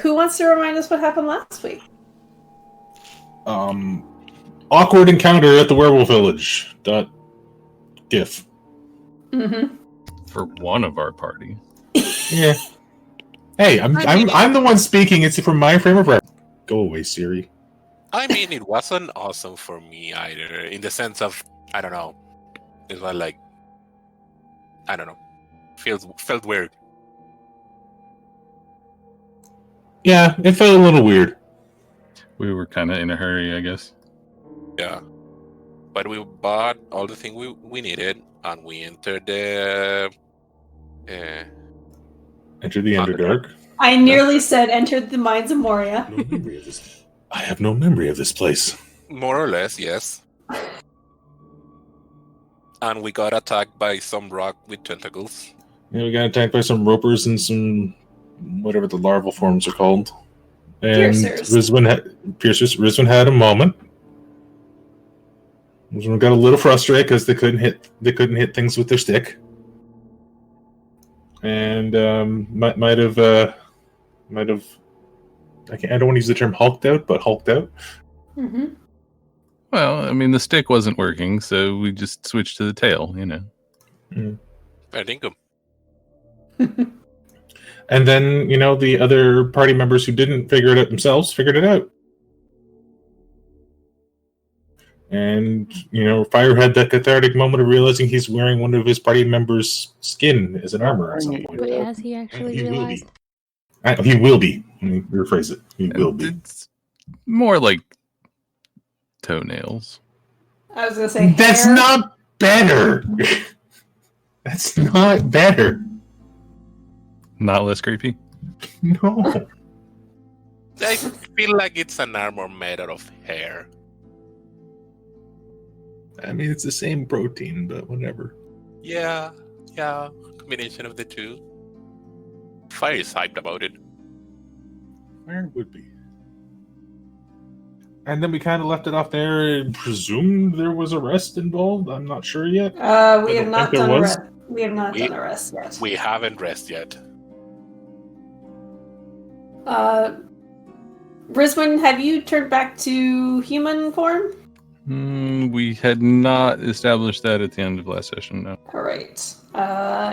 Who wants to remind us what happened last week? Awkward encounter at the werewolf village. GIF. Mm-hmm. For one of our party. Yeah. Hey, I'm the one speaking. It's from my frame of reference. Go away, Siri. I mean, it wasn't awesome for me either, in the sense of, I don't know. It was like, I don't know. Felt weird. Yeah, it felt a little weird. We were kind of in a hurry, I guess. Yeah. But we bought all the things we needed, and we entered the... Enter the Underdark. I nearly said entered the Mines of Moria. No memory of this. I have no memory of this place. More or less, yes. And we got attacked by some rock with tentacles. Yeah, we got attacked by some ropers and some whatever the larval forms are called. And Piercers. Rizwan had a moment. Rizwan got a little frustrated because they couldn't hit things with their stick. And might have I don't want to use the term hulked out, but hulked out. Mm-hmm. Well, I mean, the stick wasn't working, so we just switched to the tail, you know. I think And then, the other party members who didn't figure it out themselves figured it out. And, Fire had that cathartic moment of realizing he's wearing one of his party members' skin as an armor at some point. But has he actually realized? He will be. Let me rephrase it. He will be. It's more like toenails. I was going to say That's hair. not better. That's not better. Not less creepy? No. I feel like it's an armor made out of hair. I mean, it's the same protein, but whatever. Yeah. Combination of the two. Fire is hyped about it. Fire would be. And then we kind of left it off there and presumed there was a rest involved. I'm not sure yet. We have not done a rest. We have not done a rest yet. We haven't rested yet. Rizwan, have you turned back to human form? We had not established that at the end of last session, no. All right.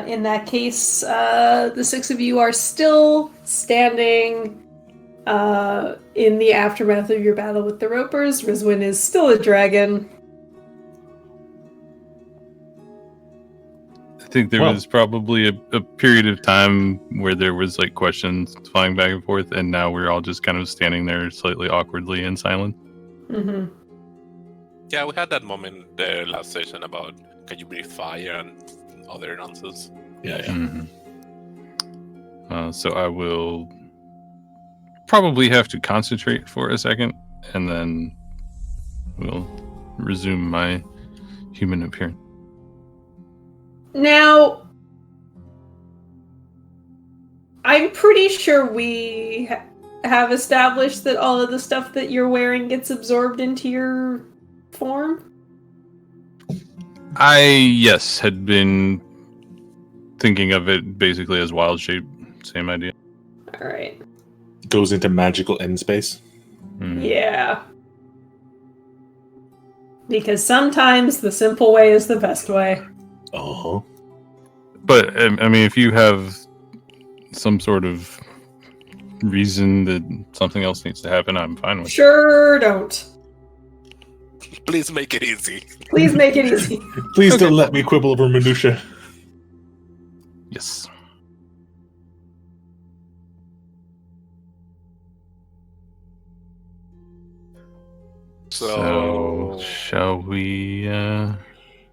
In that case, the six of you are still standing in the aftermath of your battle with the Ropers. Rizwan is still a dragon. I think there was probably a period of time where there was like questions flying back and forth, and now we're all just kind of standing there slightly awkwardly in silence. Mm-hmm. Yeah, we had that moment the last session about can you breathe fire and other nonsense. Yeah. Mm-hmm. So I will probably have to concentrate for a second, and then we'll resume my human appearance. Now, I'm pretty sure we have established that all of the stuff that you're wearing gets absorbed into your form? Yes, had been thinking of it basically as wild shape. Same idea. Alright. Goes into magical end space. Mm-hmm. Yeah. Because sometimes the simple way is the best way. Uh-huh. But, I mean, if you have some sort of reason that something else needs to happen, I'm fine with it. Sure don't. Please make it easy. Please make it easy. Please don't let me quibble over minutia. Yes. So shall we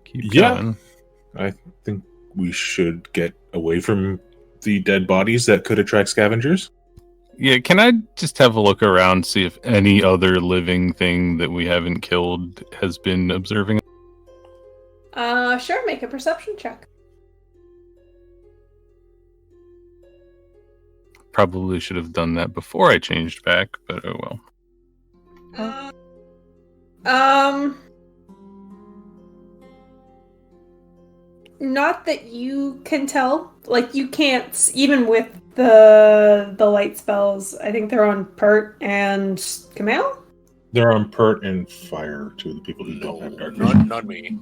keep going? I think we should get away from the dead bodies that could attract scavengers. Yeah, can I just have a look around, see if any other living thing that we haven't killed has been observing? Sure, make a perception check. Probably should have done that before I changed back, but oh well. Not that you can tell. Like, you can't, even with the light spells. I think they're on Pert and Camille. They're on Pert and Fire, two of the people who don't have dark not, vision. not me.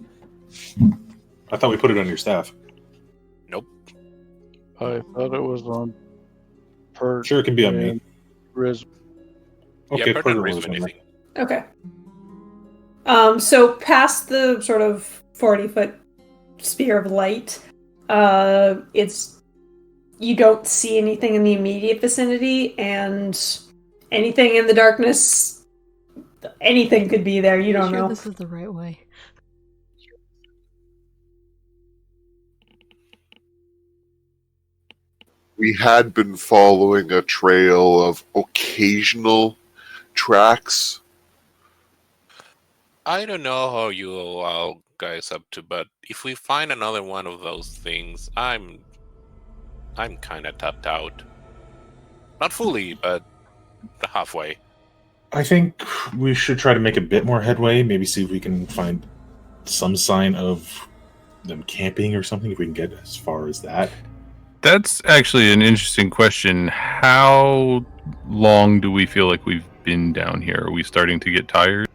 I thought we put it on your staff. Nope. I thought it was on Pert. Sure, it can be on me. and Riz. Okay, Yeah, Pert and Pert was Rizman, on I there. think. Okay. So past the sort of 40-foot sphere of light, it's you don't see anything in the immediate vicinity, and anything in the darkness, anything could be there. You don't sure know. this is the right way. We had been following a trail of occasional tracks. I don't know how you all guys up to, but if we find another one of those things, I'm kind of tapped out. Not fully, but halfway. I think we should try to make a bit more headway. Maybe see if we can find some sign of them camping or something, if we can get as far as that. That's actually an interesting question. How long do we feel like we've been down here? Are we starting to get tired?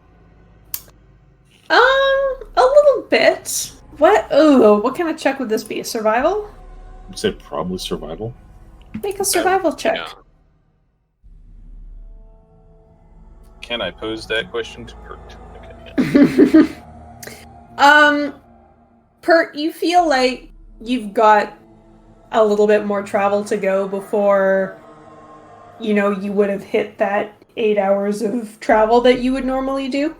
A little bit. What? Oh, what kind of check would this be? Survival? You said probably survival. Make a survival check. Yeah. Can I pose that question to Pert? Okay. Pert, you feel like you've got a little bit more travel to go before, you would have hit that 8 hours of travel that you would normally do.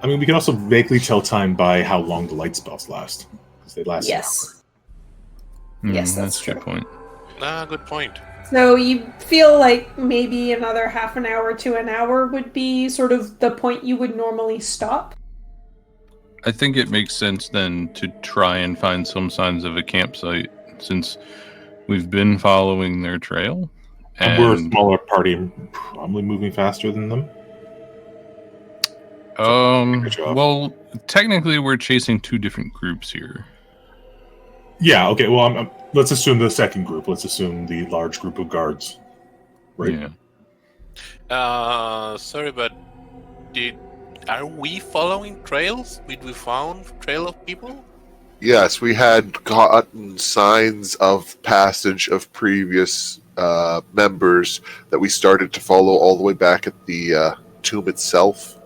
I mean, we can also vaguely tell time by how long the light spells last. Because they last Yes. Yes, that's a good true. point. Good point. So you feel like maybe another half an hour to an hour would be sort of the point you would normally stop? I think it makes sense then to try and find some signs of a campsite, since we've been following their trail. And we're a smaller party and probably moving faster than them. Good job. Well, technically we're chasing two different groups here. Yeah, okay, well, let's assume the second group. Let's assume the large group of guards. Right? Yeah. Sorry, but are we following trails? Did we found trail of people? Yes, we had gotten signs of passage of previous members that we started to follow all the way back at the tomb itself.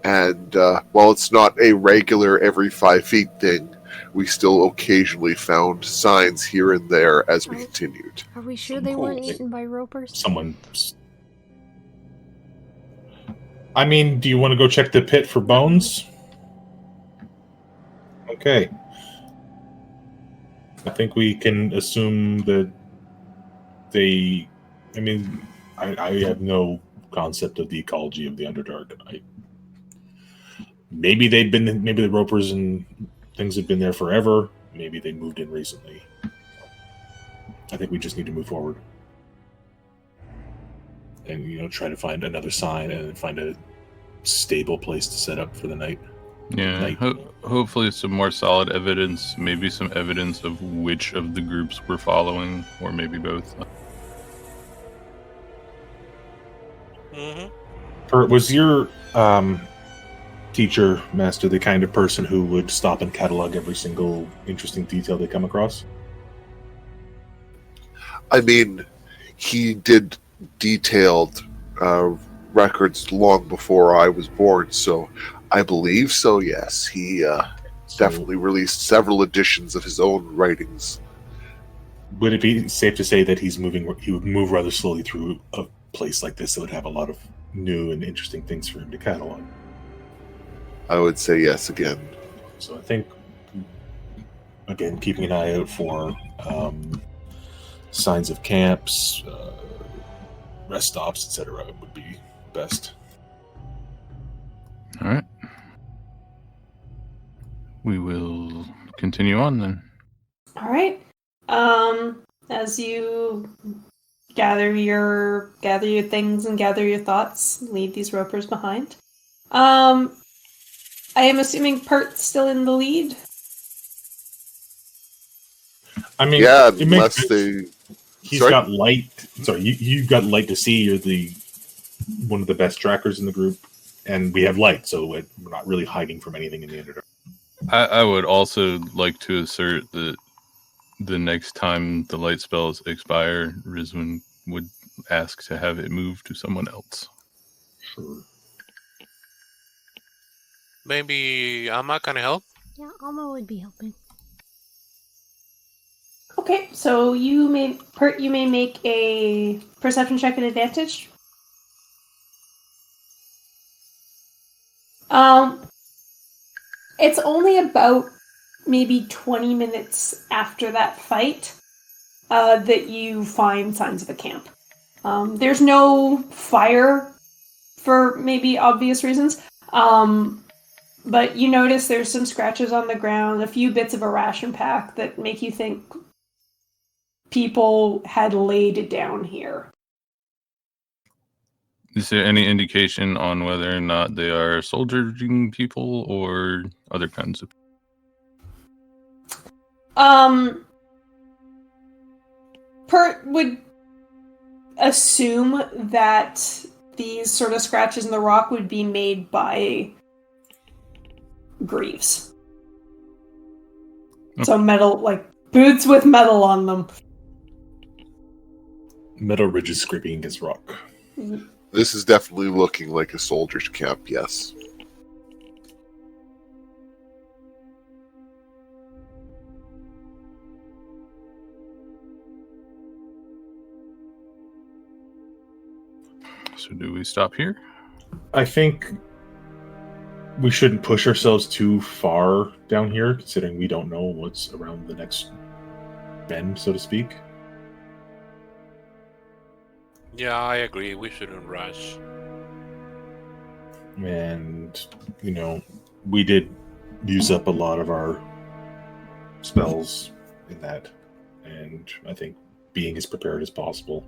And while it's not a regular every 5 feet thing, we still occasionally found signs here and there as we continued. Are we sure they weren't eaten by ropers? Someone... I mean, do you want to go check the pit for bones? Okay. I think we can assume that they... I mean, I have no concept of the ecology of the Underdark. Maybe the ropers and things have been there forever. Maybe they moved in recently. I think we just need to move forward. And, try to find another sign and find a stable place to set up for the night. Yeah, hopefully some more solid evidence, maybe some evidence of which of the groups we're following, or maybe both. Mm-hmm. Was your teacher, master, the kind of person who would stop and catalog every single interesting detail they come across? I mean, he did detailed records long before I was born, so I believe so, yes. He definitely released several editions of his own writings. Would it be safe to say that he would move rather slowly through a place like this that would have a lot of new and interesting things for him to catalog? I would say yes again. So I think, again, keeping an eye out for signs of camps, rest stops, etc. would be best. All right. We will continue on then. All right. As you gather your things and gather your thoughts, leave these ropers behind. I am assuming Pert's still in the lead. I mean, Yeah, it makes unless sense. they. He's Sorry? got light. Sorry, you got light to see. You're one of the best trackers in the group, and we have light, so we're not really hiding from anything in the Underdark. I would also like to assert that the next time the light spells expire, Rizwin would ask to have it moved to someone else. Sure. Maybe Amma can help? Yeah, Alma would be helping. Okay, so you may make a perception check at advantage. It's only about maybe 20 minutes after that fight that you find signs of a camp. There's no fire for maybe obvious reasons, but you notice there's some scratches on the ground, a few bits of a ration pack that make you think people had laid it down here. Is there any indication on whether or not they are soldiering people or other kinds of? Pert would assume that these sort of scratches in the rock would be made by greaves. Okay. So metal, like boots with metal on them. Metal ridges scraping against rock. This is definitely looking like a soldier's camp, yes. So do we stop here? I think we shouldn't push ourselves too far down here, considering we don't know what's around the next bend, so to speak. Yeah, I agree. We shouldn't rush. And, we did use up a lot of our spells in that. And I think being as prepared as possible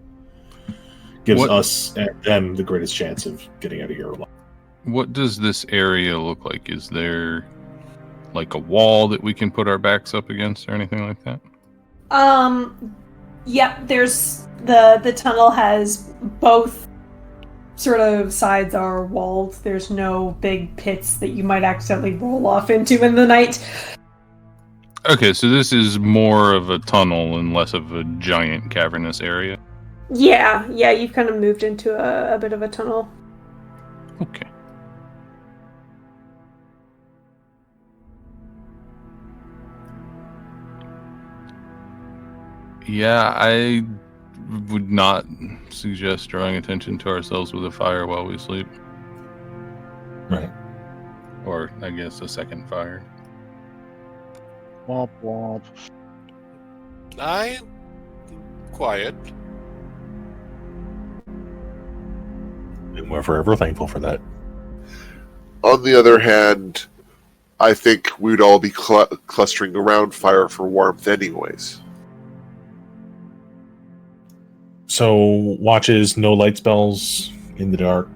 gives us and them the greatest chance of getting out of here alive. What does this area look like? Is there like a wall that we can put our backs up against or anything like that? Yep, there's the tunnel has both sort of sides are walled. There's no big pits that you might accidentally roll off into in the night. Okay, so this is more of a tunnel and less of a giant cavernous area. Yeah, you've kind of moved into a bit of a tunnel. Okay. Yeah, I would not suggest drawing attention to ourselves with a fire while we sleep. Right. Or, I guess, a second fire. Womp womp. I'm quiet. And we're forever thankful for that. On the other hand, I think we'd all be clustering around fire for warmth anyways. So, watches, no light spells, in the dark.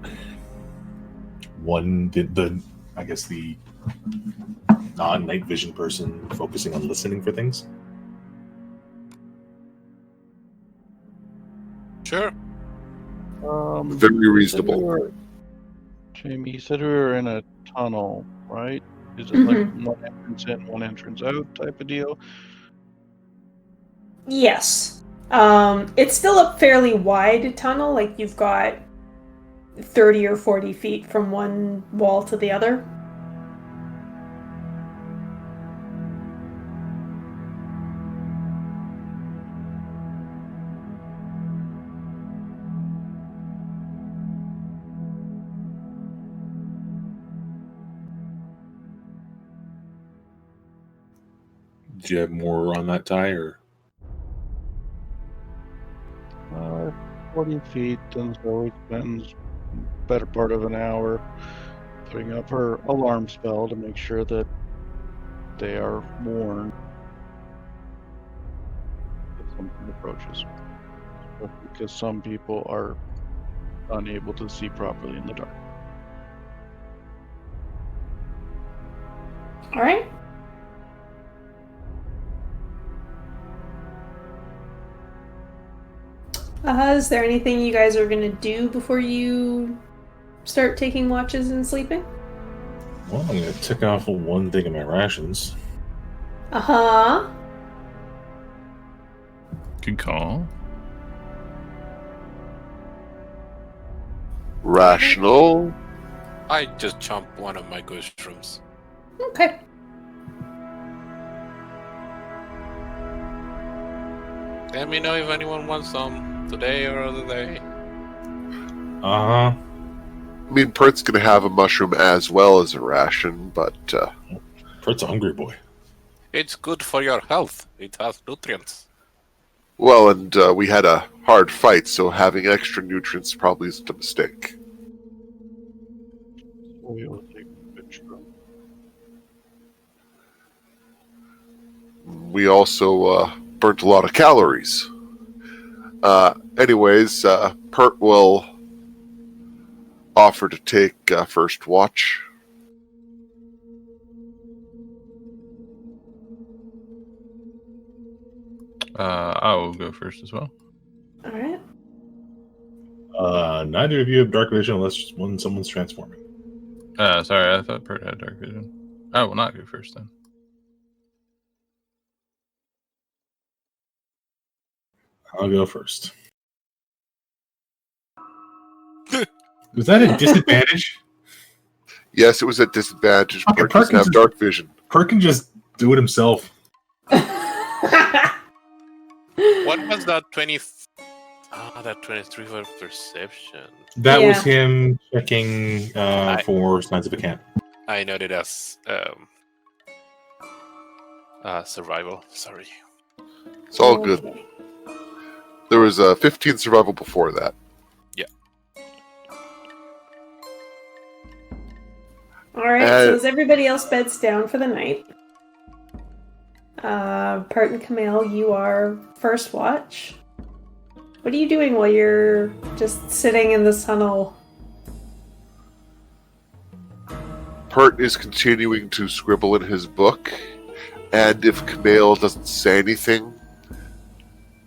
The non-night vision person focusing on listening for things. Sure. Very reasonable. Jamie, you said we were in a tunnel, right? Is it like one entrance in, one entrance out type of deal? Yes. It's still a fairly wide tunnel, like you've got 30 or 40 feet from one wall to the other. Do you have more on that, Ty, or? 40 feet, and so it spends better part of an hour putting up her alarm spell to make sure that they are warned if something approaches. Because some people are unable to see properly in the dark. All right. Is there anything you guys are gonna do before you start taking watches and sleeping? Well, I'm going to tick off one thing in my rations. Uh-huh. Good call. Rational. I just chomp one of my ghost shrooms. Okay. Let me know if anyone wants some today or other day. Uh-huh. I mean, Pert's going to have a mushroom as well as a ration, but Pert's a hungry boy. It's good for your health. It has nutrients. well, and we had a hard fight, so having extra nutrients probably isn't a mistake. We'll take a picture of We also burnt a lot of calories. Anyways, Pert will offer to take first watch. I will go first as well. Alright. Neither of you have dark vision unless when someone's transforming. Sorry, I thought Pert had dark vision. I will not go first then. I'll go first. Was that a disadvantage? Yes, it was at disadvantage. Okay, Pert doesn't have Perkins- dark vision. Pert can just do it himself. What was that 20? That 23 for perception. That Yeah. was him checking for signs of a cat. I noted as survival. Sorry. It's all good. There was a 15 survival before that. Alright, so as everybody else beds down for the night, Part and Camille, you are first watch. What are you doing while you're just sitting in the tunnel? Pert is continuing to scribble in his book, and if Camille doesn't say anything,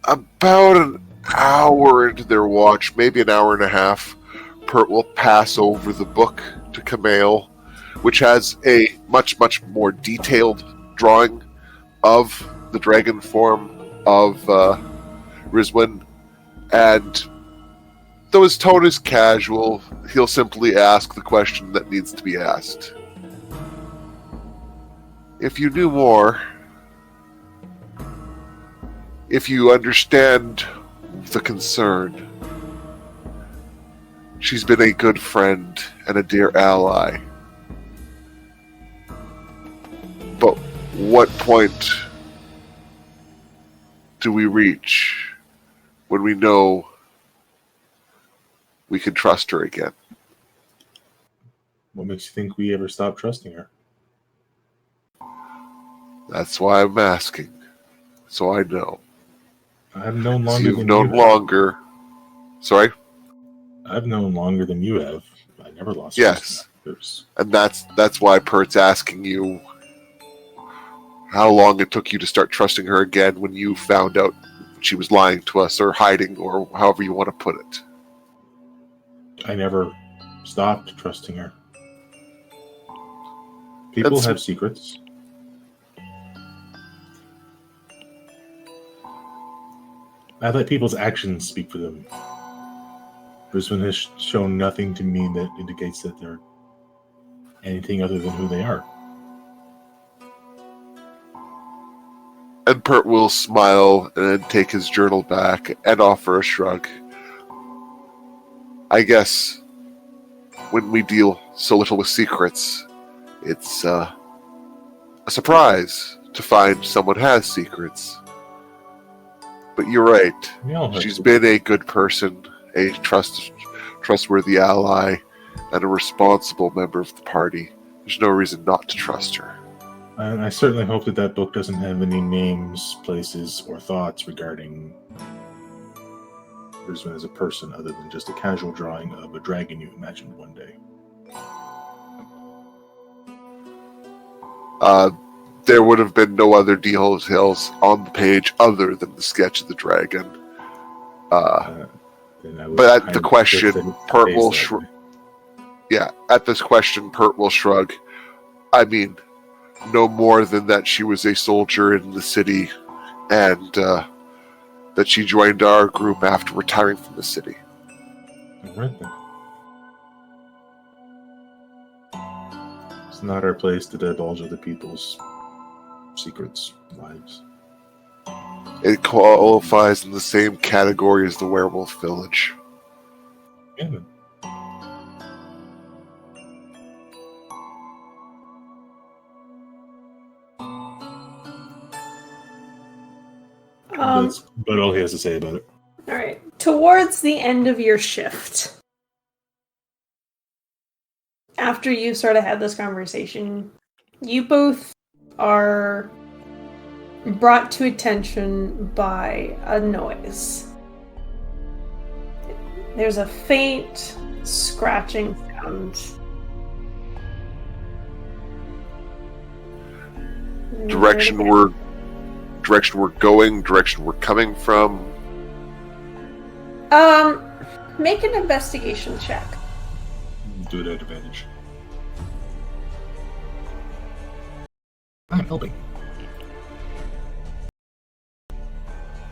about an hour into their watch, maybe an hour and a half, Pert will pass over the book to Camille, which has a much, much more detailed drawing of the dragon form of Rizwin. And though his tone is casual, he'll simply ask the question that needs to be asked. If you knew more, if you understand the concern, she's been a good friend and a dear ally. But what point do we reach when we know we can trust her again? What makes you think we ever stop trusting her? That's why I'm asking. So I know. I've known So longer you've than known you have. longer. Sorry? I've known longer than you have. I never lost Yes. trust in others. And that's why Pert's asking you how long it took you to start trusting her again when you found out she was lying to us or hiding or however you want to put it. I never stopped trusting her. People That's- have secrets. I let people's actions speak for them. Brisbane has shown nothing to me that indicates that they're anything other than who they are. And Pert will smile and then take his journal back and offer a shrug. I guess when we deal so little with secrets, it's a surprise to find someone has secrets. But you're right. We all have She's secrets. been a good person, a trustworthy ally, and a responsible member of the party. There's no reason not to trust her. And I certainly hope that book doesn't have any names, places, or thoughts regarding Brisbane as a person other than just a casual drawing of a dragon you imagined one day. There would have been no other details on the page other than the sketch of the dragon. Then I would But at kind the of question, just Pert face will that way. at this question, Pert will shrug. I mean, no more than that she was a soldier in the city, and that she joined our group after retiring from the city. All right then. It's not our place to divulge other people's secrets, lives. It qualifies in the same category as the werewolf village. Yeah. Then. That's about all he has to say about it. All right. Towards the end of your shift, after you sort of had this conversation, you both are brought to attention by a noise. There's a faint scratching sound. Direction we're going, direction we're coming from. Make an investigation check. Do it at advantage. I'm helping.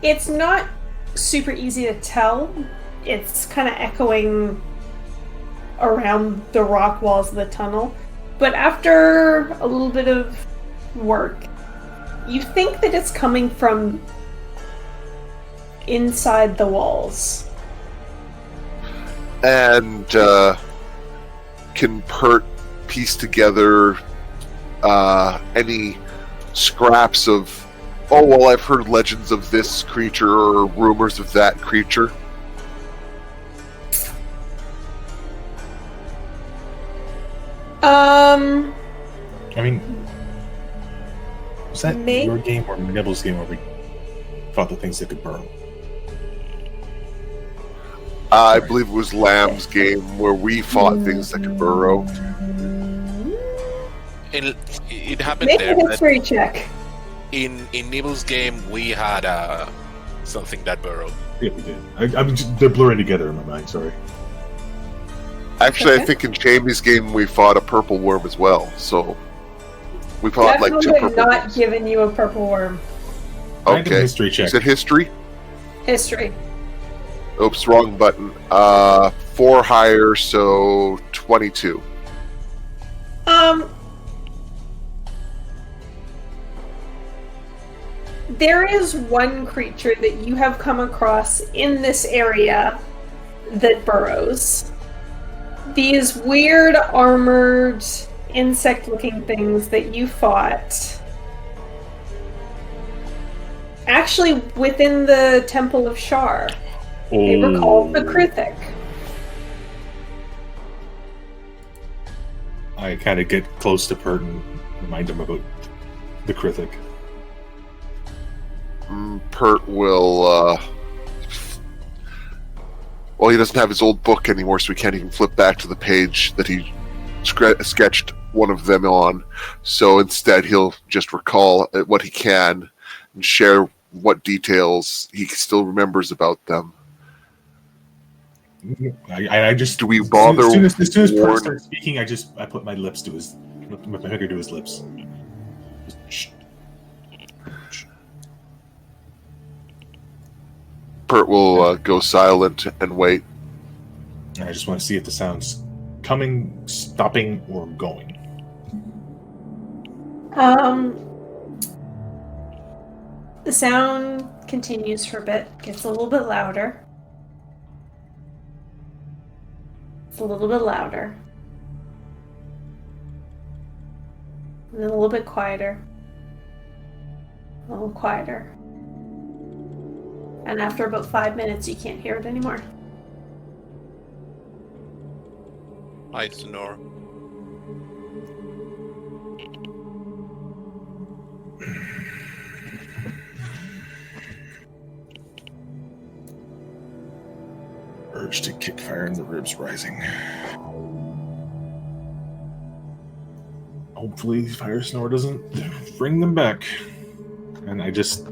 It's not super easy to tell. It's kind of echoing around the rock walls of the tunnel. But after a little bit of work, you think that it's coming from inside the walls. And can Pert piece together any scraps of, oh, well, I've heard legends of this creature or rumors of that creature? I mean, was that your game or Nibble's game where we fought the things that could burrow? I believe it was Lamb's game where we fought things that could burrow. It happened Make there, a but history check. in Nibble's game, we had something that burrowed. Yeah, we did. They're blurring together in my mind, sorry. Actually, Okay. I think in Jamie's game we fought a purple worm as well. So we fought like two Definitely purple not worms. giving you a purple worm. Kind of a Okay. history check. Is it history? History. Oops, wrong button. 4 higher, so 22. There is one creature that you have come across in this area that burrows. These weird armored insect-looking things that you fought. Actually, within the Temple of Shar. They were called the Krithik. I kind of get close to Pert and remind him about the Krithik. Pert will. Well, he doesn't have his old book anymore, so he can't even flip back to the page that he sketched one of them on. So instead, he'll just recall what he can and share what details he still remembers about them. I just Do we bother as soon as Pert warn- starts speaking, I put my lips to his with my finger to his lips. Just, shh. Shh. Pert will go silent and wait. I just want to see if the sound's coming, stopping, or going. The sound continues for a bit, gets a little bit louder. It's a little bit louder. And then a little bit quieter. A little quieter. And after about 5 minutes, you can't hear it anymore. I snore. Urge to kick fire in the ribs rising. Hopefully, Fire Snore doesn't bring them back. And I just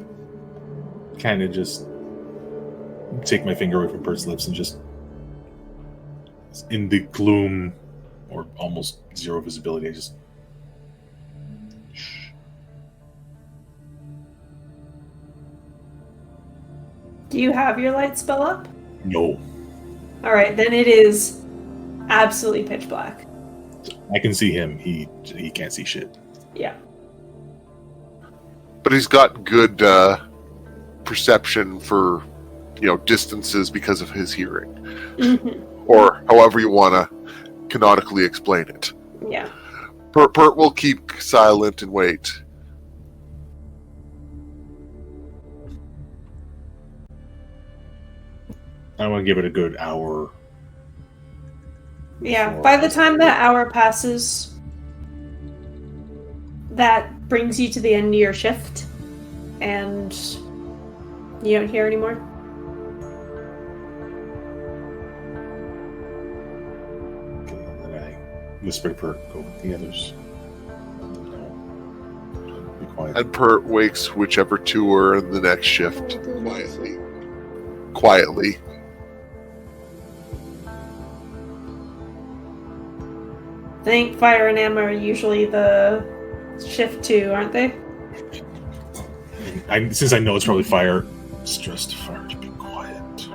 kind of just take my finger away from Pert's lips and just, in the gloom or almost zero visibility, I just. Shh. Do you have your light spell up? No. All right, then it is absolutely pitch black. I can see him. He can't see shit. Yeah. But he's got good perception for, distances because of his hearing. Mm-hmm. Or however you want to canonically explain it. Yeah. Pert will keep silent and wait. I want to give it a good hour. Yeah. before By I the time start. that hour passes, that brings you to the end of your shift, and you don't hear anymore. Okay, and then I whisper to Pert, go with the others. Be quiet. And Pert wakes whichever two are in the next shift We'll do that. quietly. Quietly. I think fire and ammo are usually the shift 2, aren't they? Since I know it's probably fire, stress to fire to be quiet.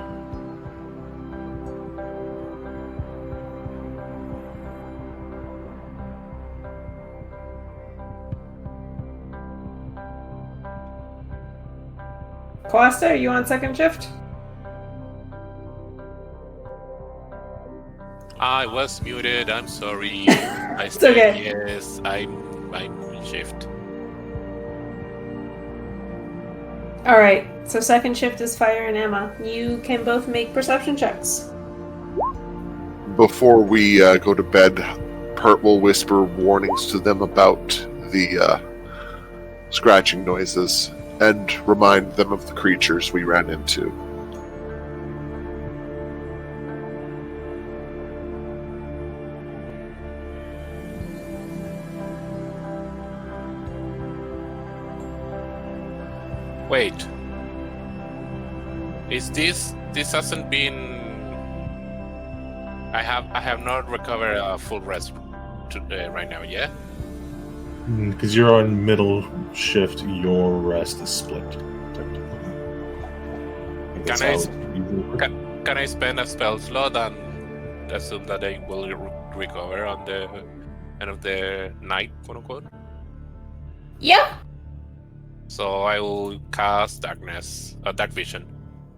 Costa, are you on second shift? I was muted. I'm sorry. It's okay. Yes, I'm in shift. Alright, so second shift is fire and ammo. You can both make perception checks. Before we go to bed, Pert will whisper warnings to them about the scratching noises and remind them of the creatures we ran into. Wait. Is this hasn't been? I have not recovered a full rest right now. Yeah. Because you're on middle shift, your rest is split. Technically. Can Can I spend a spell slot and assume that I will recover on the end of the night, quote unquote? Yeah. So I will cast dark vision.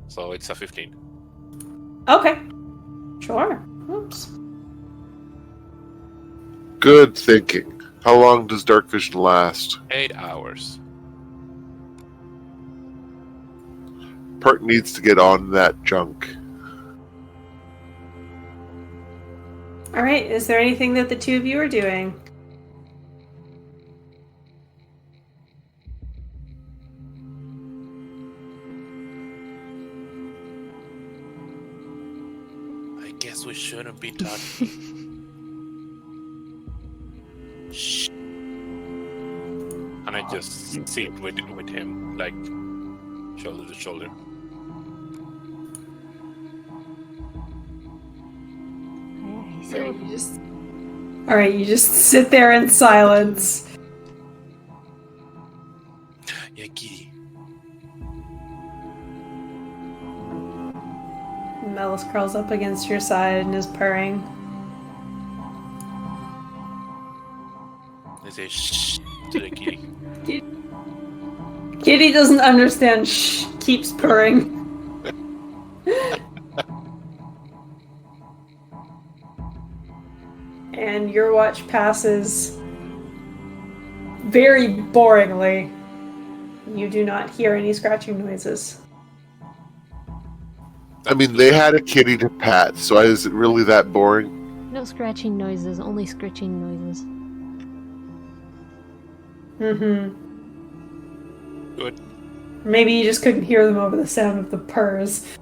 So it's a 15. Okay. Sure. Oops. Good thinking. How long does dark vision last? 8 hours. Pert needs to get on that junk. Alright, is there anything that the two of you are doing? I guess we shouldn't be talking. Shh. And I just sit with him, like shoulder to shoulder. Alright, you just sit there in silence. Yeah, kitty. Melis curls up against your side and is purring. I say shh to the kitty. Kitty doesn't understand shh, keeps purring. And your watch passes very boringly. You do not hear any scratching noises. I mean, they had a kitty to pat, so is it really that boring? No scratching noises, only scritching noises. Mm-hmm. Good. Maybe you just couldn't hear them over the sound of the purrs.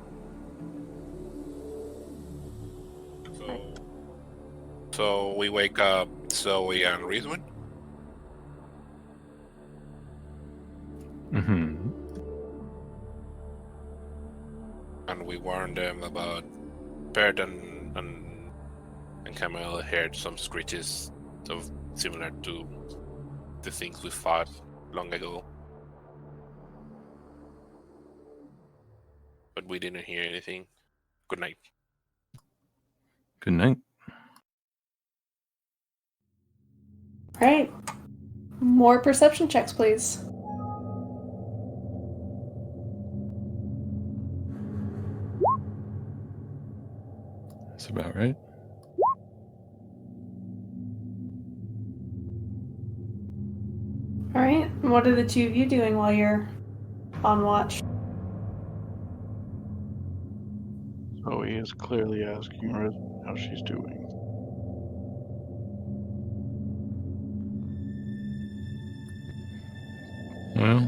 So we wake up Zoe and Rizwan. Mm-hmm. And we warned them about Bert and Camille heard some screeches of similar to the things we fought long ago. But we didn't hear anything. Good night. Good night. All right. More perception checks, please. That's about right. All right. And what are the two of you doing while you're on watch? So he is clearly asking her how she's doing. Well,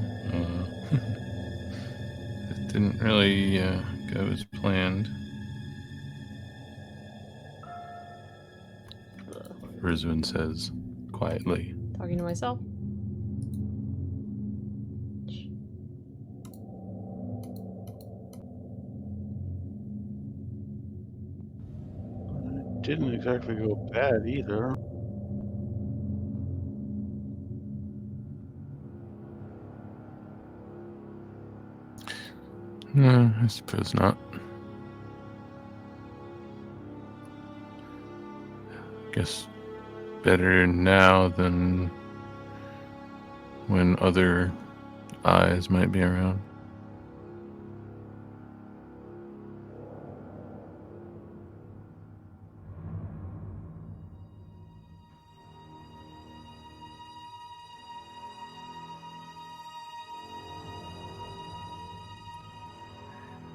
it didn't really go as planned. Rizwan says quietly. Talking to myself. It didn't exactly go bad either. No, I suppose not. Guess better now than when other eyes might be around.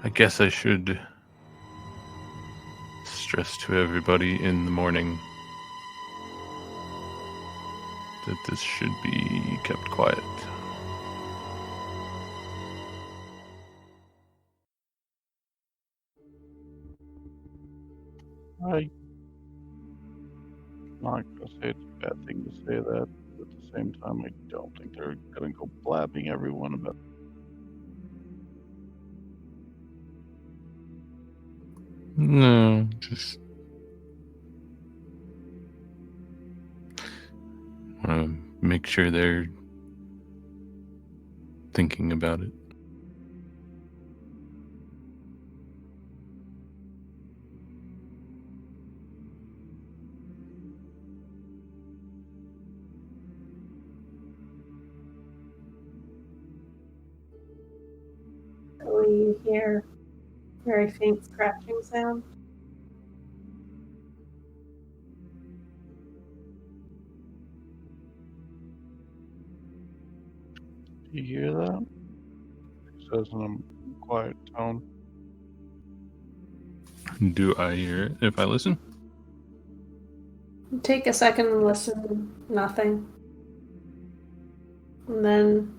I guess I should stress to everybody in the morning that this should be kept quiet. I'm not gonna say it's a bad thing to say that, but at the same time, I don't think they're gonna go blabbing everyone about. No, just want to make sure they're thinking about it. So you hear very faint scratching sound. Do you hear that? He says in a quiet tone. Do I hear it if I listen? Take a second and listen. Nothing. And then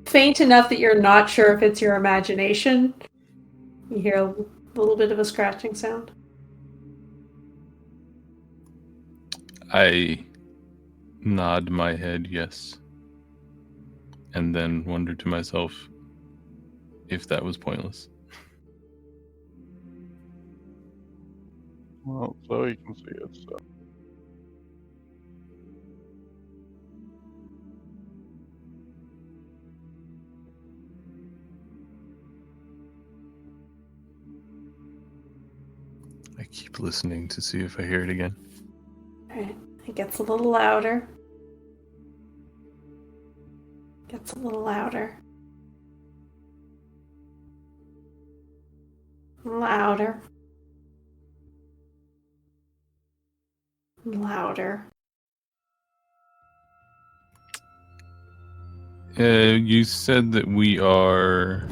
faint enough that you're not sure if it's your imagination. You hear a little bit of a scratching sound. I nod my head yes, and then wonder to myself if that was pointless. Well, so you can see it, so. I keep listening to see if I hear it again. Alright, it gets a little louder. Gets a little louder. Louder. Louder. You said that we are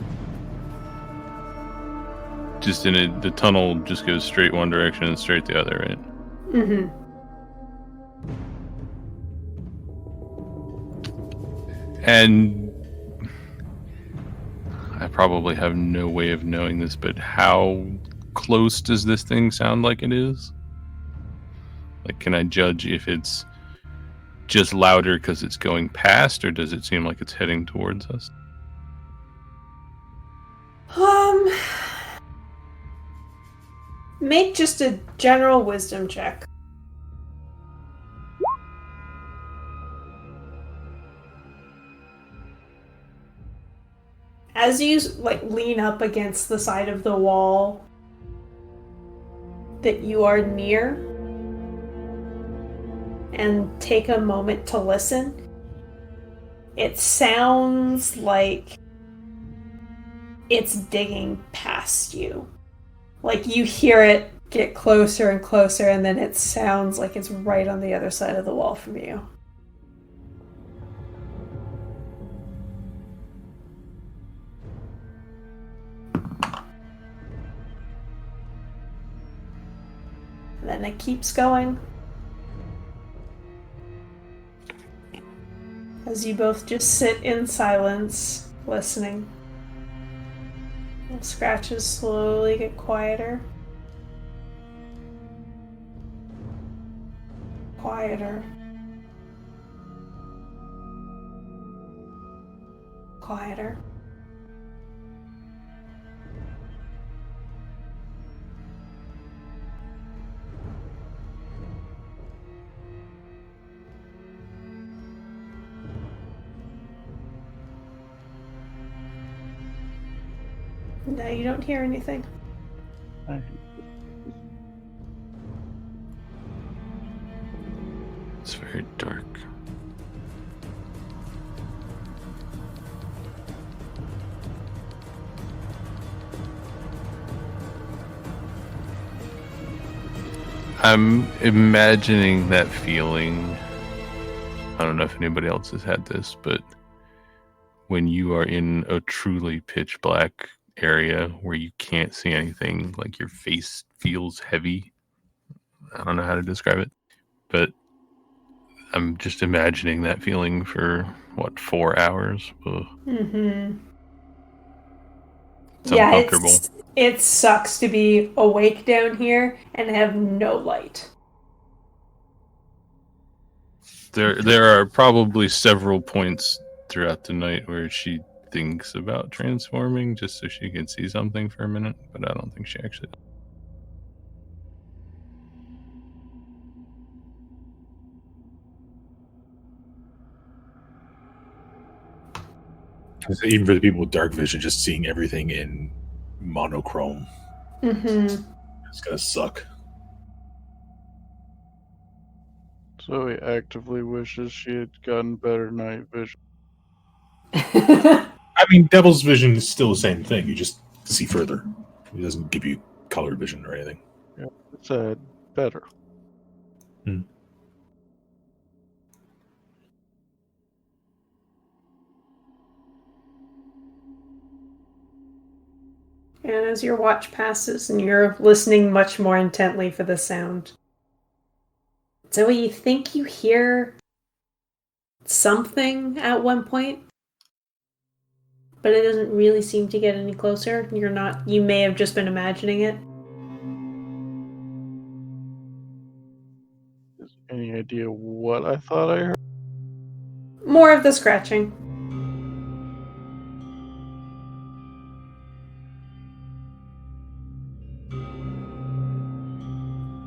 just in it. The tunnel just goes straight one direction and straight the other, right? Mm-hmm. And I probably have no way of knowing this, but how close does this thing sound like it is? Like, can I judge if it's just louder because it's going past, or does it seem like it's heading towards us? Make just a general wisdom check. As you lean up against the side of the wall that you are near and take a moment to listen, it sounds like it's digging past you. Like you hear it get closer and closer, and then it sounds like it's right on the other side of the wall from you. And then it keeps going. As you both just sit in silence, listening. The scratches slowly get quieter. Quieter. Quieter. No, you don't hear anything. It's very dark. I'm imagining that feeling. I don't know if anybody else has had this, but when you are in a truly pitch black area where you can't see anything, like your face feels heavy. I don't know how to describe it, but I'm just imagining that feeling for 4 hours. Ugh. Mm-hmm. It's uncomfortable. It sucks to be awake down here and have no light. There are probably several points throughout the night where she thinks about transforming just so she can see something for a minute, but I don't think she actually does. Even for the people with dark vision, just seeing everything in monochrome, it's gonna suck. So he actively wishes she had gotten better night vision. I mean, Devil's Vision is still the same thing. You just see further. It doesn't give you color vision or anything. Yeah, it said better. Hmm. And as your watch passes and you're listening much more intently for the sound, so you think you hear something at one point, but it doesn't really seem to get any closer. You may have just been imagining it. Any idea what I thought I heard? More of the scratching.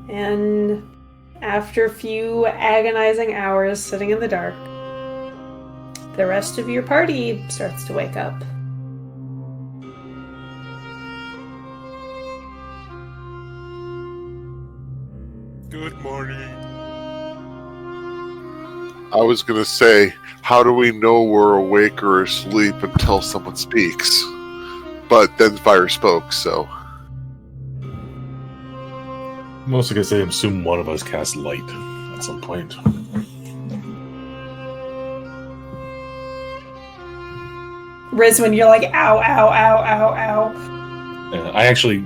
And after a few agonizing hours sitting in the dark, the rest of your party starts to wake up. Good morning. I was going to say, how do we know we're awake or asleep until someone speaks? But then Fire spoke, so. I'm also gonna say, assume one of us cast light at some point. Rizwin, you're like, ow, ow, ow, ow, ow. I actually,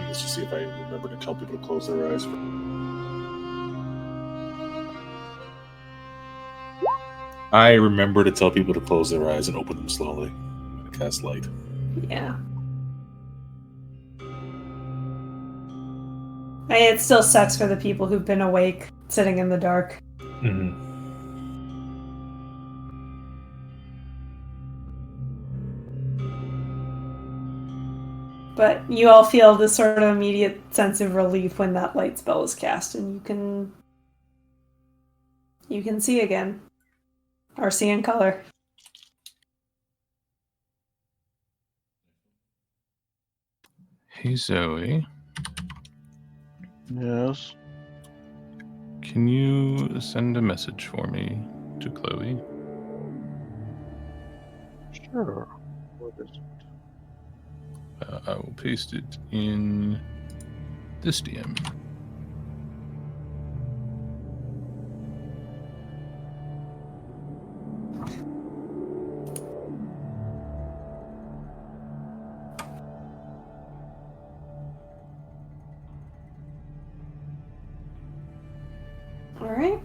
let's just see if I remember to tell people to close their eyes. I remember to tell people to close their eyes and open them slowly. I'm gonna cast light. Yeah. I mean, it still sucks for the people who've been awake, sitting in the dark. Mm-hmm. But you all feel this sort of immediate sense of relief when that light spell is cast, and you can see again. Or see in color. Hey, Zoe. Yes. Can you send a message for me to Chloe? Sure. What is it? I will paste it in this DM. All right.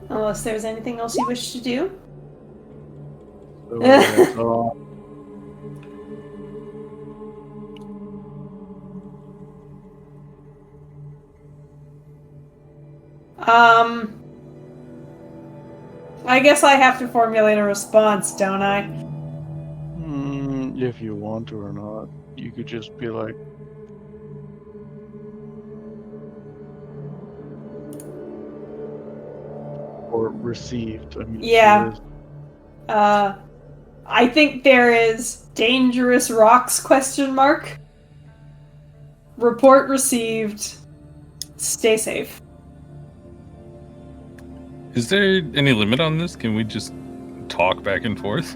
Unless there's anything else you wish to do. So that's all. I guess I have to formulate a response, don't I? If you want to or not. You could just be like, or received. I mean, Yeah. it is- I think there is dangerous rocks ? Report received. Stay safe. Is there any limit on this? Can we just talk back and forth?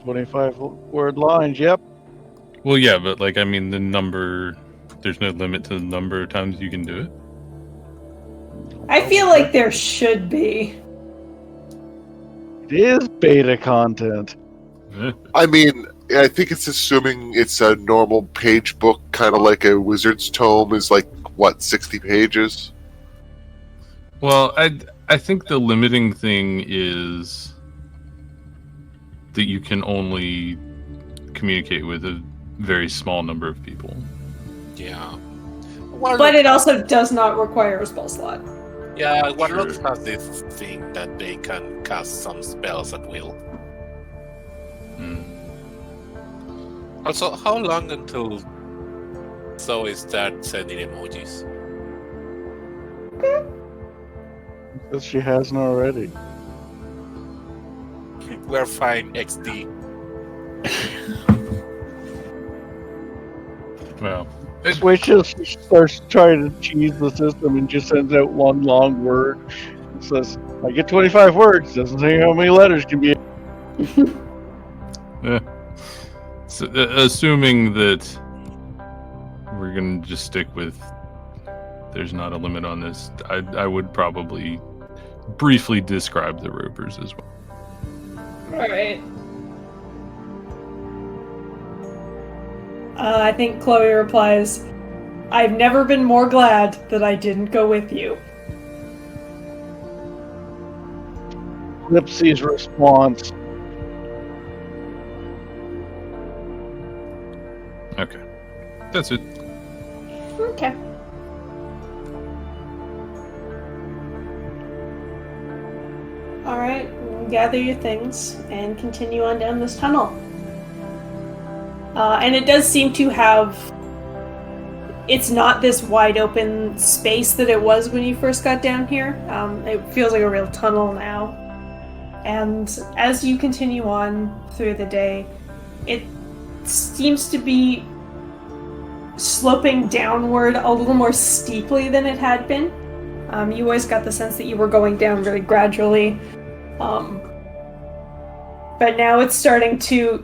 25-word lines, yep. Well, yeah, but like, I mean, the number, there's no limit to the number of times you can do it. I feel like there should be. It is beta content. I mean, I think it's assuming it's a normal page book, kind of like a wizard's tome is like, what, 60 pages? Well, I think the limiting thing is that you can only communicate with a very small number of people. Yeah. But it also does not require a spell slot. Yeah, Warlocks Sure. has this thing that they can cast some spells at will. Hmm. Also, how long until Zoe starts sending emojis? Because she hasn't already. We're fine, XD. Well, Switch just starts trying to cheese the system and just sends out one long word. It says, I get 25 words. Doesn't say how many letters can be. so, assuming that we're gonna just stick with there's not a limit on this, I would probably briefly describe the ropers as well. Alright. I think Chloe replies, I've never been more glad that I didn't go with you. Lipsy's response. Okay, that's it. Okay. Alright, gather your things and continue on down this tunnel. And it does seem to have... It's not this wide open space that it was when you first got down here. It feels like a real tunnel now. And as you continue on through the day, it seems to be sloping downward a little more steeply than it had been. You always got the sense that you were going down really gradually. But now it's starting to,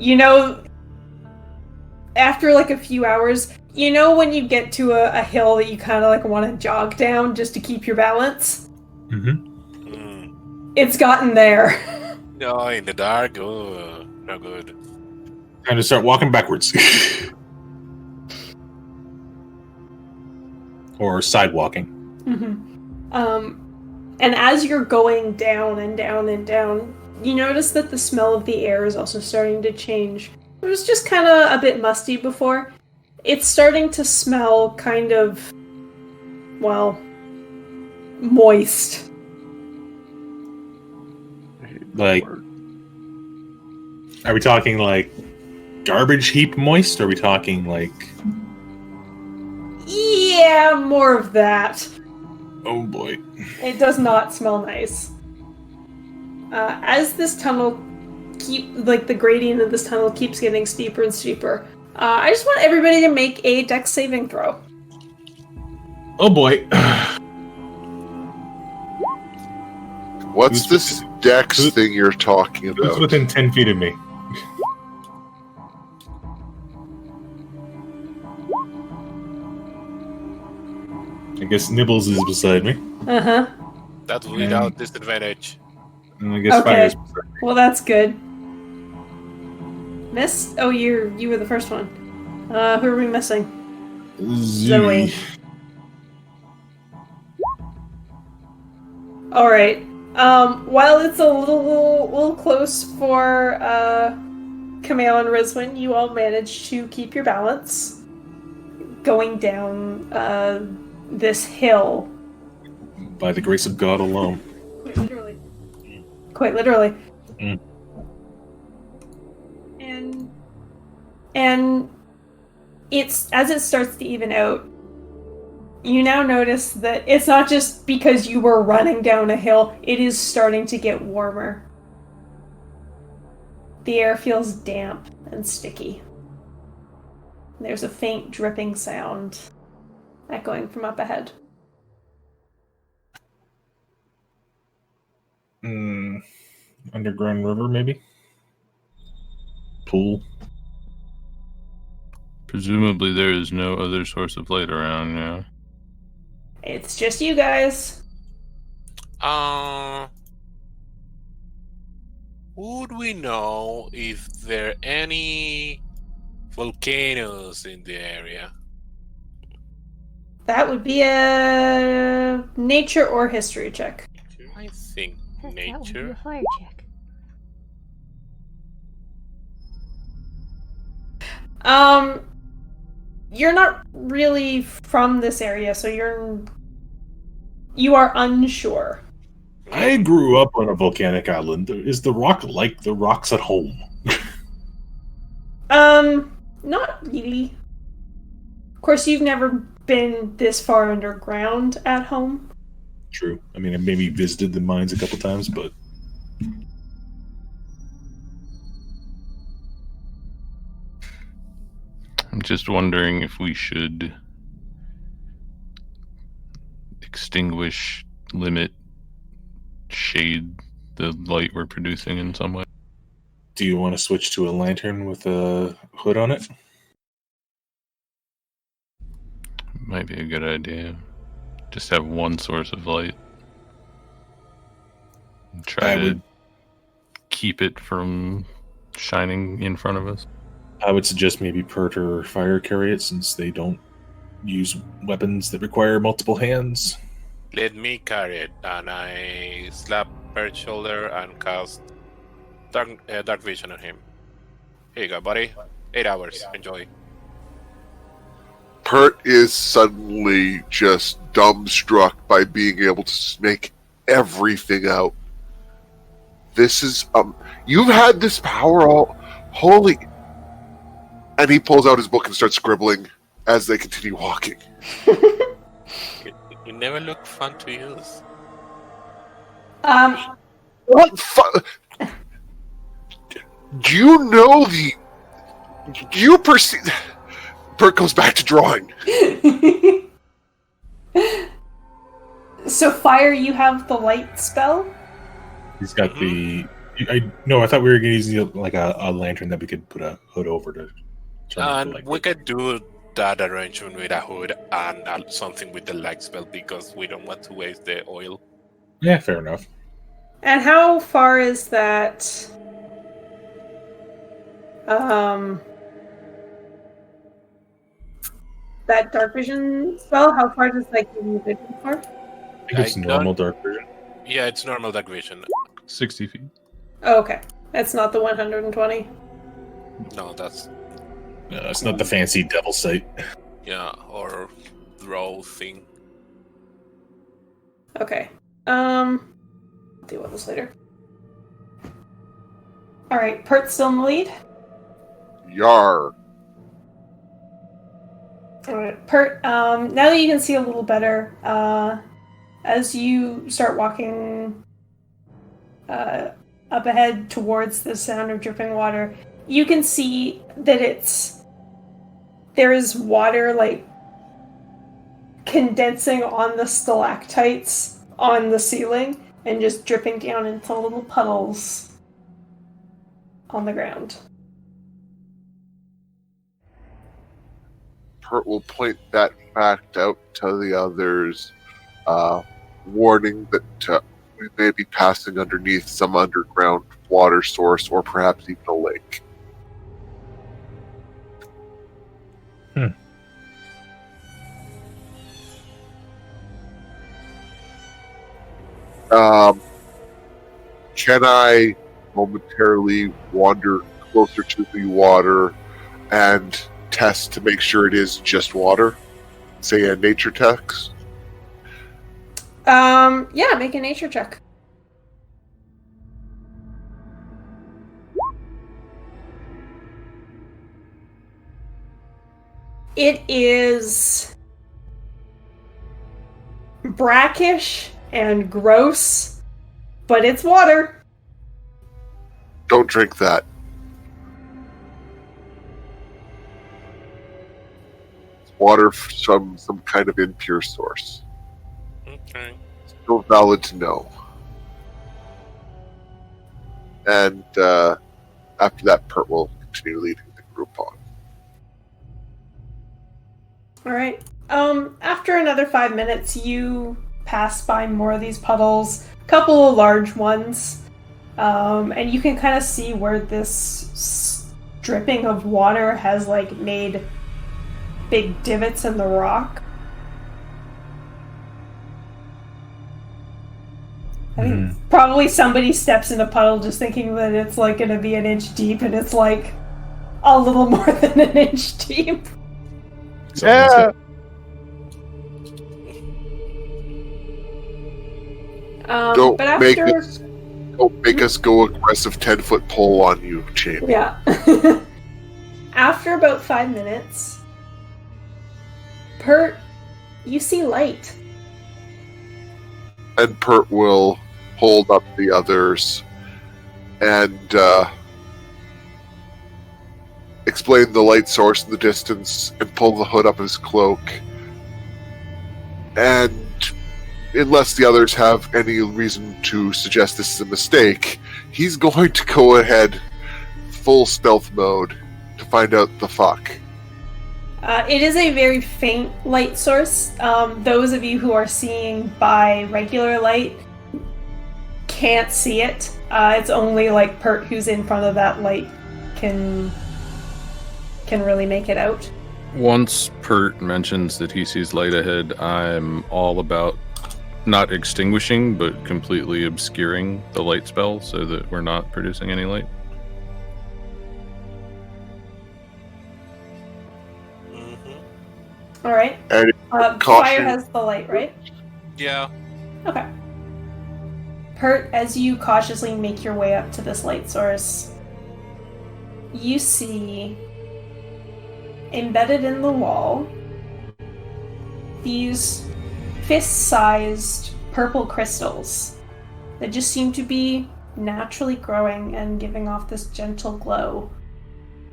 after like a few hours, when you get to a hill that you kind of like want to jog down just to keep your balance? Mm-hmm. It's gotten there. No, in the dark. Oh, no good. Time to start walking backwards. Or sidewalking. And as you're going down and down and down, you notice that the smell of the air is also starting to change. It was just kind of a bit musty before. It's starting to smell kind of, well, moist. Like, are we talking like garbage heap moist? Or are we talking like? Yeah, more of that. Oh boy! It does not smell nice. As this tunnel the gradient of this tunnel keeps getting steeper and steeper. I just want everybody to make a dex saving throw. Oh boy! What's this dex thing you're talking Who's about? within 10 feet of me? I guess Nibbles is beside me. Uh-huh. That's without disadvantage. And I guess Okay. Fire's beside me. Well, that's good. Miss? Oh, you were the first one. Who are we missing? Zoe. Alright. While it's a little close for Camille and Rizwin, you all managed to keep your balance going down this hill. By the grace of God alone. Quite literally. Mm. And it's as it starts to even out, you now notice that it's not just because you were running down a hill, it is starting to get warmer. The air feels damp and sticky. There's a faint dripping sound echoing from up ahead. Underground river, maybe? Pool. Presumably there is no other source of light around now. It's just you guys. Would we know if there are any volcanoes in the area? That would be a nature or history check. I think That would be nature. a fire check. You're not really from this area, so you are unsure. I grew up on a volcanic island. Is the rock like the rocks at home? Not really. Of course, you've never been this far underground at home. True. I mean, I maybe visited the mines a couple times, but I'm just wondering if we should extinguish, limit, shade the light we're producing in some way. do you want to switch to a lantern with a hood on it? Might be a good idea. Just have one source of light. And try I to would- keep it from shining in front of us. I would suggest maybe Pert or Fire carry it, since they don't use weapons that require multiple hands. Let me carry it, and I slap her shoulder and cast dark vision on him. Here you go, buddy. 8 hours. Enjoy. Pert is suddenly just dumbstruck by being able to make everything out. This is you've had this power all holy. And he pulls out his book and starts scribbling as they continue walking. You never look fun to use. What do you know the? Do you perceive? Bert goes back to drawing. So, Fire, you have the light spell? He's got the. I thought we were going to use like a lantern that we could put a hood over to. turn off the And light. we could do that arrangement with a hood and something with the light spell because we don't want to waste the oil. Yeah, fair enough. And how far is that? That dark vision spell? How far does like give you vision for? I think it's I normal dark vision. Yeah, it's normal dark vision. 60 feet. Oh, okay. That's not the 120. No, that's No, it's not the fancy devil sight. yeah, or draw thing. Okay. I'll deal with this later. Alright, Pert's still in the lead. Yar. Alright, Pert, now that you can see a little better, as you start walking up ahead towards the sound of dripping water, you can see that there is water, like, condensing on the stalactites on the ceiling and just dripping down into little puddles on the ground. Pert will point that fact out to the others, warning that we may be passing underneath some underground water source or perhaps even a lake. Can I momentarily wander closer to the water and test to make sure it is just water? Say a nature test? Yeah, make a nature check. It is brackish and gross, but it's water. Don't drink that. It's water from some kind of impure source. Okay. Still valid to know. And after that, Pert will continue leading the group on. Alright. After another 5 minutes, you pass by more of these puddles, a couple of large ones, and you can kind of see where this dripping of water has, like, made big divots in the rock. I think probably somebody steps in a puddle just thinking that it's, like, going to be an inch deep, and it's, like, a little more than an inch deep. Yeah. Don't But make after... Don't make us go aggressive 10-foot pole on you, Jamie. Yeah. After about 5 minutes, Pert, you see light. And Pert will hold up the others and explain the light source in the distance and pull the hood up his cloak. And unless the others have any reason to suggest this is a mistake, he's going to go ahead full stealth mode to find out the fuck. It is a very faint light source. Those of you who are seeing by regular light can't see it. It's only like Pert, who's in front of that light, can really make it out. Once Pert mentions that he sees light ahead, I'm all about not extinguishing, but completely obscuring the light spell so that we're not producing any light. Mm-hmm. All right. And Fire caution. has the light, right? Yeah. Okay. Pert, as you cautiously make your way up to this light source, you see, embedded in the wall, these fist-sized purple crystals that just seem to be naturally growing and giving off this gentle glow.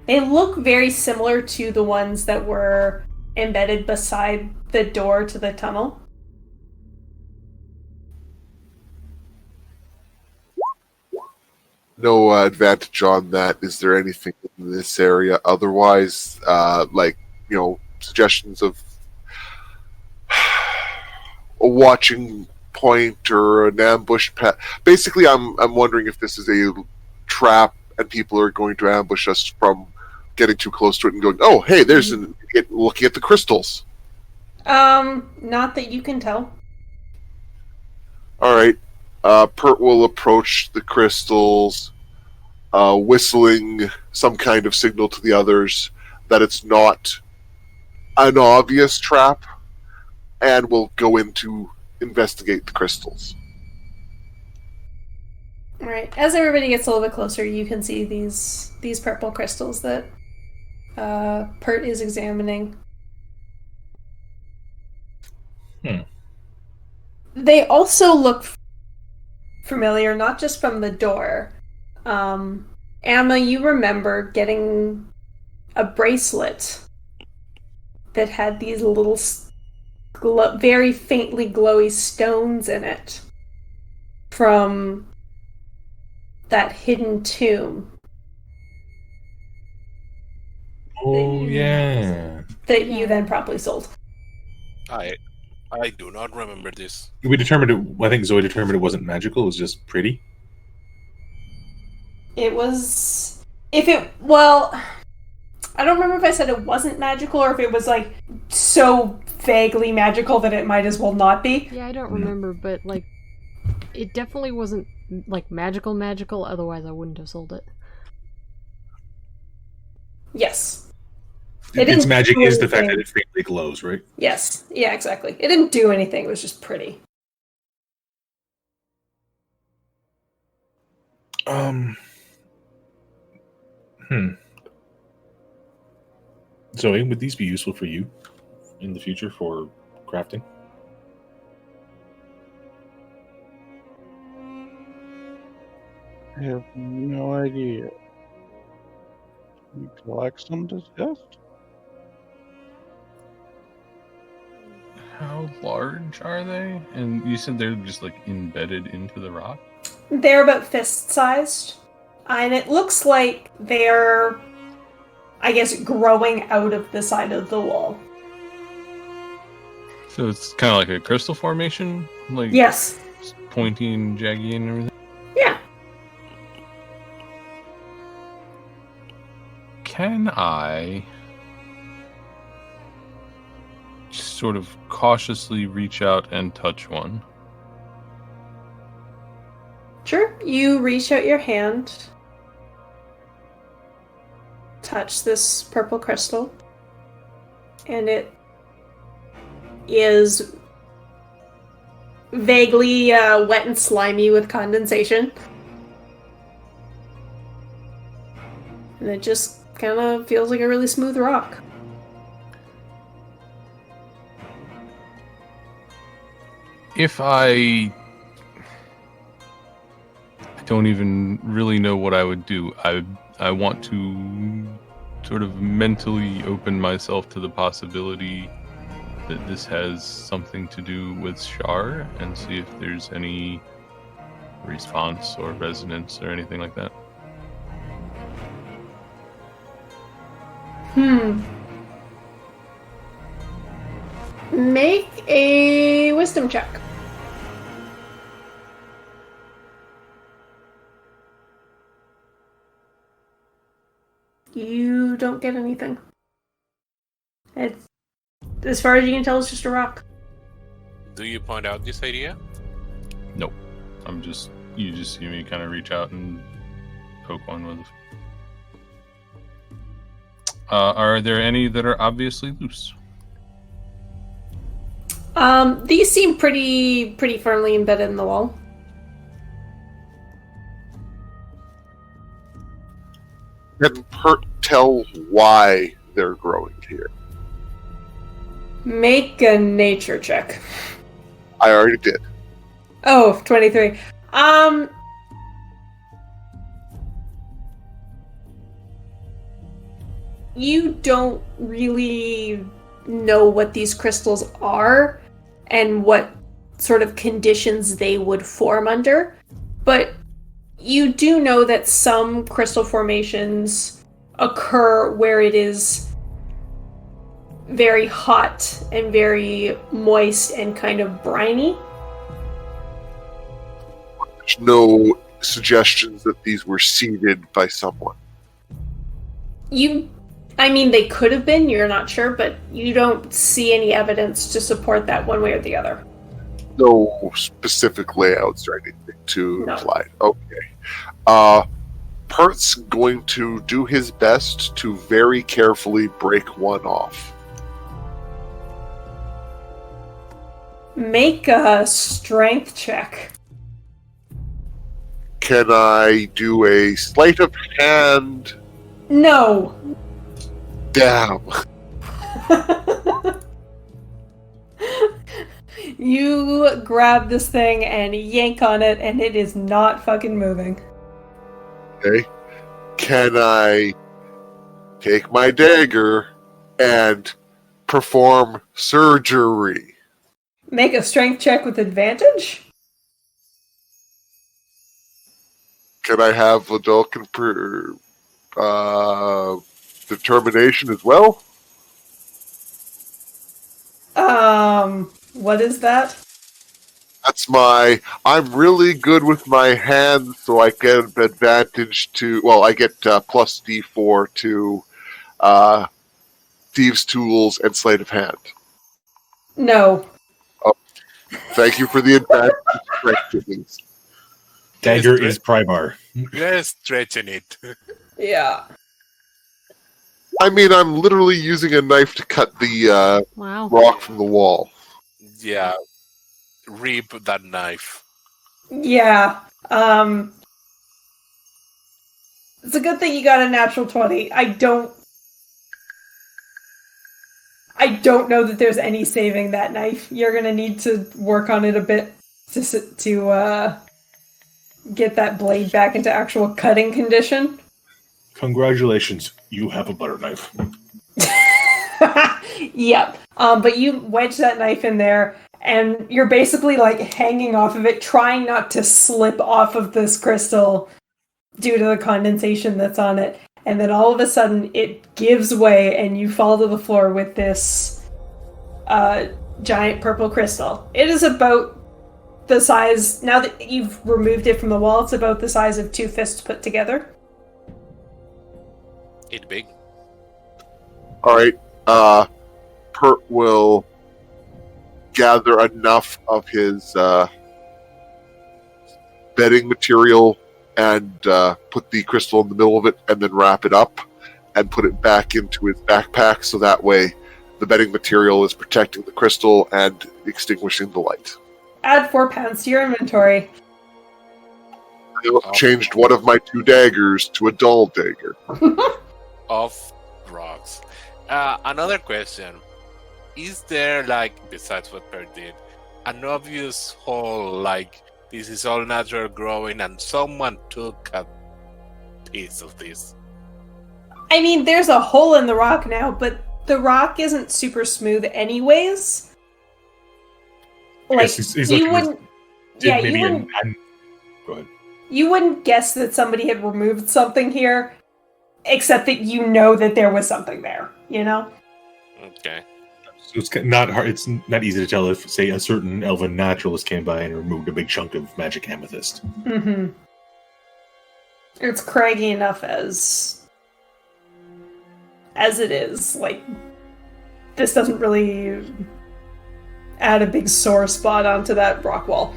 They look very similar to the ones that were embedded beside the door to the tunnel. No advantage on that. Is there anything in this area otherwise, suggestions of a watching point or an ambush pad? Basically, I'm wondering if this is a trap and people are going to ambush us from getting too close to it and going, "Oh, hey, there's an idiot looking at the crystals." Not that you can tell. All right. Pert will approach the crystals, whistling some kind of signal to the others that it's not an obvious trap, and will go into investigate the crystals. All right. As everybody gets a little bit closer, you can see these purple crystals that Pert is examining. They also look familiar, not just from the door. Amma, you remember getting a bracelet that had these little very faintly glowy stones in it from that hidden tomb. Oh, yeah. That you then promptly sold. I do not remember this. We determined it, I think Zoe determined it wasn't magical, it was just pretty. It was... Well, I don't remember if I said it wasn't magical or if it was, like, so vaguely magical that it might as well not be. Yeah, I don't remember, but, like, it definitely wasn't, like, magical, otherwise I wouldn't have sold it. Yes. Its magic is the fact that it faintly glows, right? Yes. Yeah, exactly. It didn't do anything, it was just pretty. Zoe, would these be useful for you in the future for crafting? I have no idea. We collect some dust. How large are they? And you said they're just like embedded into the rock? They're about fist-sized. And it looks like they're, I guess, growing out of the side of the wall. So it's kind of like a crystal formation? Like Yes. pointy and jaggy and everything? Yeah. Can I just sort of cautiously reach out and touch one? Sure. You reach out your hand, touch this purple crystal, and it is vaguely wet and slimy with condensation. And it just kind of feels like a really smooth rock. If I don't even really know what I would do. I want to sort of mentally open myself to the possibility that this has something to do with Shar and see if there's any response or resonance or anything like that. Make a wisdom check. You don't get anything. It's, as far as you can tell, it's just a rock. Do you point out this idea? Nope. You just see me kind of reach out and poke one with. Are there any that are obviously loose? These seem pretty firmly embedded in the wall. Can Pert tell why they're growing here? Make a nature check. I already did. Oh, 23. You don't really know what these crystals are and what sort of conditions they would form under, but you do know that some crystal formations occur where it is very hot and very moist and kind of briny. There's no suggestions that these were seeded by someone. They could have been, you're not sure, but you don't see any evidence to support that one way or the other. No specific layouts or anything to No. imply. Okay. Pert's going to do his best to very carefully break one off. Make a strength check. Can I do a sleight of hand? No. Damn. You grab this thing and yank on it, and it is not fucking moving. Okay. Can I take my dagger and perform surgery? Make a strength check with advantage? Can I have Ladolkin determination as well? What is that? That's I'm really good with my hands, so I get an advantage to, I get plus D4 to Thieves' Tools and Sleight of Hand. No. Oh, thank you for the advantage. Dagger is Pribar. You're stretching it. Yeah. I mean, I'm literally using a knife to cut the Wow. rock from the wall. Yeah. Rip that knife. Yeah. It's a good thing you got a natural 20. I don't know that there's any saving that knife. You're gonna need to work on it a bit to get that blade back into actual cutting condition. Congratulations, you have a butter knife. Yep. But you wedge that knife in there, and you're basically like hanging off of it, trying not to slip off of this crystal due to the condensation that's on it. And then all of a sudden it gives way and you fall to the floor with this giant purple crystal. It is about the size, now that you've removed it from the wall, it's about the size of two fists put together. It's big. Alright, Pert will gather enough of his bedding material and put the crystal in the middle of it and then wrap it up and put it back into his backpack so that way the bedding material is protecting the crystal and extinguishing the light. Add 4 pounds to your inventory. I changed one of my 2 daggers to a dull dagger. Of rocks. Another question. Is there, besides what Per did, an obvious hole, this is all natural growing and someone took a piece of this? I mean, there's a hole in the rock now, but the rock isn't super smooth anyways. You wouldn't... Yeah, you wouldn't... Go ahead. You wouldn't guess that somebody had removed something here, except that you know that there was something there, you know? Okay. So it's not hard. It's not easy to tell if, say, a certain elven naturalist came by and removed a big chunk of magic amethyst. Mm-hmm. It's craggy enough as it is. This doesn't really add a big sore spot onto that rock wall.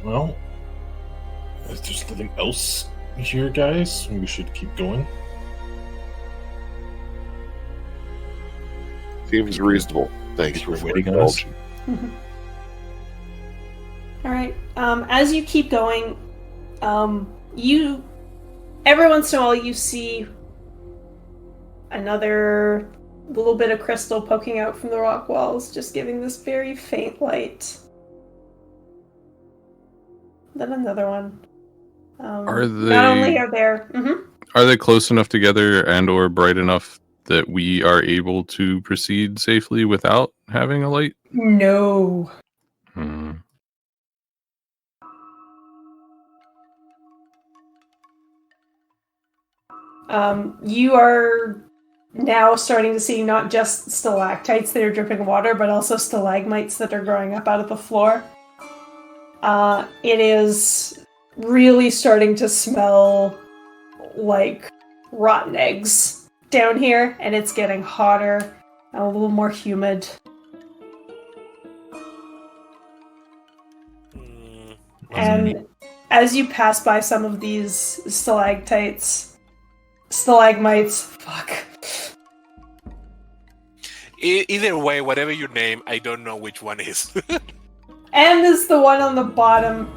Well, if there's nothing else here, guys, we should keep going. Seems reasonable. Thanks for waiting on us. Alright, as you keep going, every once in a while you see another little bit of crystal poking out from the rock walls, just giving this very faint light. Then another one. Are they? Not only are there... Are they close enough together and or bright enough that we are able to proceed safely without having a light? No. You are now starting to see not just stalactites that are dripping water, but also stalagmites that are growing up out of the floor. It is really starting to smell like rotten eggs down here, and it's getting hotter and a little more humid. And as you pass by some of these stalagmites, Either way, whatever you name, I don't know which one is. M is the one on the bottom.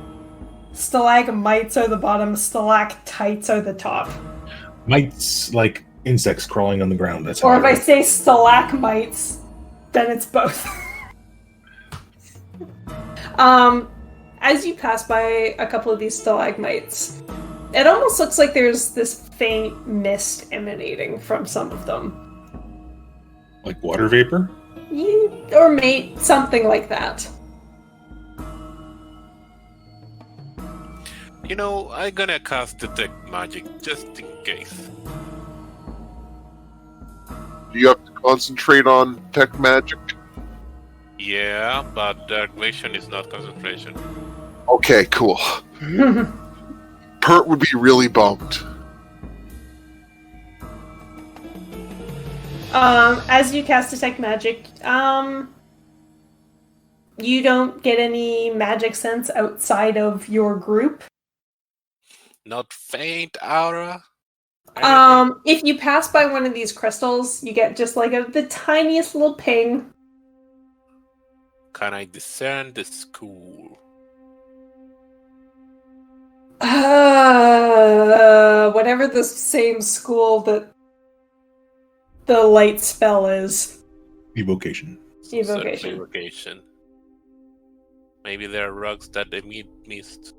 Stalagmites are the bottom. Stalactites are the top. Mites like insects crawling on the ground. That's Or how if I say stalagmites, then it's both. As you pass by a couple of these stalagmites, it almost looks like there's this faint mist emanating from some of them. like water vapor. Or mate, something like that. You know, I'm gonna cast Detect Magic just in case. Do you have to concentrate on tech magic? Yeah, but Dark Vision is not concentration. Okay, cool. Pert would be really bummed. As you cast Detect Magic, you don't get any magic sense outside of your group. Not faint aura? If you pass by one of these crystals, you get just like the tiniest little ping. Can I discern the school? Whatever the same school that the light spell is. Evocation. Evocation. Evocation. Maybe there are rugs that emit mist.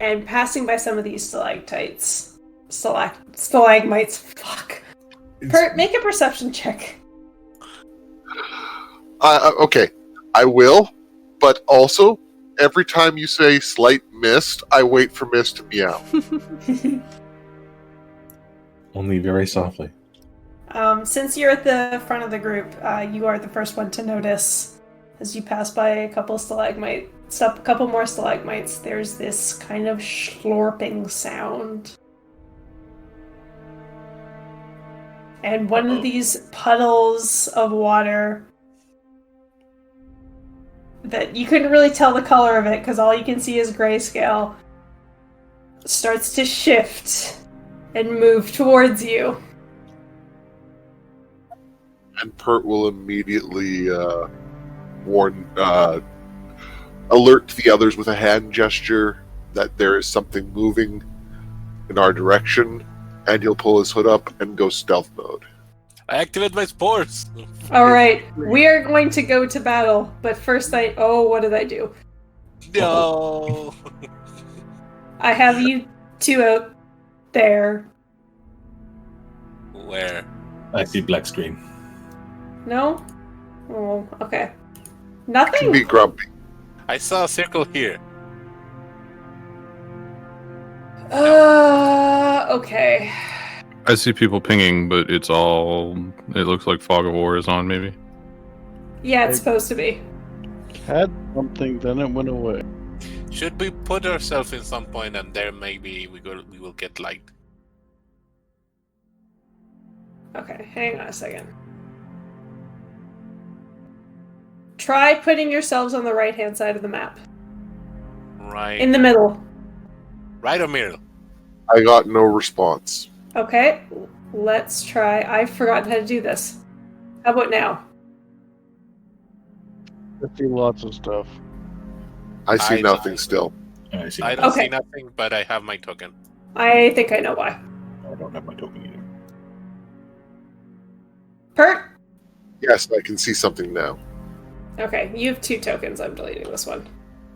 And passing by some of these stalactites. Stalagmites. Fuck. Make a perception check. Okay, I will, but also, every time you say slight mist, I wait for mist to meow. Only very softly. Since you're at the front of the group, you are the first one to notice as you pass by a couple more stalagmites. There's this kind of slurping sound. And one of these puddles of water that you couldn't really tell the color of it because all you can see is grayscale starts to shift and move towards you. And Pert will immediately alert the others with a hand gesture that there is something moving in our direction, and he'll pull his hood up and go stealth mode. I activate my sports! Alright, we are going to go to battle, but first what did I do? No! I have you two out there. Where? I see black screen. No? Oh, okay. Can Nothing? be grumpy. I saw a circle here. Okay. I see people pinging, but it looks like Fog of War is on, maybe. Yeah, it's supposed to be. Had something, then it went away. Should we put ourselves in some point and there maybe we will get light? Okay, hang on a second. Try putting yourselves on the right-hand side of the map. Right. In the middle. Right or middle? I got no response. Okay, let's try. I've forgotten how to do this. How about now? I see lots of stuff. I see I nothing don't- still. I see. I don't Okay. see nothing, but I have my token. I think I know why. I don't have my token either. Pert? Yes, I can see something now. Okay, you have 2 tokens. I'm deleting this one.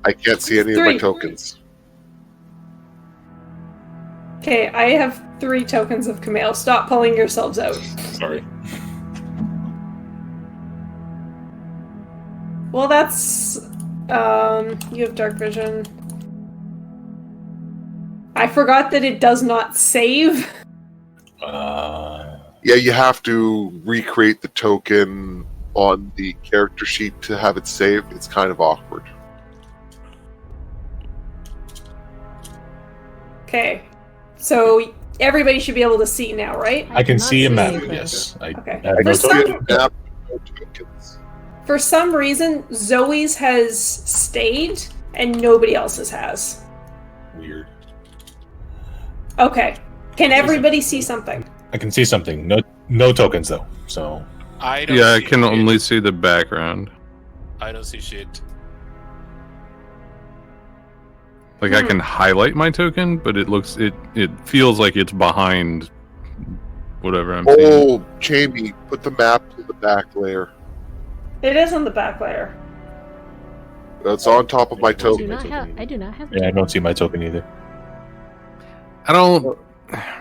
I can't see any of 3. my tokens. Okay, I have 3 tokens of Camille. Stop pulling yourselves out. Sorry. Well, that's... you have dark vision. I forgot that it does not save. Yeah, you have to recreate the token on the character sheet to have it saved. It's kind of awkward. Okay, so everybody should be able to see now, right? I can cannot see a map. anything. Yes. I Okay. have I no can see token. a map with no tokens. For some reason, Zoe's has stayed, and nobody else's has. Weird. Okay. Can everybody see something? I can see something. No tokens though. So I don't Yeah, I see can shit. only see the background. I don't see shit. Like I can highlight my token, but it feels like it's behind whatever I'm seeing. Oh, Jamie, put the map to the back layer. It is on the back layer. That's on top of my I do token. not have. I do not have. a yeah, I token. don't see my token either. I don't.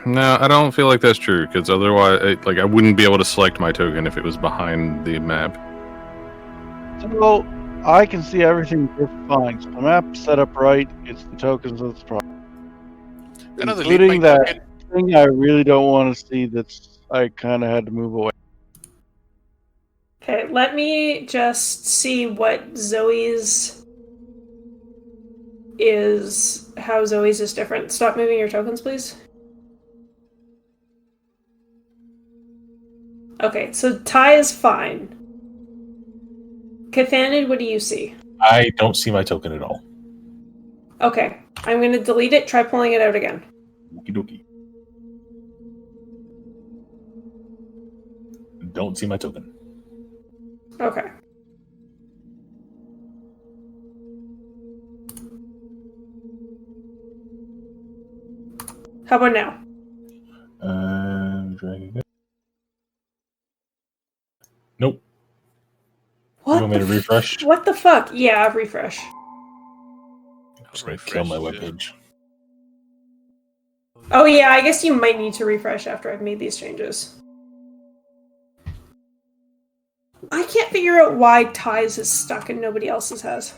No, I don't feel like that's true because otherwise, I wouldn't be able to select my token if it was behind the map. So I can see everything just fine. So the map's set up right. It's the tokens that's the problem. Can I delete my Including that token? thing I really don't want to see. That's I kind of had to move away. Okay, let me just see what Zoe's is. How Zoe's is different. Stop moving your tokens, please. Okay, so Ty is fine. Cathanid, what do you see? I don't see my token at all. Okay, I'm going to delete it. Try pulling it out again. Okie dokie. Don't see my token. Okay. How about now? Drag again. Nope. What You want me the to refresh? What the fuck? Yeah, refresh. I'm just gonna kill my webpage. Oh yeah, I guess you might need to refresh after I've made these changes. I can't figure out why Ty's is stuck and nobody else's has.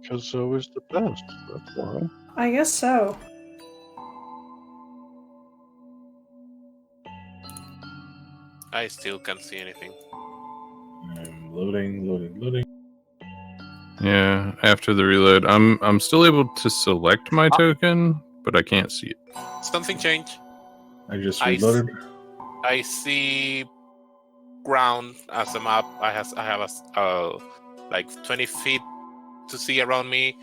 Because so is the best. That's why. I guess so. I still can't see anything. I'm loading. Yeah, after the reload, I'm still able to select my token, but I can't see it. Something changed. I just I reloaded. I see ground as a map. I have like 20 feet to see around me,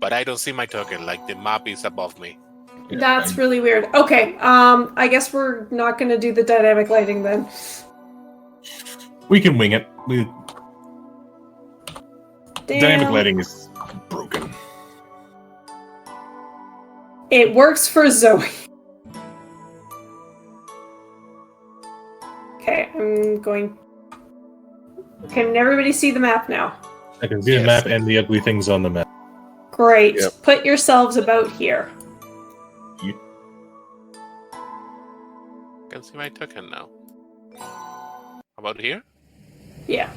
but I don't see my token. Like the map is above me. Yeah, That's really weird. Okay, I guess we're not gonna do the dynamic lighting then. We can wing it. Damn. Dynamic lighting is broken. It works for Zoe. Okay, I'm going. Can everybody see the map now? I can see the map and the ugly things on the map. Great. Yep. Put yourselves about here. I can see my token now. How about here? Yeah.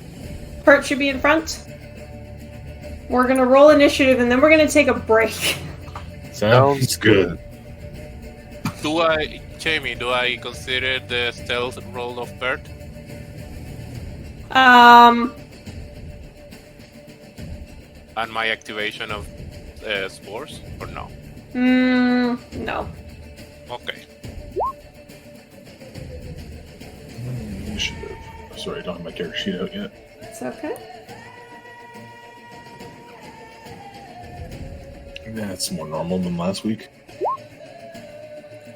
Pert should be in front. We're gonna roll initiative and then we're gonna take a break. Sounds good. Jamie, do I consider the stealth roll of Bert? And my activation of spores, or no? No. Okay. Initiative. Sorry, I don't have my character sheet out yet. It's okay. That's more normal than last week.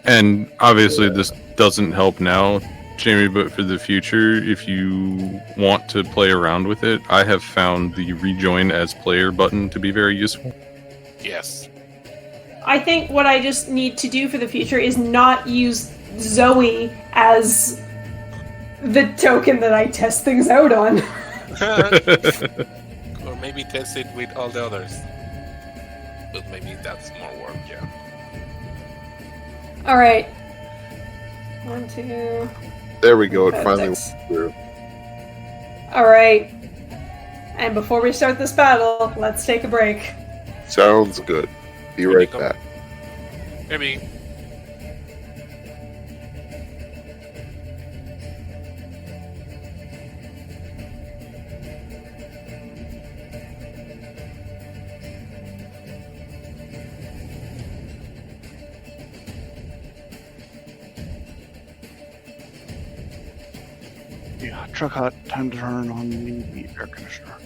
And obviously, this doesn't help now, Jamie, but for the future, if you want to play around with it, I have found the rejoin as player button to be very useful. Yes. I think what I just need to do for the future is not use Zoe as the token that I test things out on. Or maybe test it with all the others. But maybe that's more work, yeah. Alright. 1, 2. There we go. It 5, finally 6. went through. Alright. And before we start this battle, let's take a break. Sounds good. Be right Come. back. Maybe. Yeah, truck hot. Time to turn on the air conditioner.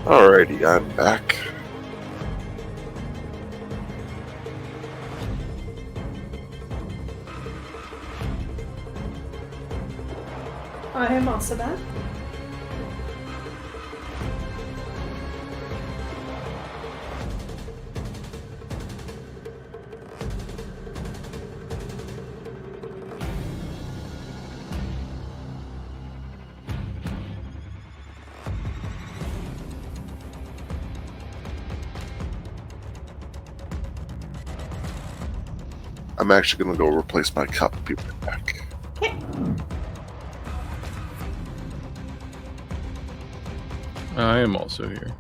Alrighty, I'm back. I am also back. I'm actually going to go replace my cup and be right back. Okay. I am also here.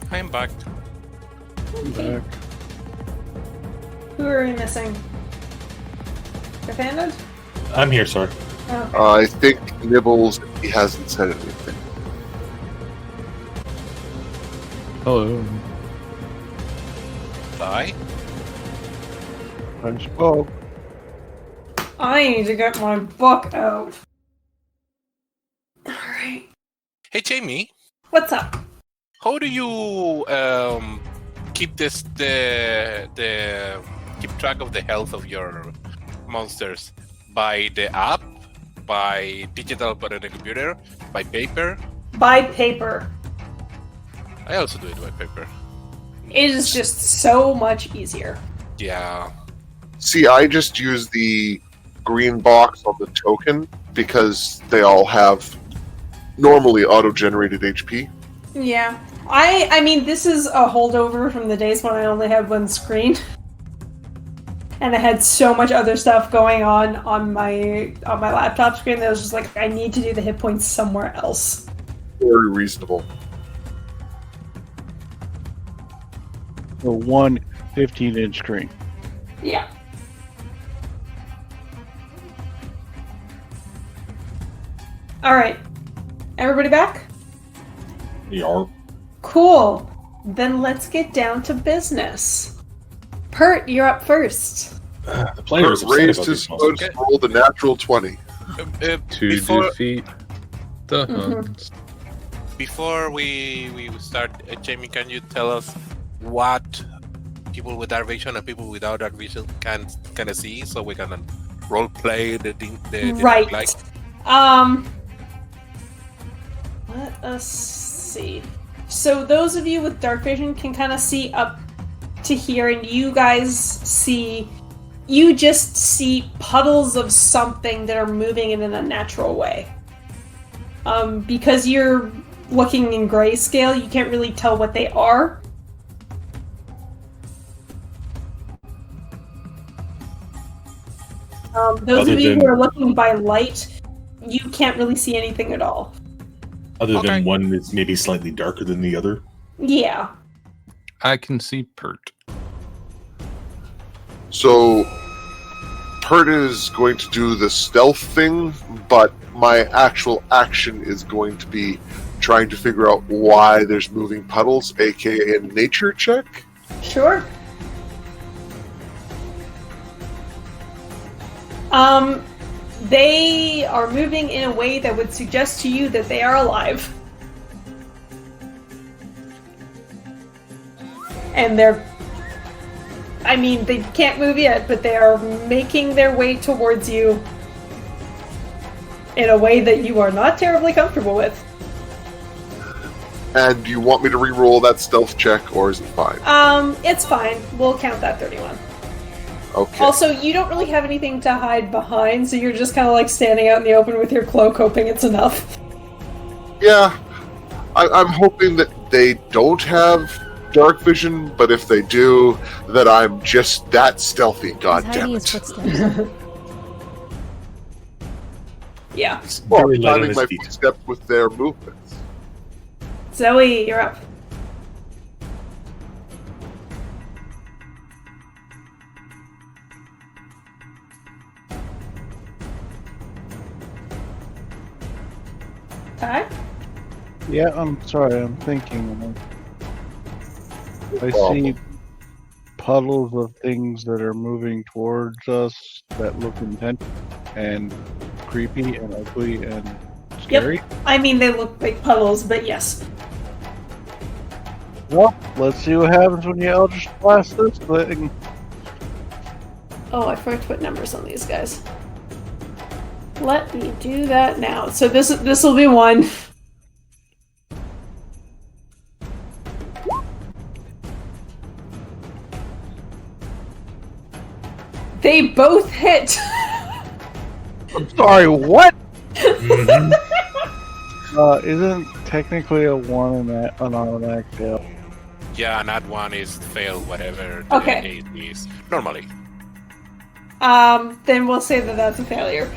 I am back. Okay. Back. Who are we missing? Defendant? I'm here, sorry. Oh. I think Nibbles, he hasn't said anything. Hello. Bye. I spoke. I need to get my book out. Alright. Hey, Jamie. What's up? How do you keep keep track of the health of your monsters? By the app, by digital but on the computer, by paper? By paper. I also do it by paper. It is just so much easier. Yeah. See, I just use the green box on the token because they all have normally auto-generated HP. Yeah. I mean, this is a holdover from the days when I only had one screen. And I had so much other stuff going on my laptop screen that I was just like, I need to do the hit points somewhere else. Very reasonable. The one 15-inch screen. Yeah. Alright. Everybody back? Yarp. Cool. Then let's get down to business. Pert, you're up first. The player is upset Raised about his these foot, monsters. rolled a natural 20. To Before- defeat the Mhm. hunts. Before we start, Jamie, can you tell us what people with dark vision and people without dark vision can see, so we can role play the Right. like? Let us see. So those of you with dark vision can kind of see up to here, and you just see puddles of something that are moving in an unnatural way. Because you're looking in grayscale, you can't really tell what they are. Those Other of you than- who are looking by light, you can't really see anything at all. Other Okay. than one that's maybe slightly darker than the other. Yeah. I can see Pert. So, Pert is going to do the stealth thing, but my actual action is going to be trying to figure out why there's moving puddles, aka a nature check. Sure. They are moving in a way that would suggest to you that they are alive. And they're I mean, they can't move yet, but they are making their way towards you in a way that you are not terribly comfortable with. And do you want me to re-roll that stealth check, or is it fine? It's fine. We'll count that 31. Okay. Also, you don't really have anything to hide behind, so you're just kind of like standing out in the open with your cloak, hoping it's enough. Yeah, I'm hoping that they don't have dark vision, but if they do, that I'm just that stealthy. God He's damn hiding his it! footsteps. Yeah. Well, Very light on timing his my feet. footsteps with their movements. Zoe, you're up. Okay. Yeah, I'm sorry, I'm thinking. I Problem. see puddles of things that are moving towards us that look intense and creepy and ugly and scary. I mean, they look like puddles, but yes. Well, let's see what happens when you Eldritch Blast this thing. Oh, I forgot to put numbers on these guys. Let me do that now. So this will be 1. They both hit. I'm sorry, what? Mhm. Isn't technically a 1 an automatic fail? Yeah, not one is fail, whatever Okay. the AC is. Normally. Then we'll say that that's a failure.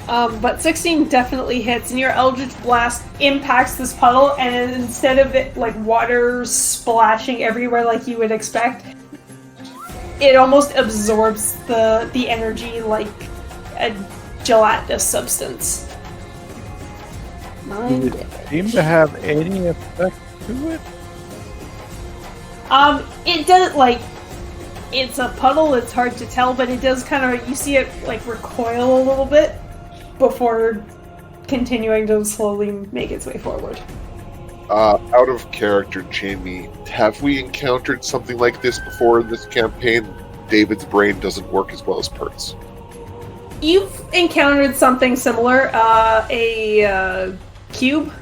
But 16 definitely hits, and your Eldritch Blast impacts this puddle, and instead of it like water splashing everywhere like you would expect, it almost absorbs the energy like a gelatinous substance. Does it seem to have any effect to it? It does, like, it's a puddle, it's hard to tell, but it does kind of, you see it like recoil a little bit before continuing to slowly make its way forward. Out of character, Jamie, have we encountered something like this before in this campaign? David's brain doesn't work as well as Pert's. You've encountered something similar, a cube.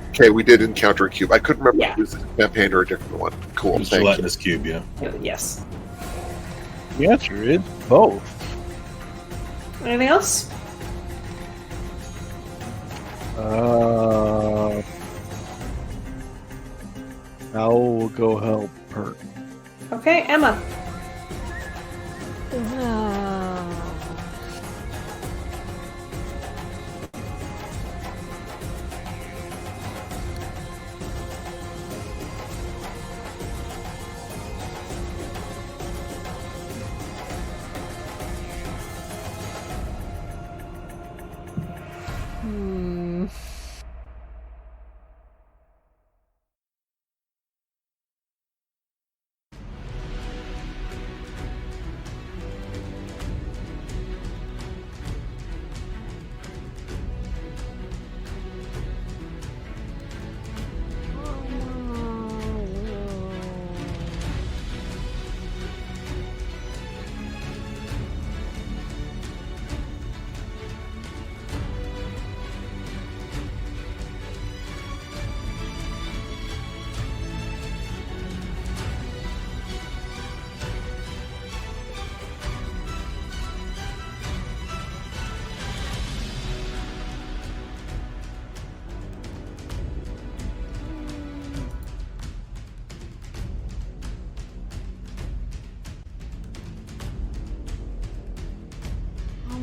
Okay, we did encounter a cube. I couldn't remember Yeah. if it was this campaign or a different one. Cool, thank you. Gelatinous cube, yeah. Yes. The answer is both. Anything else? I'll go help Pert. Okay, Emma.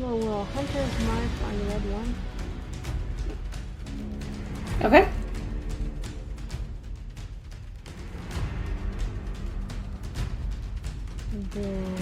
Well, Hunter's Mark on the red one. Okay. And then...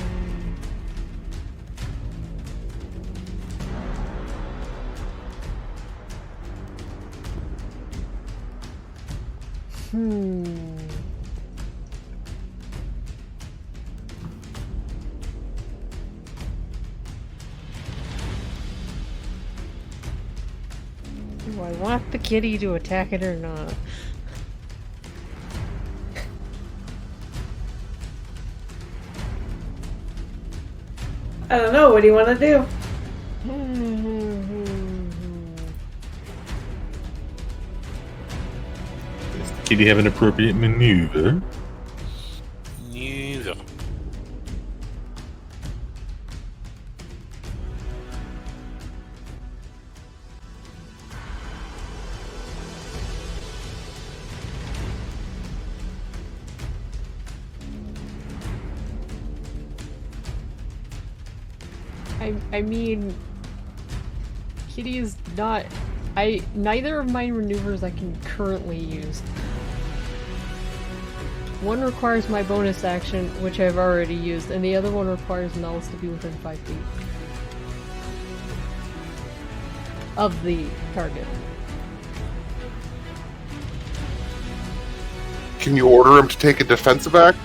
Do I want the kitty to attack it or not? I don't know. What do you want to do? Does the kitty have an appropriate maneuver? Neither. I mean, Kitty is not. Neither of my maneuvers I can currently use. One requires my bonus action, which I've already used, and the other one requires Mel's to be within 5 feet of the target. Can you order him to take a defensive act?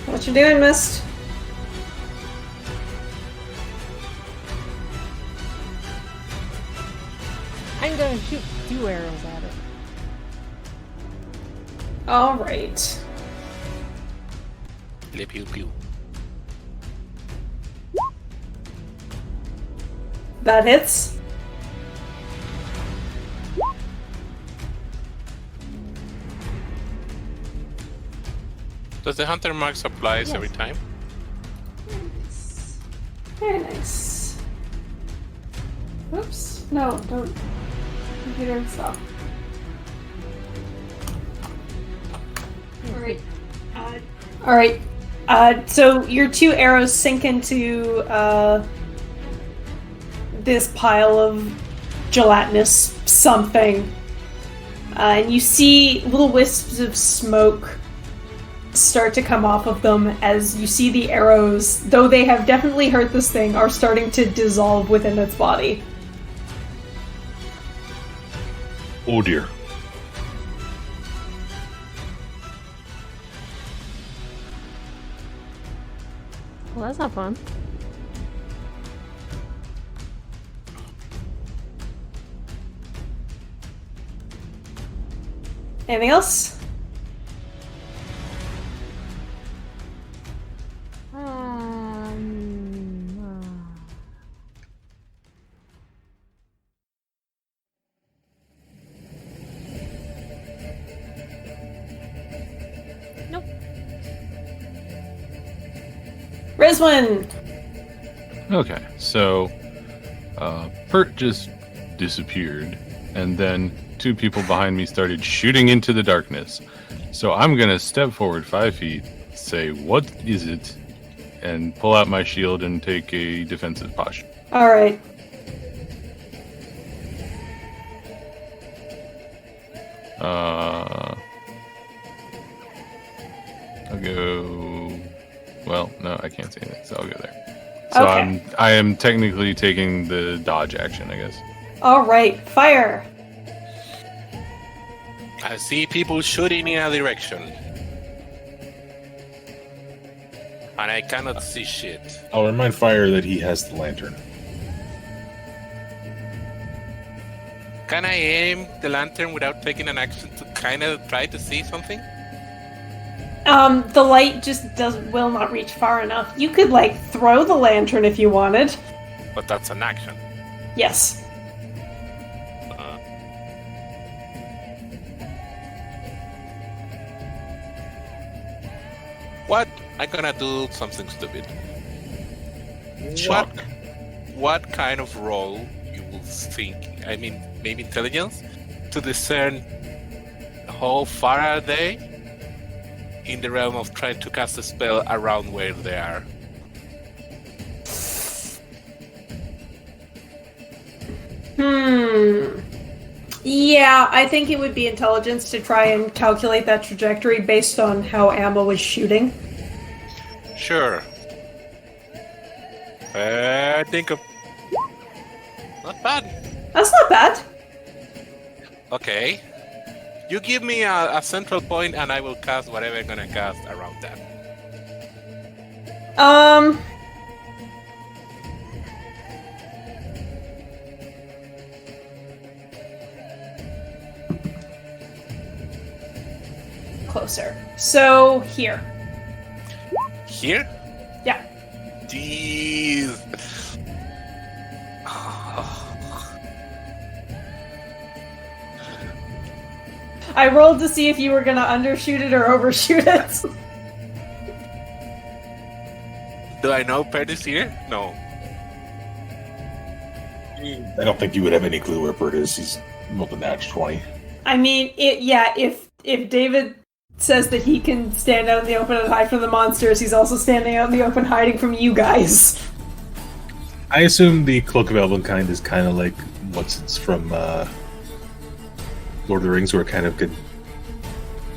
What you doing, Mist? I'm gonna shoot 2 arrows at it. All right. Le pew pew. That hits. Does the hunter mark supplies Yes. every time? Very nice. Oops. No, don't. Computer, stop. Alright. Alright. So your 2 arrows sink into this pile of gelatinous something. And you see little wisps of smoke start to come off of them as you see the arrows, though they have definitely hurt this thing, are starting to dissolve within its body. Oh dear. Well, that's not fun. Anything else? Nope. Rizwin! Okay, so Pert just disappeared, and then 2 people behind me started shooting into the darkness. So I'm gonna step forward 5 feet, say, "What is it?" and pull out my shield and take a defensive posture. Alright. I'll go. Well, no, I can't say anything, so I'll go there. So Okay. I am technically taking the dodge action, I guess. Alright, fire! I see people shooting in a direction. And I cannot see shit. I'll remind Fire that he has the lantern. Can I aim the lantern without taking an action to kind of try to see something? The light just will not reach far enough. You could, throw the lantern if you wanted. But that's an action. Yes. What? I'm gonna do something stupid. Shock. What kind of role you will think? I mean, maybe intelligence to discern how far are they in the realm of trying to cast a spell around where they are. Yeah, I think it would be intelligence to try and calculate that trajectory based on how Amma was shooting. Sure. I think of... Not bad. That's not bad. Okay. You give me a central point and I will cast whatever I'm gonna cast around that. closer. So here. Here? Yeah. Jeez. I rolled to see if you were gonna undershoot it or overshoot it. Do I know Pert is here? No. I don't think you would have any clue where Bert is. He's rolled a nat 20. I mean, if David says that he can stand out in the open and hide from the monsters, he's also standing out in the open hiding from you guys. I assume the Cloak of Elvenkind is kind of like what's it's from Lord of the Rings, where it kind of could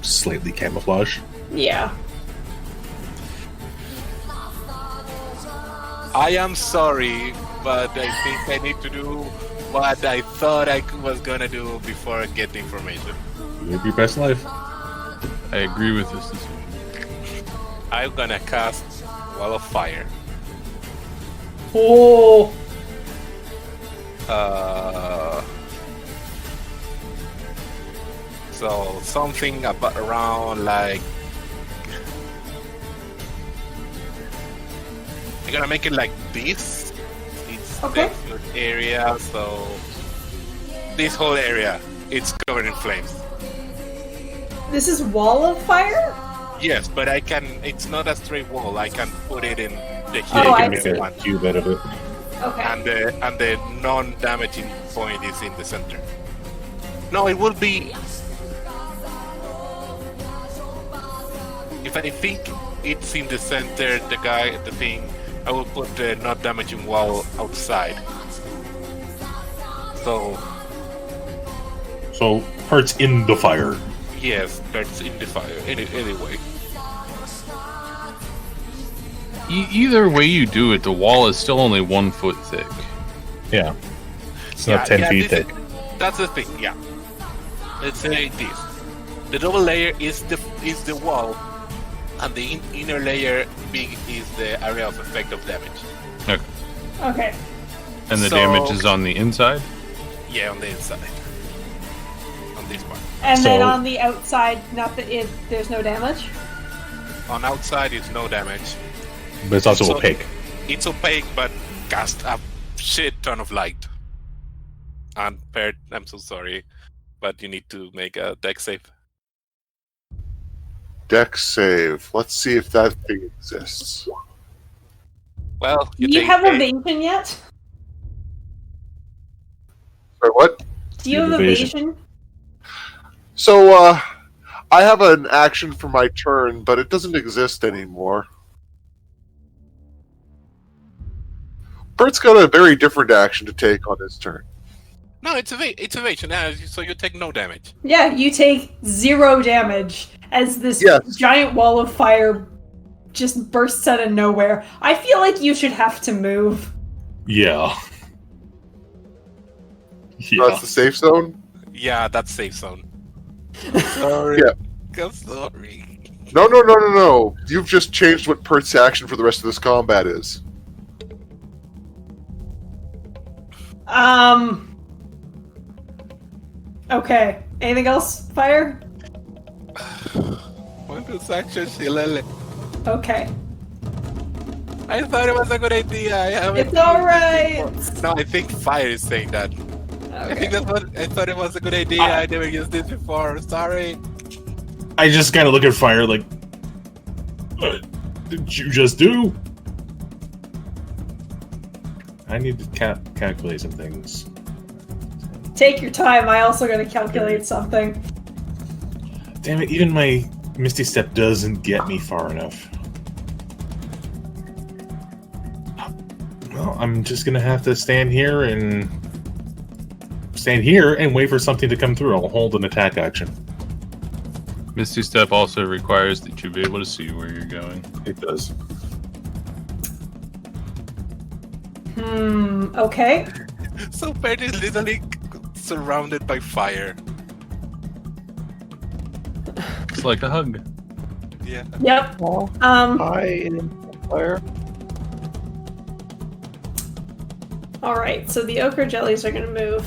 slightly camouflage. Yeah. I am sorry, but I think I need to do what I thought I was gonna do before I get the information. Live your best life. I agree with this decision. I'm gonna cast Wall of Fire. Oh. So something about around like I'm gonna make it like this. It's Okay. desert area, so this whole area it's covered in flames. This is Wall of Fire? Yes, but I can. It's not a straight wall. I can put it in the Yeah, Oh, you I can make see. a cube out of it. Okay. and the non-damaging point is in the center. No, it will be. If I think it's in the center, the thing, I will put the not damaging wall outside. So So, Heart's in the fire. yes, that's in the fire. Anyway, Either way you do it, the wall is still only 1 foot thick. Yeah. It's not 10 feet this thick. That's the thing. Yeah. Let's say this: the double layer is the wall, and the inner layer big is the area of effect of damage. Okay. Okay. And the So- damage is on the inside? Yeah, on the inside. On this part. And then So- on the outside, not that there's no damage. On outside, it's no damage. But it's also So- opaque. It's opaque, but cast a shit ton of light. And Pert, I'm so sorry, but you need to make a deck save. Dex save. Let's see if that thing exists. Well, Do you take have a- evasion yet? Sorry, what? Do you have Evasion. evasion? So, I have an action for my turn, but it doesn't exist anymore. Bert's got a very different action to take on his turn. No, it's evasion. So you take no damage. Yeah, you take 0 damage as this Yes. giant wall of fire just bursts out of nowhere. I feel like you should have to move. Yeah. That's the safe zone? Yeah, that's safe zone. Sorry. Yeah. I'm sorry. No. You've just changed what Pert's action for the rest of this combat is. Okay. Anything else, Fire? What is action, Shilele? Okay. I thought it was a good idea. I haven't It's used it alright. before. No, I think Fire is saying that. I Okay. think that's what I thought it was a good idea. I never used this before. Sorry. I just kind of look at Fire like, what did you just do? I need to calculate some things. Take your time. I also gotta calculate something. Damn it, even my Misty Step doesn't get me far enough. Well, I'm just gonna have to stand here and wait for something to come through. I'll hold an attack action. Misty Step also requires that you be able to see where you're going. It does. Okay. So Pert is literally surrounded by fire. It's like a hug. Yeah. Yep. Oh, high in fire. Alright, so the ochre jellies are gonna move.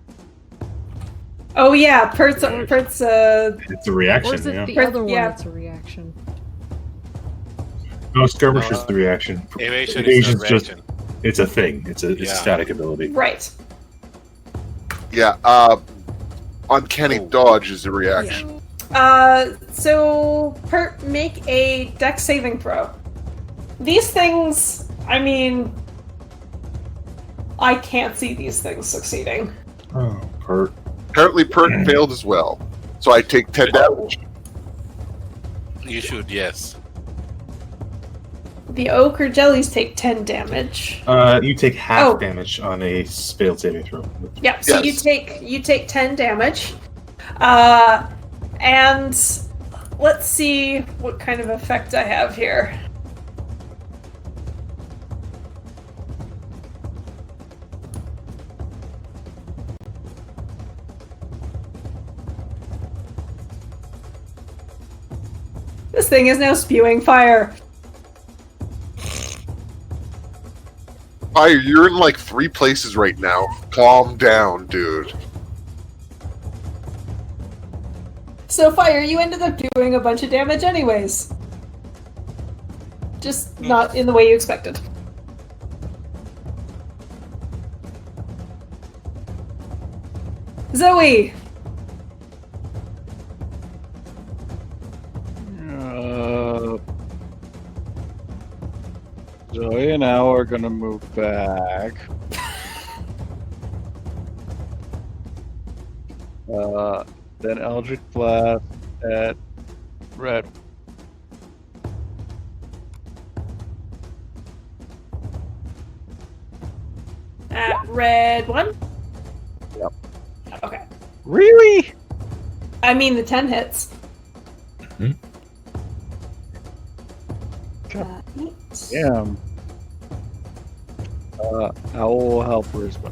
Oh yeah, Pert's It's a Or reaction, is it yeah. the other one Yeah. that's a reaction? No, skirmish is the reaction. Evasion is Evasion's the just reaction. it's a thing. It's a Yeah. static ability. right. Yeah, uncanny Oh. dodge is a reaction. So Pert, make a dex saving throw. These things, I mean, I can't see these things succeeding. Oh, Pert. Apparently, Pert failed as well. So I take 10 damage. You should, yes. The ochre jellies take 10 damage. You take half Oh. damage on a failed saving throw. Yeah, so Yes. you take 10 damage. And let's see what kind of effect I have here. This thing is now spewing fire. Fire, you're in like 3 places right now. Calm down, dude. So Fire, you ended up doing a bunch of damage anyways. Just not in the way you expected. Zoe! Zoe and Al are gonna move back. Then Eldritch Blast at Red. At red 1? Yep. Okay. Really? I mean, the 10 hits. Mhm. God 8. damn. Owl will help Brisbane.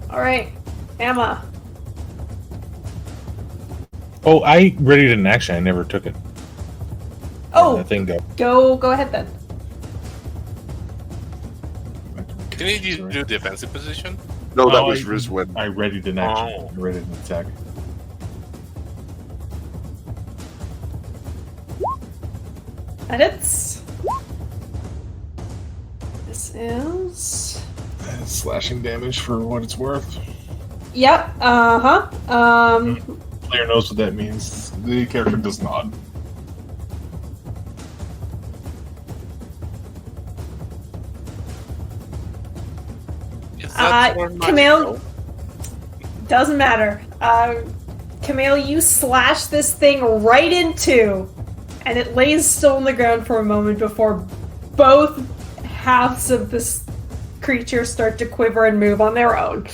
Alright. Emma. Oh, I readied an action. I never took it. Oh, That thing got. go ahead then. Can you do defensive position? No, that Oh, was I- Rizwin. I readied an action. Oh. I readied an attack. That hits. This is. Slashing damage for what it's worth. Yep, Player knows what that means. The character does not. Is that more Camille- magical? Doesn't matter. Camille, you slash this thing right into, and it lays still on the ground for a moment before both halves of this creature start to quiver and move on their own.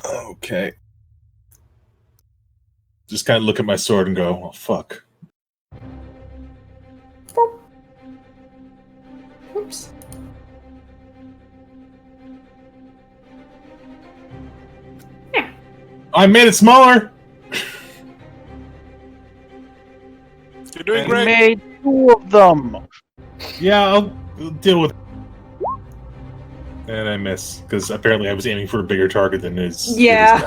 Okay. Just kind of look at my sword and go, oh, fuck. Oops. I made it smaller! You're doing We great. made 2 of them. Yeah, I'll deal with it. And I miss, because apparently I was aiming for a bigger target than is. Yeah. It is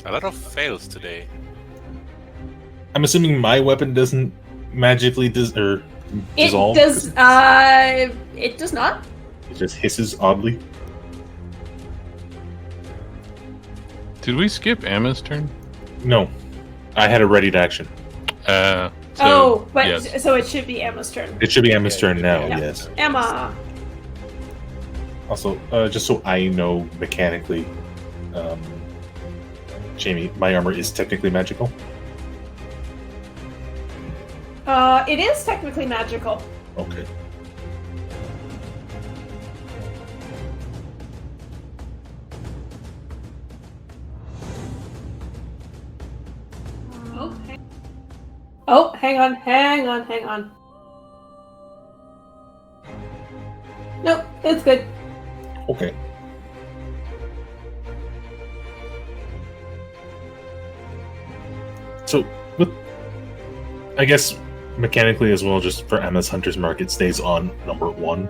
now. A lot of fails today. I'm assuming my weapon doesn't magically It dissolve. does. It does not. It just hisses oddly. Did we skip Emma's turn? No, I had a readied action. So, but yes. so it should be Emma's turn. It should be Emma's Yeah, turn now. yeah. Yes. Emma. Also, just so I know mechanically, Jamie, my armor is technically magical. It is technically magical. Okay. Okay. Oh, hang on. Nope, it's good. Okay. So, with, I guess mechanically as well, just for Emma's Hunter's Mark, it stays on number 1.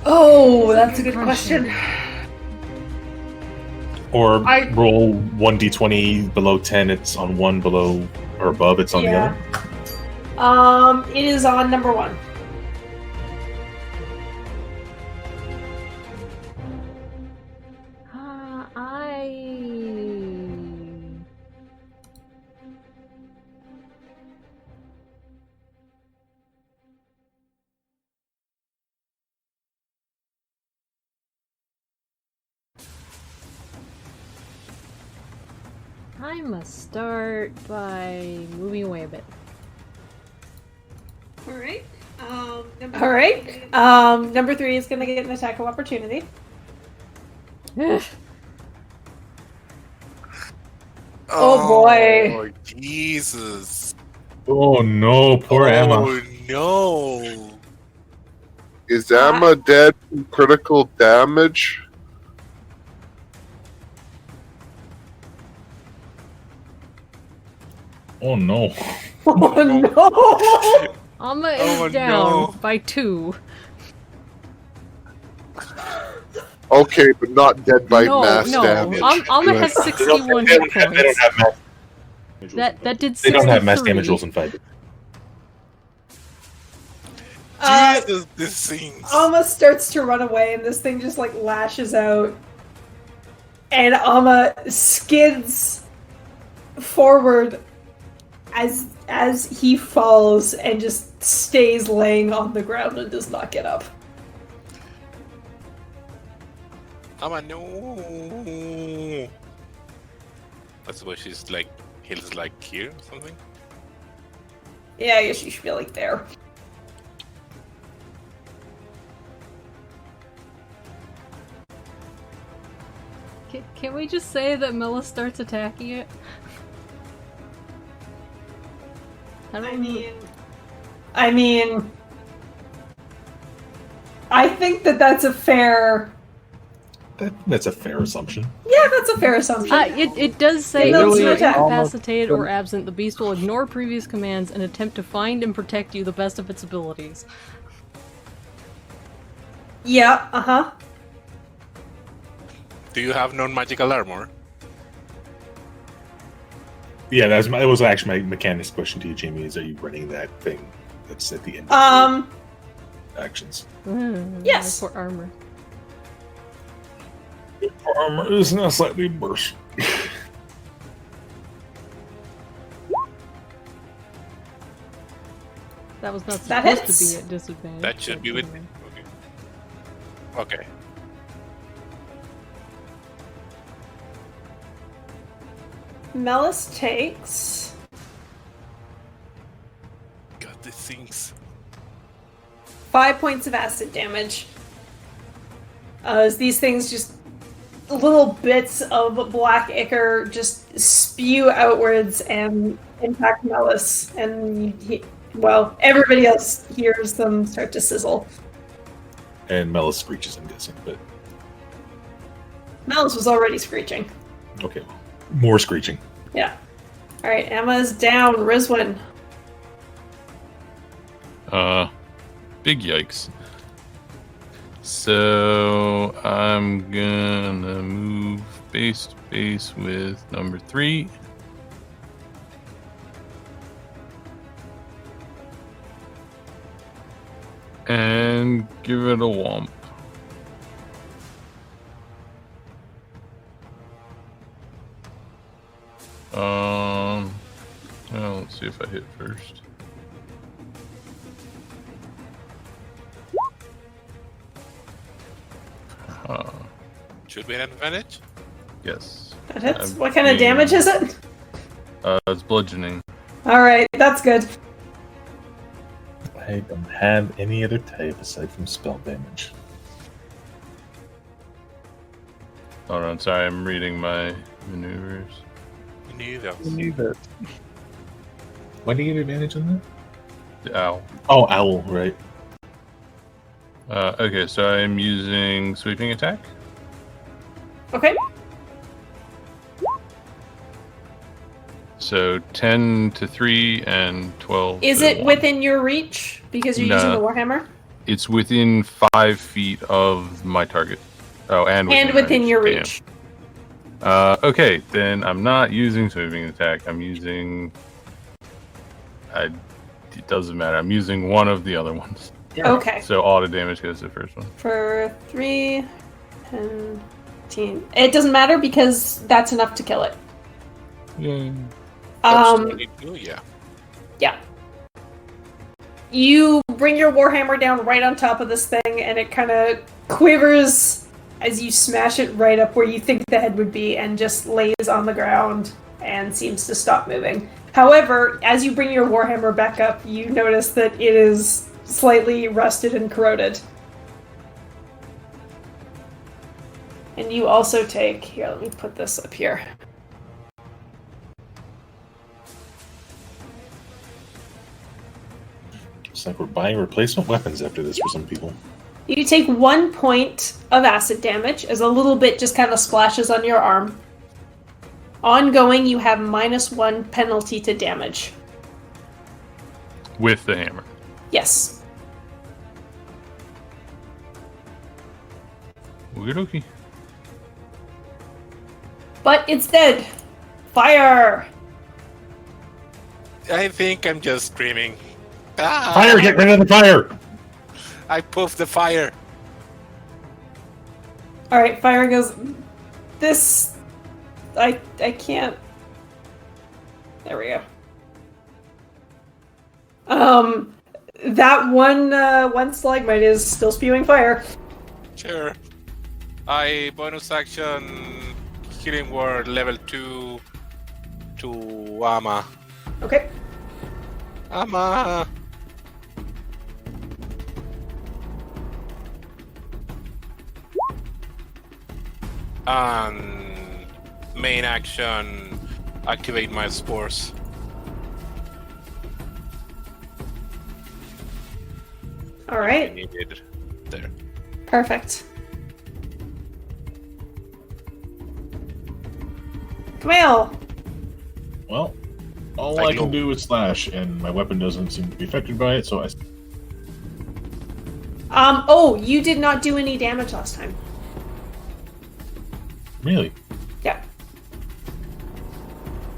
Oh, that's a good question. Or roll 1d20 below 10, it's on 1, below or above, it's on the other. It is on number 1. I must start by moving away a bit. Alright. Number 3 is going to get an attack of opportunity. Oh boy. Oh, Jesus. Oh no, poor Emma. Oh, no. Is Emma dead from critical damage? Oh no. Oh no! Amma is down by 2. Okay, but not dead by mass damage. Amma has 61 hit points. They don't have mass damage. That did 63. They don't have mass damage rolls in 5. Jesus, this seems... Amma starts to run away, and this thing just like lashes out. And Amma skids forward as he falls and just stays laying on the ground and does not get up. Amma, no. That's why she's like, he's like here or something? Yeah, I guess you should be like there. Can we just say that Milla starts attacking it? I mean, I think that's a fair... That's a fair assumption. Yeah, that's a fair assumption. It does say It if really you are attack. incapacitated or absent, the beast will ignore previous commands and attempt to find and protect you the best of its abilities. Yeah, uh-huh. Do you have non-magical armor? Yeah, that was actually my mechanics question to you, Jamie. Is, are you running that thing that's at the end of the actions? Yes. For armor. Armor is not slightly worse. That was not That supposed hits. to be at disadvantage. That should be with... Okay. Melis takes... God, these things... 5 points of acid damage. As these things just... little bits of black ichor just spew outwards and impact Melis. And, everybody else hears them start to sizzle. And Melis screeches, I'm guessing, but... Melis was already screeching. Okay, well, more screeching. Yeah. Alright, Emma's down. Rizwin. Big yikes. So I'm gonna move base to base with number 3. And give it a whomp. Well, let's see if I hit first. Should be an advantage? Yes. That hits. What kind of damage is it? It's bludgeoning. Alright, that's good. I don't have any other type aside from spell damage. Hold on, sorry, I'm reading my maneuvers. Neither. Why do you get advantage on that? The owl. Oh, owl, right. Okay, so I'm using sweeping attack. Okay. So 10 to 3 and 12 Is to it 1. within your reach? Because you're using No. the Warhammer? It's within 5 feet of my target. Oh, and within range. your Damn. reach. Okay, then I'm not using swimming attack. I'm using. It doesn't matter. I'm using one of the other ones. Okay. So auto damage goes to the first one. For 3, 10, 15. It doesn't matter because that's enough to kill it. Yay. That's 22, yeah. Yeah. You bring your warhammer down right on top of this thing, and it kind of quivers as you smash it right up where you think the head would be, and just lays on the ground and seems to stop moving. However, as you bring your warhammer back up, you notice that it is slightly rusted and corroded. And you also take... Here, let me put this up here. It's like we're buying replacement weapons after this for some people. You take 1 point of acid damage, as a little bit just kind of splashes on your arm. Ongoing, you have -1 penalty to damage. With the hammer. Yes. Okie But it's dead. Fire! I think I'm just screaming. Ah! Fire! Get rid of the fire! I poofed the fire. Alright, fire goes... This... I can't... There we go. That one stalagmite is still spewing fire. Sure. I bonus action healing word level 2 to Ama. Okay. Ama. And main action, activate my spores. Alright. Needed there. Perfect. Camille! Well, all I I can know. do is slash, and my weapon doesn't seem to be affected by it, so I... Oh, you did not do any damage last time. Really? Yeah.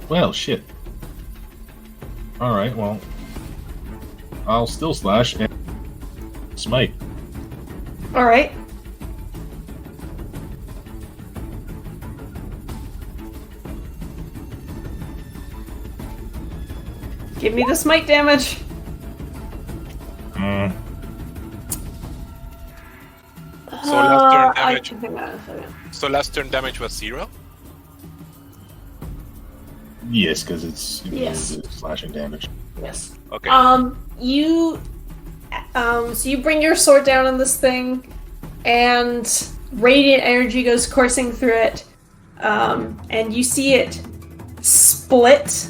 Well, shit. Alright, well... I'll still slash and... smite. Alright. Give me the smite damage. So last turn I damage. can think that in a second. So last turn damage was 0? Yes, because it's Yes. slashing damage. Yes. Okay. So you bring your sword down on this thing, and radiant energy goes coursing through it, and you see it split,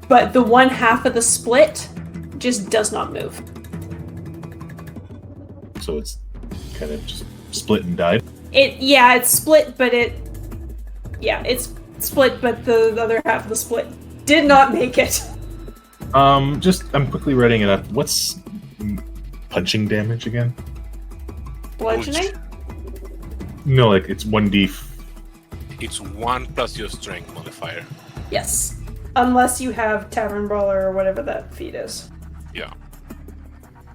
but the one half of the split just does not move. So it's kind of just split and died. It's split, but it's split, but the other half of the split did not make it. I'm quickly writing it up. What's punching damage again? Bludgeoning? No, like it's 1d. It's 1 plus your strength modifier. Yes. Unless you have Tavern Brawler or whatever that feat is. Yeah.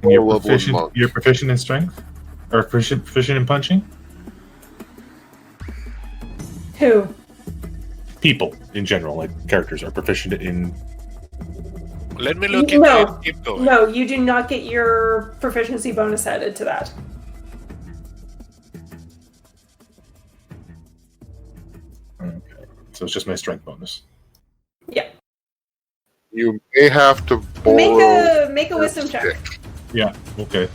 You're Low level proficient, monk. you're proficient in strength? Or proficient in punching? Who? People, in general, like characters, are proficient in... Let me look No. into it. Keep going. No, you do not get your proficiency bonus added to that. Okay. So it's just my strength bonus. Yeah. You may have to borrow. Make a wisdom check. Yeah, okay.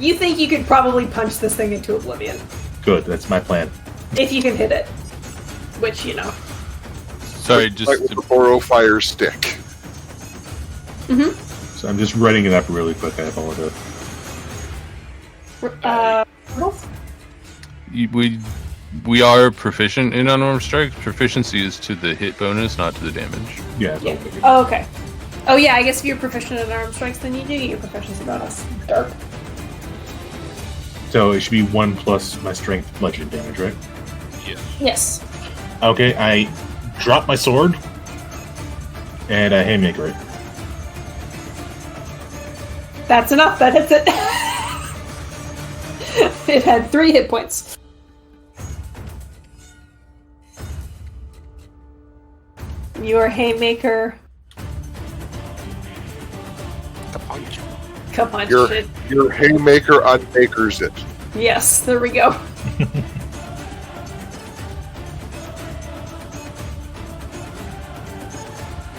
You think you could probably punch this thing into oblivion. Good, that's my plan. If you can hit it. Which, you know. Sorry, Like just with the borrow fire stick. So I'm just writing it up really quick. I apologize. we are proficient in unarmed strikes. Proficiency is to the hit bonus, not to the damage. Yeah, Yeah. okay. Oh, okay. Oh yeah, I guess if you're proficient in arm strikes, then you do get your proficiency bonus. Dark. So it should be 1 plus my strength bludgeoning damage, right? Yeah. Yes. Okay, I drop my sword and I haymaker it. That's enough. That hits it. It had 3 hit points. Your haymaker. Kapunch. Kapunch Your it. your haymaker unmakers it. Yes, there we go.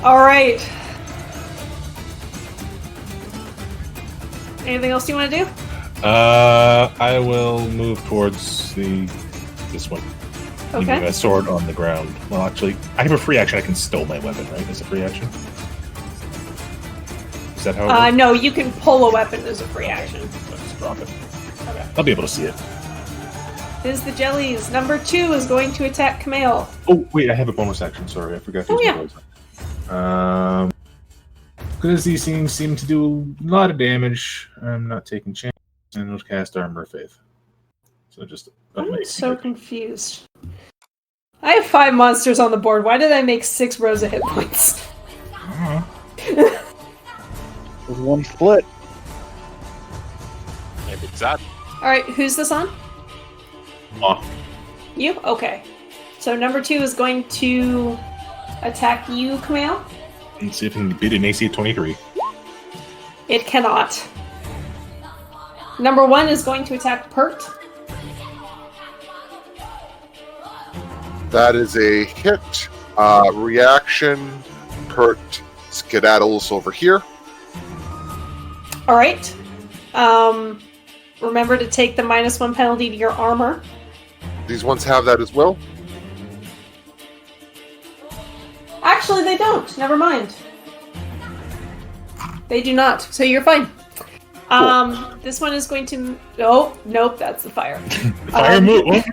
All right. Anything else you want to do? I will move towards this one. Leaving Okay. my sword on the ground. Well, actually, I have a free action. I can stow my weapon, right? As a free action. Is that how it works? No, you can pull a weapon as a free action. I'll just drop it. Okay. I'll be able to see it. Is the jellies. Number 2 is going to attack Camille. Oh, wait, I have a bonus action. Sorry, I forgot to Oh, use yeah. my bonus action. Because these things seem to do a lot of damage, I'm not taking chance, and I'll cast Armor of Faith. So just I'm amazing. so confused. I have 5 monsters on the board. Why did I make 6 rows of hit points? With one split. Maybe it's that. Alright, who's this on? Oh, You? Okay. So number 2 is going to attack you, Camille. let's see if I can beat an AC of 23. It cannot. Number 1 is going to attack Pert. That is a hit. Reaction. Pert skedaddles over here. Alright. Remember to take the -1 penalty to your armor. These ones have that as well. Actually, they don't. Never mind. They do not. So you're fine. This one is going to... Oh, nope, that's the fire. Fire move!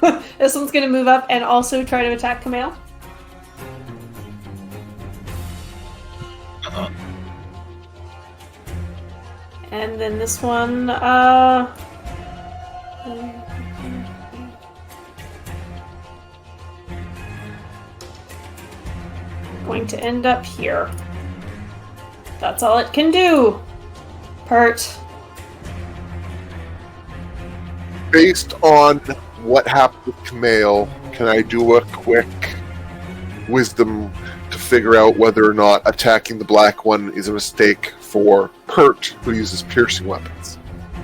Oh, This one's going to move up and also try to attack Camille. Uh-huh. And then this one, going to end up here. That's all it can do. Pert. Based on what happened with Camille, can I do a quick wisdom to figure out whether or not attacking the black one is a mistake for Pert, who uses piercing weapons?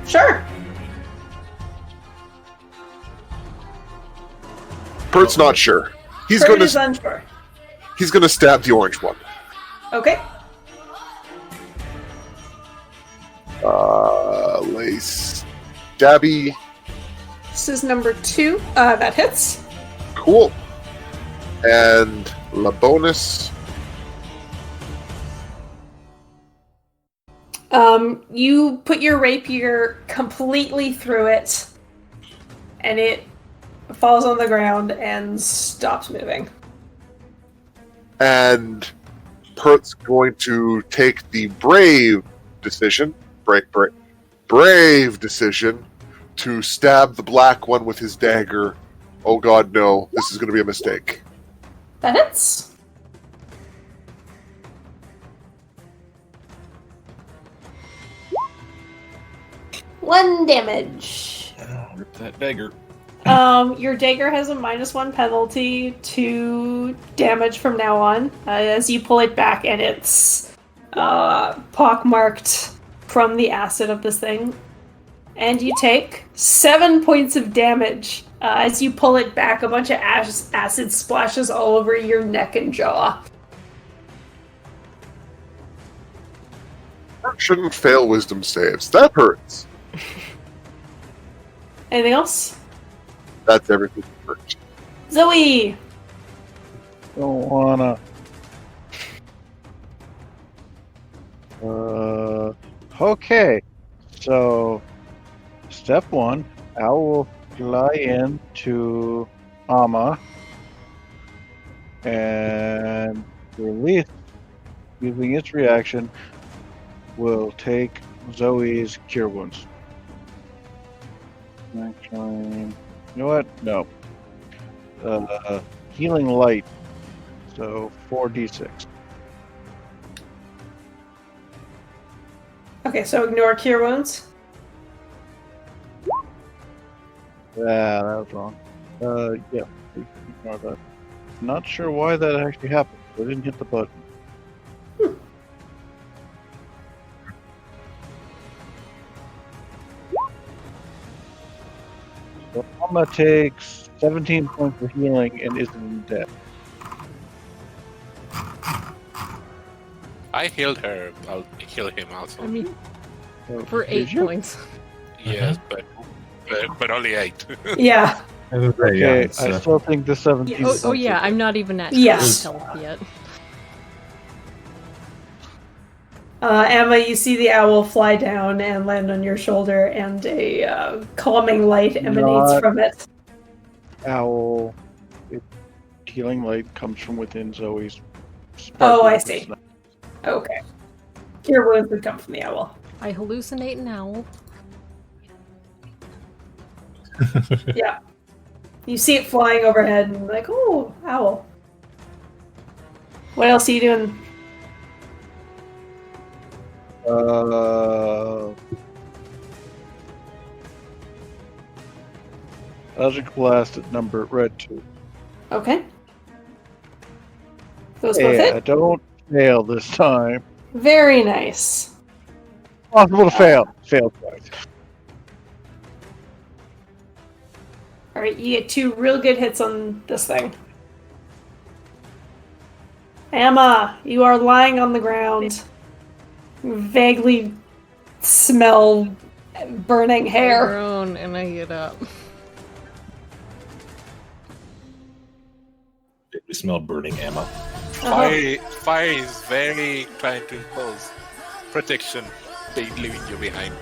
Sure. Pert's not sure. He's Pert going is to unsure. he's going to stab the orange one. Okay. Lace, Dabby, This is number 2. That hits. cool, and La Bonus. You put your rapier completely through it, and it falls on the ground and stops moving. And Pert's going to take the brave decision, brave decision, to stab the black one with his dagger. Oh god, no. This is going to be a mistake. That hits. One damage. rip that dagger. Your dagger has a -1 penalty to damage from now on, as you pull it back and it's pockmarked from the acid of this thing. And you take 7 points of damage. As you pull it back, a bunch of acid splashes all over your neck and jaw. Pert shouldn't fail wisdom saves. That hurts. Anything else? That's everything for Pert. Zoe! Don't wanna. Okay. So, step 1, I will fly into Ama and release using its reaction, will take Zoe's cure wounds. Actually, you know what? No. Healing light. So 4d6. Okay, so ignore cure wounds. Yeah, that was wrong. Yeah. Ignore that. Not sure why that actually happened. I didn't hit the button. So Alma takes 17 points of healing and isn't dead. I healed her. I'll heal him also. I mean, So, for did 8 you? points. Yes, but only 8. Yeah. Okay, it's, I still think the 17 Oh, points oh yeah, are I'm not even at Yes. health yet. Emma, you see the owl fly down and land on your shoulder, and a calming light emanates Not- from it. owl. Healing light comes from within Zoe's. Oh, I sparkling see. snap. Okay. Cure wounds would come from the owl. I hallucinate an owl. Yeah. You see it flying overhead, and like, oh, owl. What else are you doing? Eldritch Blast at number red 2. Okay. Those both Hey, I hit. don't fail this time. Very nice. Possible to fail. Fail twice. All right, you get 2 real good hits on this thing. Emma, you are lying on the ground. You vaguely smell burning I hair. groan and I get up. Did we smell burning Emma? Fire is very trying to impose protection, leaving you behind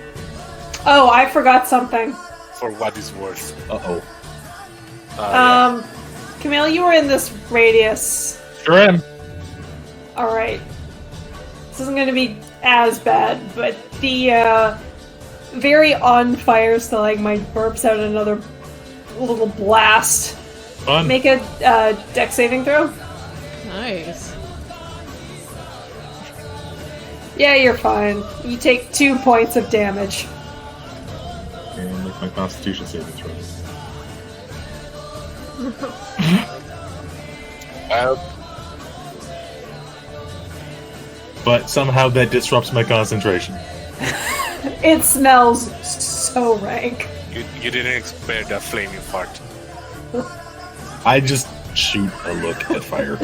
Oh, I forgot something. for what is worth. Uh-oh. Camille, you were in this radius. Sure am. All right. This isn't going to be as bad, but the very on fire stalagmite burps out another little blast. Fun. Make a dex saving throw. Nice. Yeah, you're fine. You take 2 points of damage. And make my Constitution saving throw. But somehow that disrupts my concentration. It smells so rank. You didn't expect a flaming fart. I just shoot a look at fire.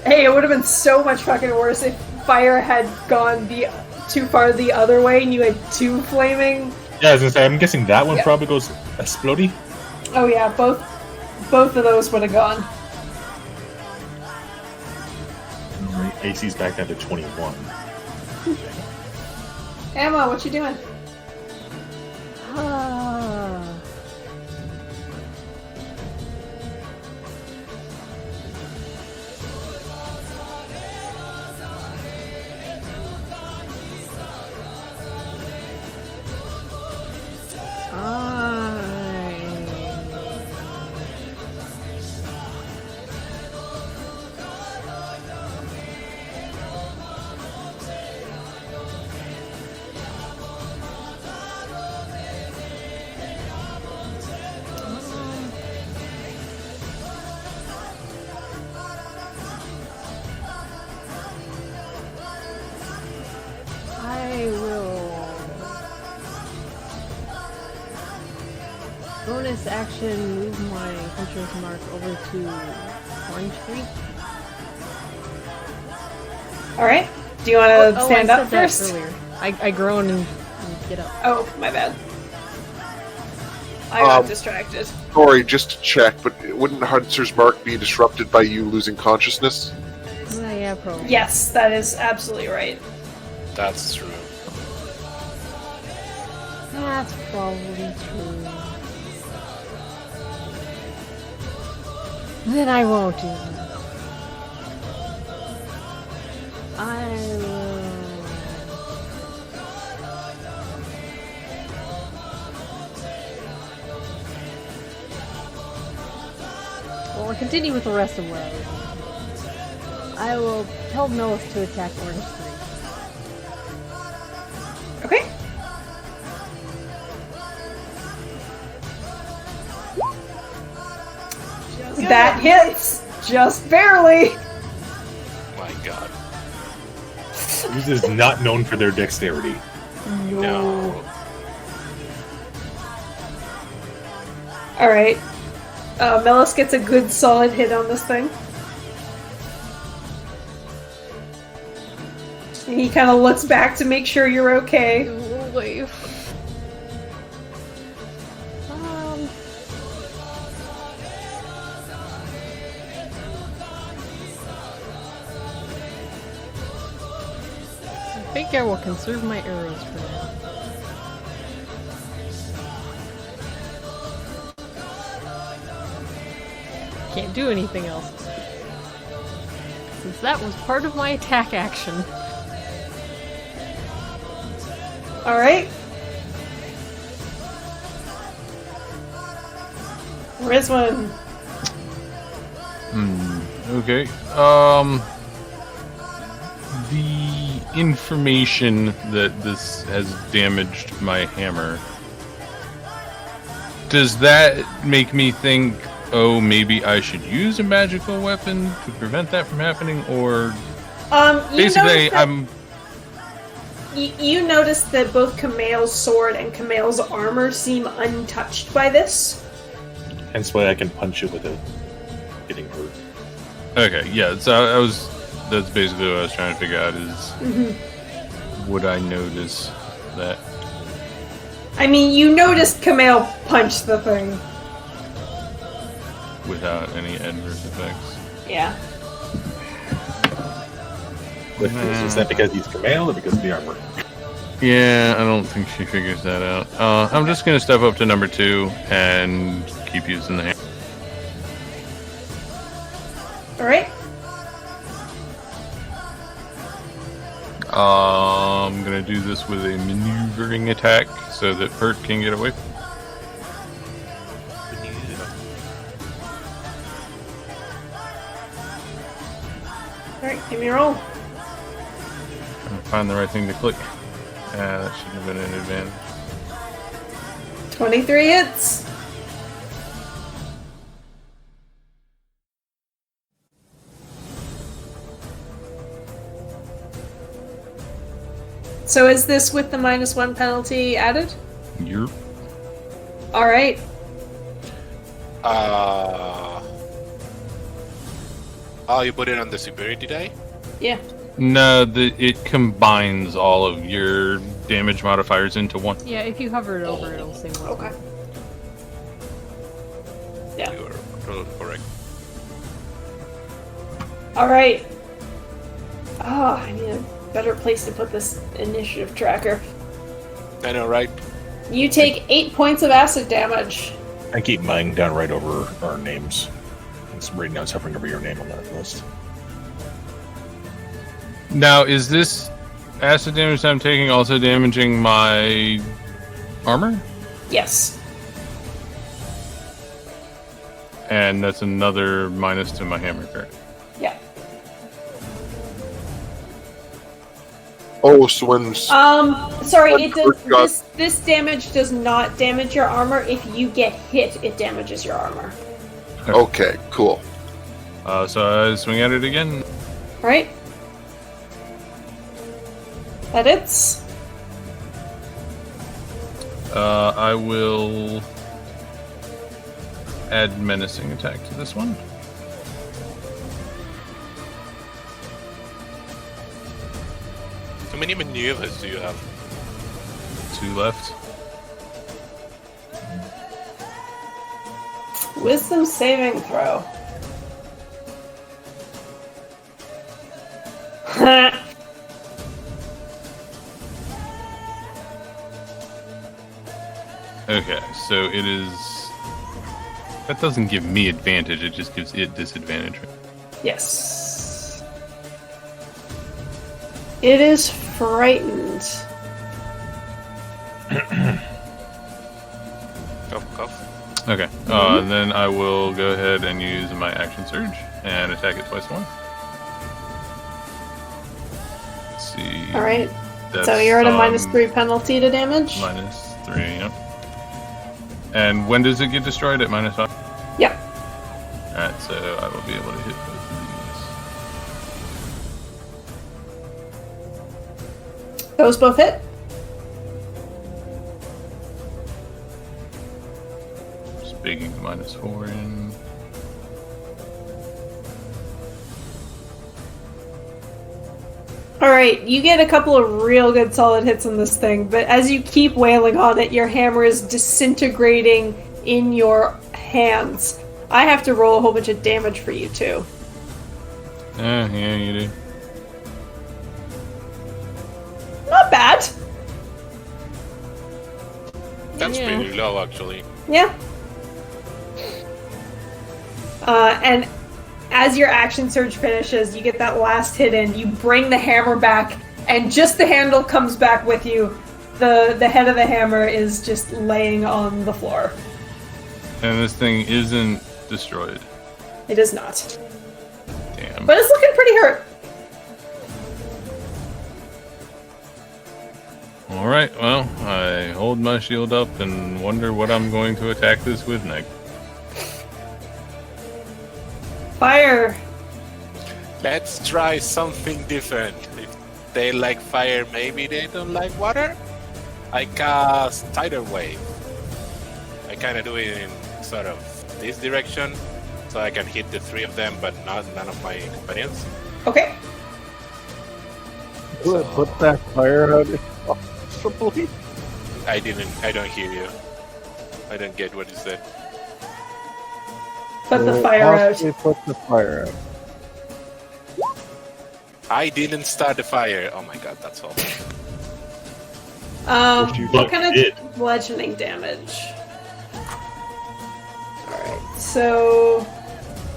Hey, it would have been so much fucking worse if fire had gone too far the other way and you had 2 flaming. Yeah, I was gonna say, I'm guessing that one Yeah. probably goes explodey. Oh yeah, both of those would have gone. My AC's back down to 21. Emma, what you doing? Ah. I will bonus action move my hunter's mark over to Orange Tree. All right. Do you want to stand I up said that first? earlier. I groan and get up. Oh, my bad. I got Um, distracted. Sorry, just to check, but wouldn't Hunter's Mark be disrupted by you losing consciousness? Yeah, probably. Yes, that is absolutely right. That's true. That's probably true. Then I won't do that. I will. Well, I'll continue with the rest of what I was doing. I will tell Millis to attack Orange 3. Okay. That hits just barely. My God. This is not known for their dexterity. No. All right. Melis gets a good solid hit on this thing. He kind of looks back to make sure you're okay. Wait. I think I will conserve my arrows for now. Can't do anything else. Since that was part of my attack action. Alright. Rizwan. Okay. The information that this has damaged my hammer, does that make me think, oh, maybe I should use a magical weapon to prevent that from happening? Or basically, You notice that both Kamel's sword and Kamel's armor seem untouched by this. Hence why I can punch it without getting hurt. Okay, yeah, so that's basically what I was trying to figure out is, would I notice that? I mean, you noticed Kamel punch the thing. Without any adverse effects? Yeah. Is that because he's Kamel or because of the armor? Yeah, I don't think she figures that out. I'm just gonna step up to number 2 and keep using the hammer. Alright. I'm gonna do this with a maneuvering attack so that Pert can get away. Alright, give me a roll. Trying to find the right thing to click. That should have been an advantage. 23 hits. So is this with the -1 penalty added? Yep. Alright. Oh, you put it on the severity die? Yeah. No, it combines all of your damage modifiers into one. Yeah, if you hover it over, it'll say what. Okay. Yeah. You are totally correct. Alright. Oh, I need a better place to put this initiative tracker. I know, right? You take 8 points of acid damage. I keep mine down right over our names. It's right now it's hovering over your name on that list. Now, is this acid damage I'm taking also damaging my armor? Yes. And that's another minus to my hammer, correct? Yeah. Oh, so when Sorry, when it does, Kurt got- this damage does not damage your armor. If you get hit, it damages your armor. okay, cool. So I swing at it again. Alright. That hits. I will add menacing attack to this one. How many maneuvers do you have? 2 left. Wisdom saving throw. Okay, so it is... That doesn't give me advantage, it just gives it disadvantage. Yes. It is frightened. Cough, cough. Okay. Then I will go ahead and use my action surge and attack it twice more. Let's see. All right. That's, So you're at a -3 penalty to damage. -3, yep. And when does it get destroyed? At -5? Yep. Alright, so I will be able to hit both of Those both hit. these. Just baking the -4 in. Alright, you get a couple of real good solid hits on this thing, but as you keep wailing on it, your hammer is disintegrating in your hands. I have to roll a whole bunch of damage for you, too. Yeah, you do. Not bad. That's Yeah. pretty low, actually. Yeah. And as your action surge finishes, you get that last hit in, you bring the hammer back, and just the handle comes back with you. The head of the hammer is just laying on the floor. And this thing isn't destroyed. It is not. Damn. But it's looking pretty hurt. Alright, well, I hold my shield up and wonder what I'm going to attack this with next. Fire. Let's try something different. If they like fire, maybe they don't like water. I cast Tidal Wave. I kind of do it in sort of this direction, so I can hit the 3 of them, but none of my companions. Okay. Put that fire out possibly. I don't hear you. I don't get what you said. Put the fire out. Possibly put the fire out. I didn't start the fire. Oh my god, that's awful. What kind did. of bludgeoning damage? Alright, so...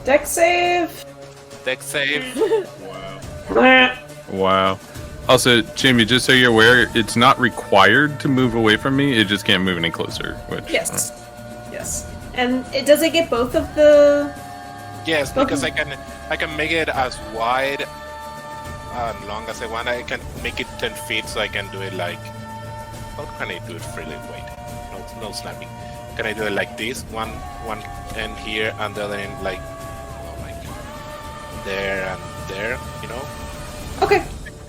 Dex save? Dex save. Wow. Also, Jimmy, just so you're aware, it's not required to move away from me, it just can't move any closer, which... Yes. Yes. And does it get both of the... Yes, because I can make it as wide and long as I want. I can make it 10 feet, so I can do it like... How can I do it freely? Wait, no snapping. Can I do it like this? One end here and the other end like... Oh my god. There and there, you know? Okay.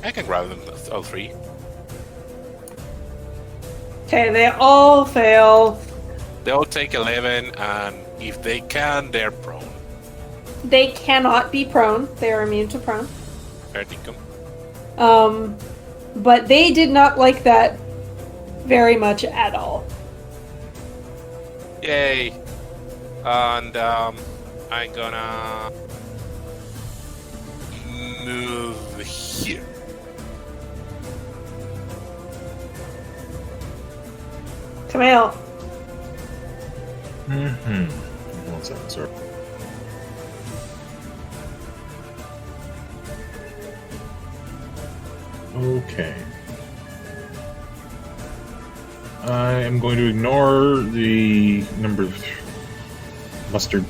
I can grab them all 3. Okay, they all fail. They all take 11, and if they can, they're prone. They cannot be prone. They are immune to prone. Verticum. But they did not like that very much at all. Yay! And I'm gonna move here. Camille. Mm-hmm. 1 second, sir. Okay. I am going to ignore the number mustard.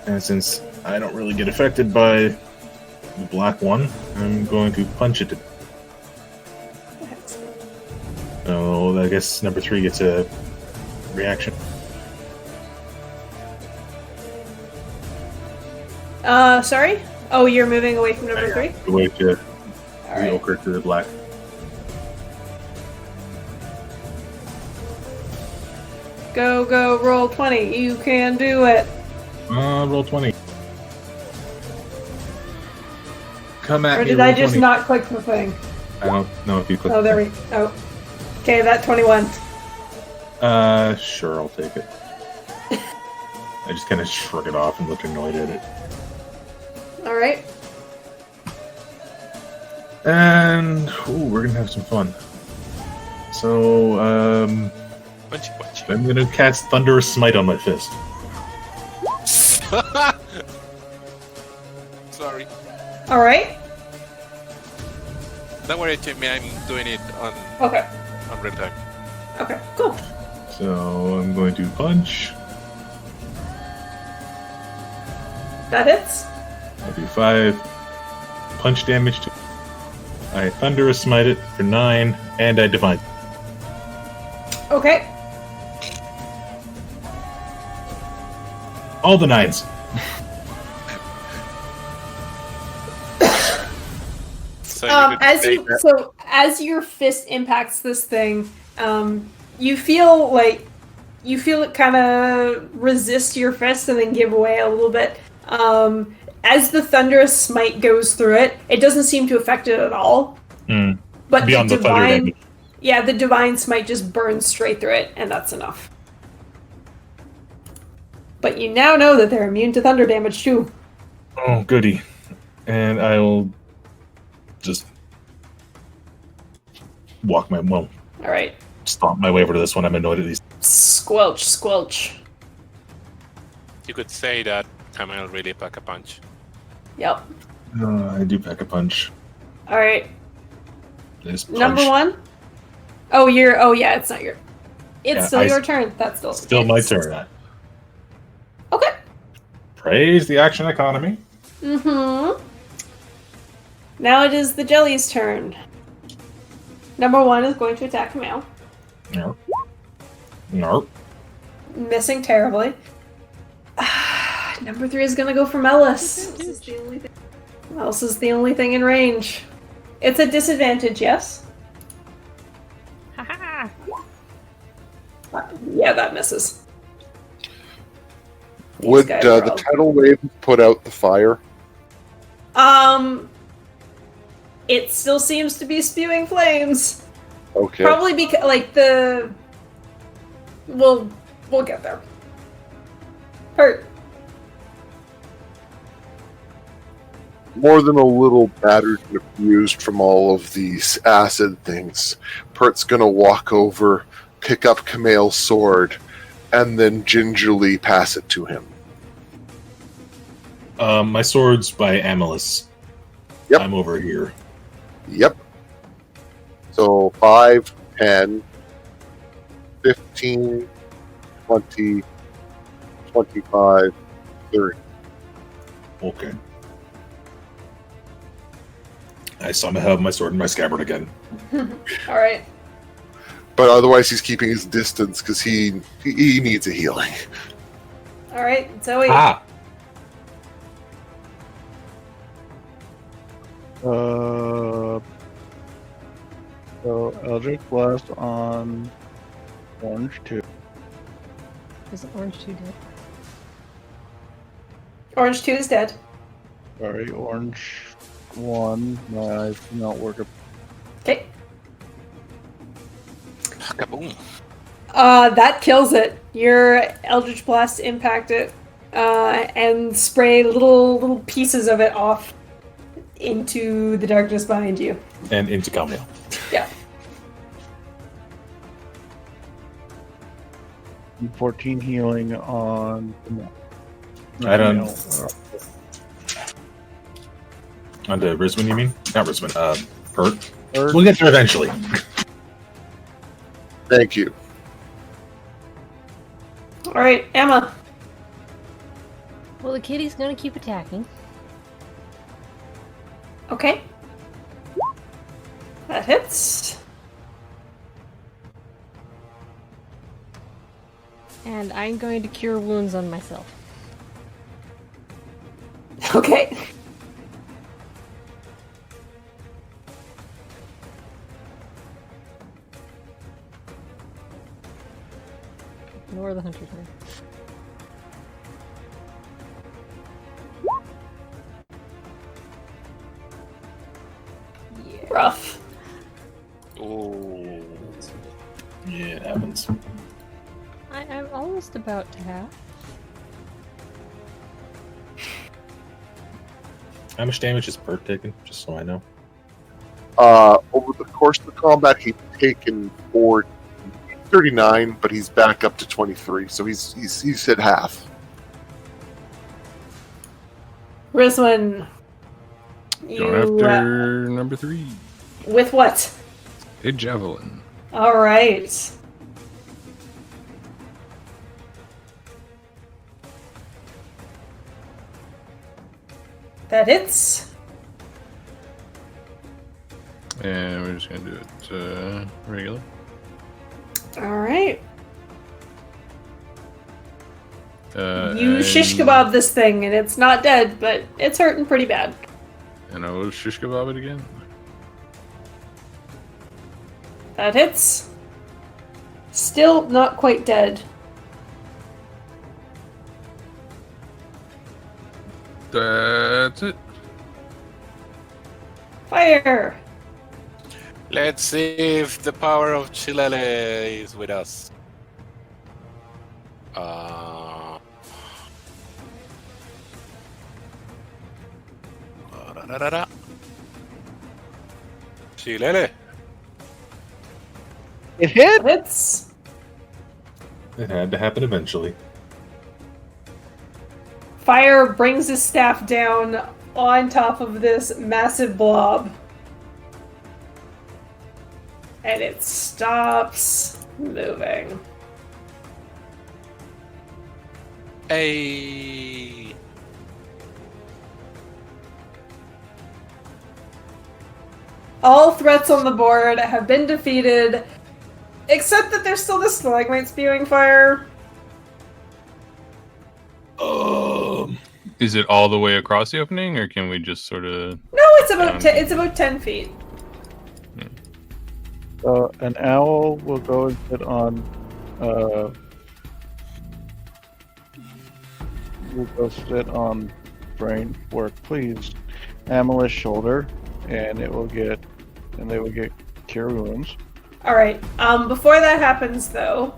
And since I don't really get affected by the black one, I'm going to punch it. So I guess number 3 gets a reaction. Sorry? Oh, you're moving away from number 3? Away to the Alright. ochre to the black. Go, roll 20. You can do it. Roll 20. Come at Or me. did roll I just 20. not click the thing? I don't know if you clicked. Oh, there we Oh. Okay, that 21. Sure, I'll take it. I just kind of shrug it off and look annoyed at it. Alright. And we're gonna have some fun. So, Punch. I'm gonna cast Thunderous Smite on my fist. Sorry. Alright. Don't worry, Jimmy. I'm doing it on Okay. real time. Okay. Cool. So I'm going to punch. That hits. I do 5 punch damage to. I thunderous smite it for 9, and I divine. Okay. All the 9s. So you could say that- as your fist impacts this thing, you feel it kind of resist your fist and then give away a little bit. As the thunderous smite goes through it, it doesn't seem to affect it at all. But Beyond the thunder damage. yeah, the divine smite just burns straight through it, and that's enough. But you now know that they're immune to thunder damage too. Oh, goody. And I will just All right. stomp my way over to this one. I'm annoyed at these. Squelch, squelch. you could say that Camille really pack a punch. Yep. I do pack a punch. All right. This punch. Number 1. Oh, yeah, it's not your. It's Yeah, still your turn. That's Still my turn. Okay. Praise the action economy. Mm-hmm. Now it is the jelly's turn. Number 1 is going to attack Camille. Narp. Narp. Missing terribly. Number 3 is going to go for Mellis. Mellis is the only thing in range. It's a disadvantage, yes? Haha! Yeah, that misses. Would guys are the all- tidal wave put out the fire? It still seems to be spewing flames. Okay. Probably because, We'll get there. Hurt. More than a little battered and abused from all of these acid things, Pert's gonna walk over, pick up Camille's sword, and then gingerly pass it to him. My sword's by Amalus. Yep. I'm over here. Yep. So 5, 10, 15, 20, 25, 30. Okay. I somehow have my sword in my scabbard again. All right. But otherwise, he's keeping his distance because he needs a healing. All right. Zoe. Ah! So Eldritch Blast on Orange 2. Is Orange 2 dead? Orange 2 is dead. Sorry, Orange 1. My eyes do not work. Okay. Kaboom. That kills it. Your Eldritch Blast impact it, and spray little pieces of it off into the darkness behind you. And into Camille. Yeah. 14 healing on. I don't. On to Risman, you mean? Not Risman. Pert. We'll get there eventually. Thank you. All right, Emma. Well, the kitty's gonna keep attacking. Okay. That hits. And I'm going to cure wounds on myself. Okay. Ignore the hunter's mark. Rough. Ooh. Yeah, it happens. I'm almost about to have. How much damage is Pert taking? Just so I know. Over the course of the combat, he's taken 39, but he's back up to 23, so he's hit half. Rizwan. Going after number 3. With what? A javelin. All right. That hits. And we're just gonna do it regular. All right. You and- shish kebab this thing, and it's not dead, but it's hurting pretty bad. And I will shish kebab it again. That hits. Still not quite dead. That's it. Fire! Let's see if the power of Chilele is with us. Chilele. It hit. Hits. It had to happen eventually. Fire brings his staff down on top of this massive blob. And it stops moving. Hey. All threats on the board have been defeated, except that there's still the stalagmite spewing fire. Is it all the way across the opening, or can we just sort of? No, it's about 10 feet. An owl will go and sit on. Will go sit on brain work, please. Amelish shoulder, and they will get cure wounds. All right. Before that happens, though,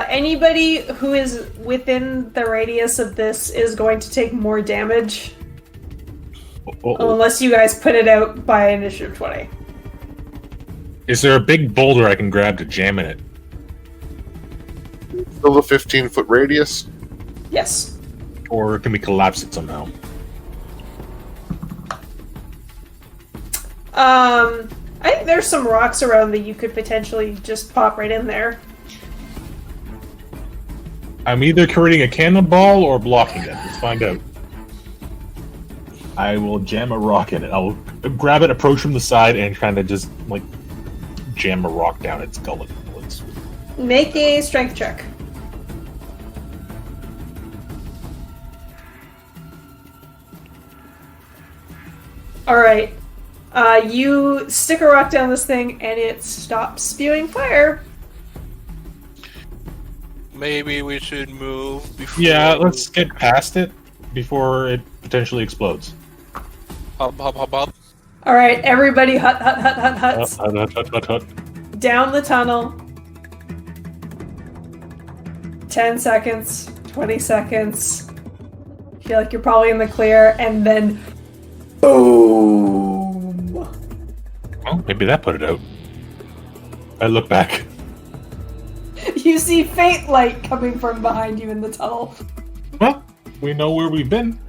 anybody who is within the radius of this is going to take more damage. Unless you guys put it out by initiative 20. Is there a big boulder I can grab to jam in it? Still a 15-foot radius? Yes. Or can we collapse it somehow? I think there's some rocks around that you could potentially just pop right in there. I'm either creating a cannonball or blocking it. Let's find out. I will jam a rock in it. I'll grab it, approach from the side, and kind of just, like, jam a rock down its gullet. Make a strength check. Alright. You stick a rock down this thing, and it stops spewing fire. Maybe we should move before. Yeah, let's get past it before it potentially explodes. Hop. Alright, everybody huts. Hut. Down the tunnel. 10 seconds, 20 seconds. Feel like you're probably in the clear, and then boom! Well, maybe that put it out. I look back. You see faint light coming from behind you in the tunnel. Well, we know where we've been.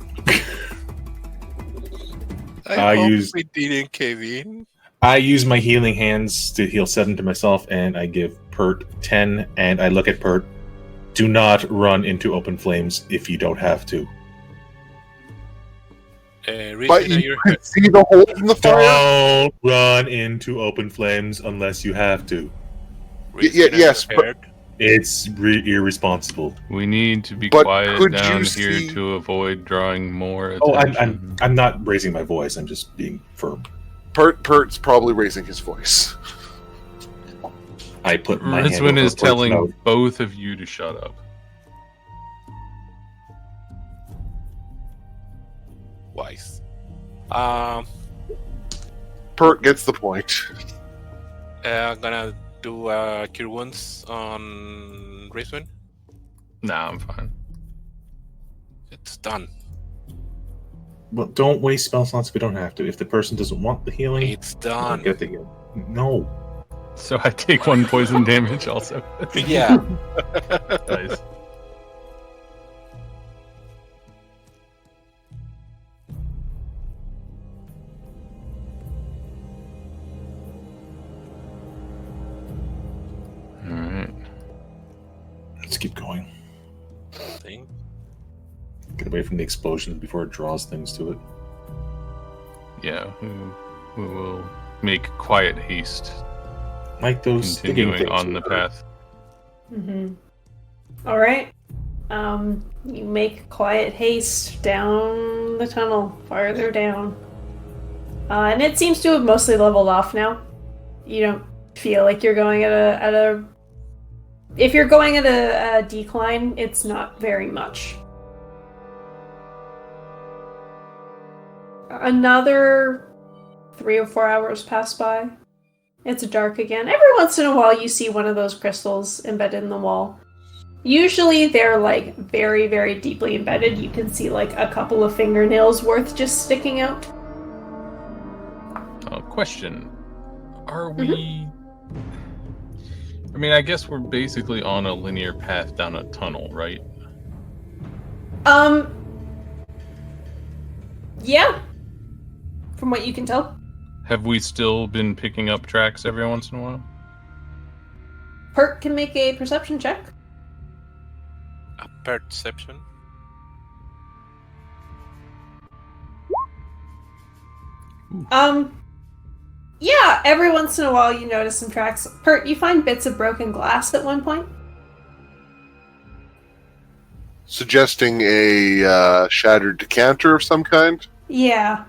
I hope we didn't cave in. I use my healing hands to heal 7 to myself, and I give Pert 10, and I look at Pert. Do not run into open flames if you don't have to. But you can see the holes in the fire? Don't run into open flames unless you have to. Yes, but It's irresponsible. We need to be But quiet could down you here see- to avoid drawing more Oh, attention. I'm not raising my voice. I'm just being firm. Pert's probably raising his voice. I put my hand Rizwin over is Pert's telling mouth. both of you to shut up. Wise. Pert gets the point. I'm gonna do cure wounds on Rizwin. Nah, I'm fine. It's done. Well, don't waste spell slots if we don't have to. If the person doesn't want the healing, It's don't done. get the healing. No. So I take 1 poison damage also. Yeah. Nice. Get away from the explosion before it draws things to it. Yeah, we will make quiet haste, Like those continuing on the path. Mm-hmm. All right. You make quiet haste down the tunnel, farther down. And it seems to have mostly leveled off now. You don't feel like you're going at a if you're going at a decline, it's not very much. Another 3 or 4 hours pass by. It's dark again. Every once in a while you see one of those crystals embedded in the wall. Usually they're like very, very deeply embedded. You can see like a couple of fingernails worth just sticking out. Question. Are we... I mean, I guess we're basically on a linear path down a tunnel, right? Yeah. From what you can tell. Have we still been picking up tracks every once in a while? Perk can make a perception check. A perception? Yeah, every once in a while you notice some tracks. Pert, you find bits of broken glass at one point. Suggesting a shattered decanter of some kind? Yeah.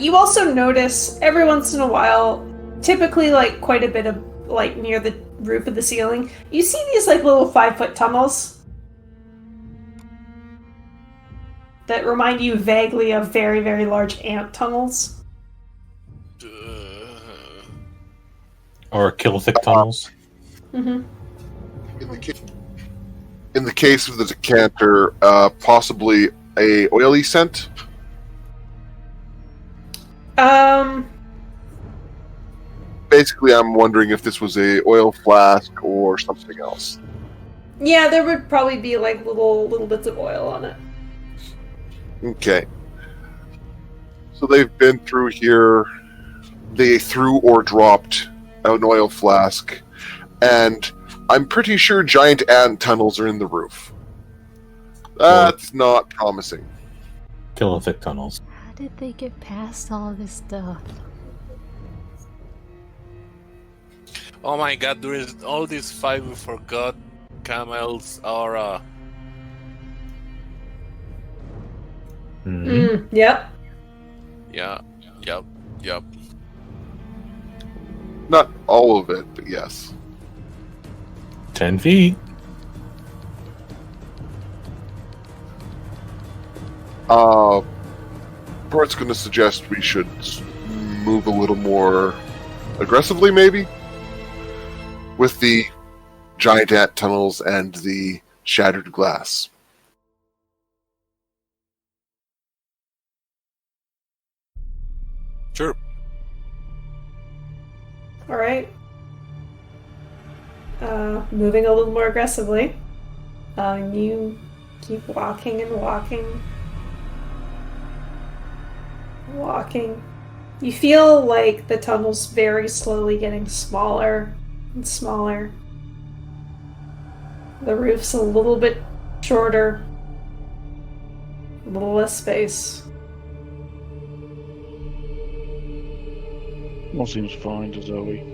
You also notice every once in a while, typically like quite a bit of like near the roof of the ceiling, you see these like little 5-foot tunnels that remind you vaguely of very, very large ant tunnels. Or Kilithic tunnels. Mm-hmm. In the case of the decanter, possibly a oily scent? Basically, I'm wondering if this was a oil flask or something else. Yeah, there would probably be like little bits of oil on it. Okay. So they've been through here. They threw or dropped an oil flask, and I'm pretty sure giant ant tunnels are in the roof. That's not promising. Kilithic tunnels. How did they get past all this stuff? Oh my god, there is all these 5 we forgot camels are Yep. Yep. Not all of it, but yes. 10 feet. Bart's going to suggest we should move a little more aggressively, maybe? With the giant ant tunnels and the shattered glass. Sure. Alright. Moving a little more aggressively. You keep walking and walking. Walking. You feel like the tunnel's very slowly getting smaller and smaller. The roof's a little bit shorter. A little less space. All seems fine to Zoe.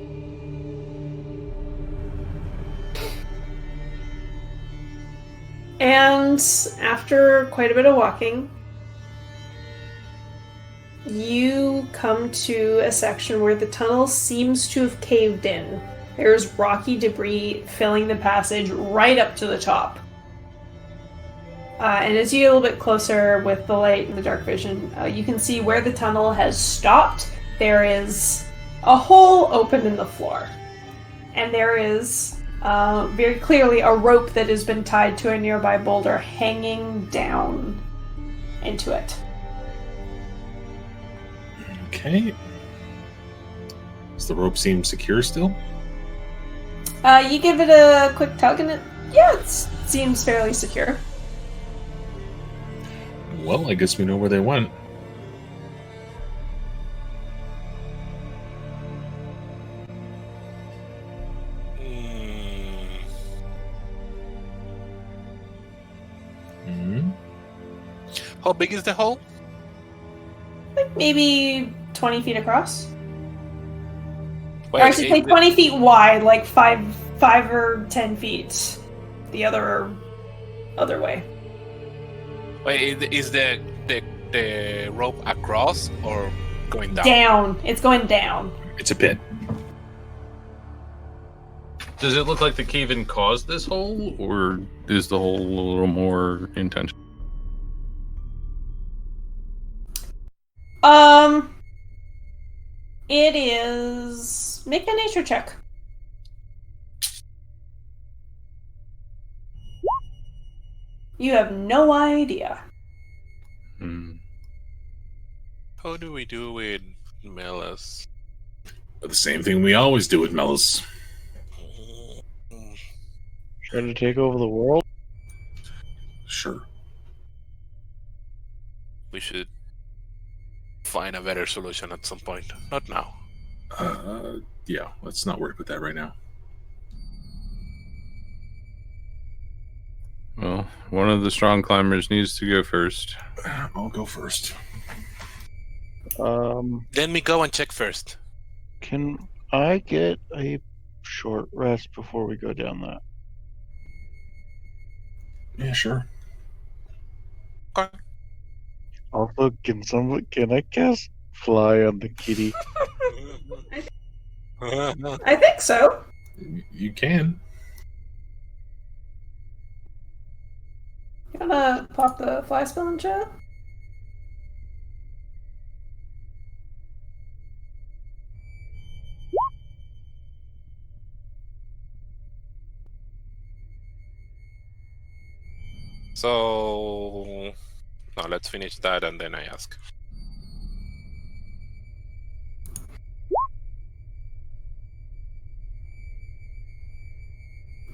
And after quite a bit of walking, you come to a section where the tunnel seems to have caved in. There's rocky debris filling the passage right up to the top. And as you get a little bit closer with the light and the dark vision, you can see where the tunnel has stopped. There is a hole open in the floor. And there is very clearly a rope that has been tied to a nearby boulder hanging down into it. Okay. Does the rope seem secure still? You give it a quick tug and it seems fairly secure. Well, I guess we know where they went. How big is the hole? Like maybe 20 feet across. Wait, Or I should say is the- 20 feet wide, like 5 or 10 feet. The other way. Wait, is the rope across or going down? Down. It's going down. It's a pit. Does it look like the cave-in caused this hole, or is the hole a little more intentional? It is. Make a nature check. You have no idea. How do we do with Melis? The same thing we always do with Melis. Try to take over the world? Sure. We should find a better solution at some point. Not now. Yeah, let's not worry about that right now. Well, one of the strong climbers needs to go first. I'll go first. Let me go and check first. Can I get a short rest before we go down that? Yeah, sure. Okay. Also, can I cast fly on the kitty? I think so. You can. You wanna pop the fly spell in chat? So, now let's finish that and then I ask.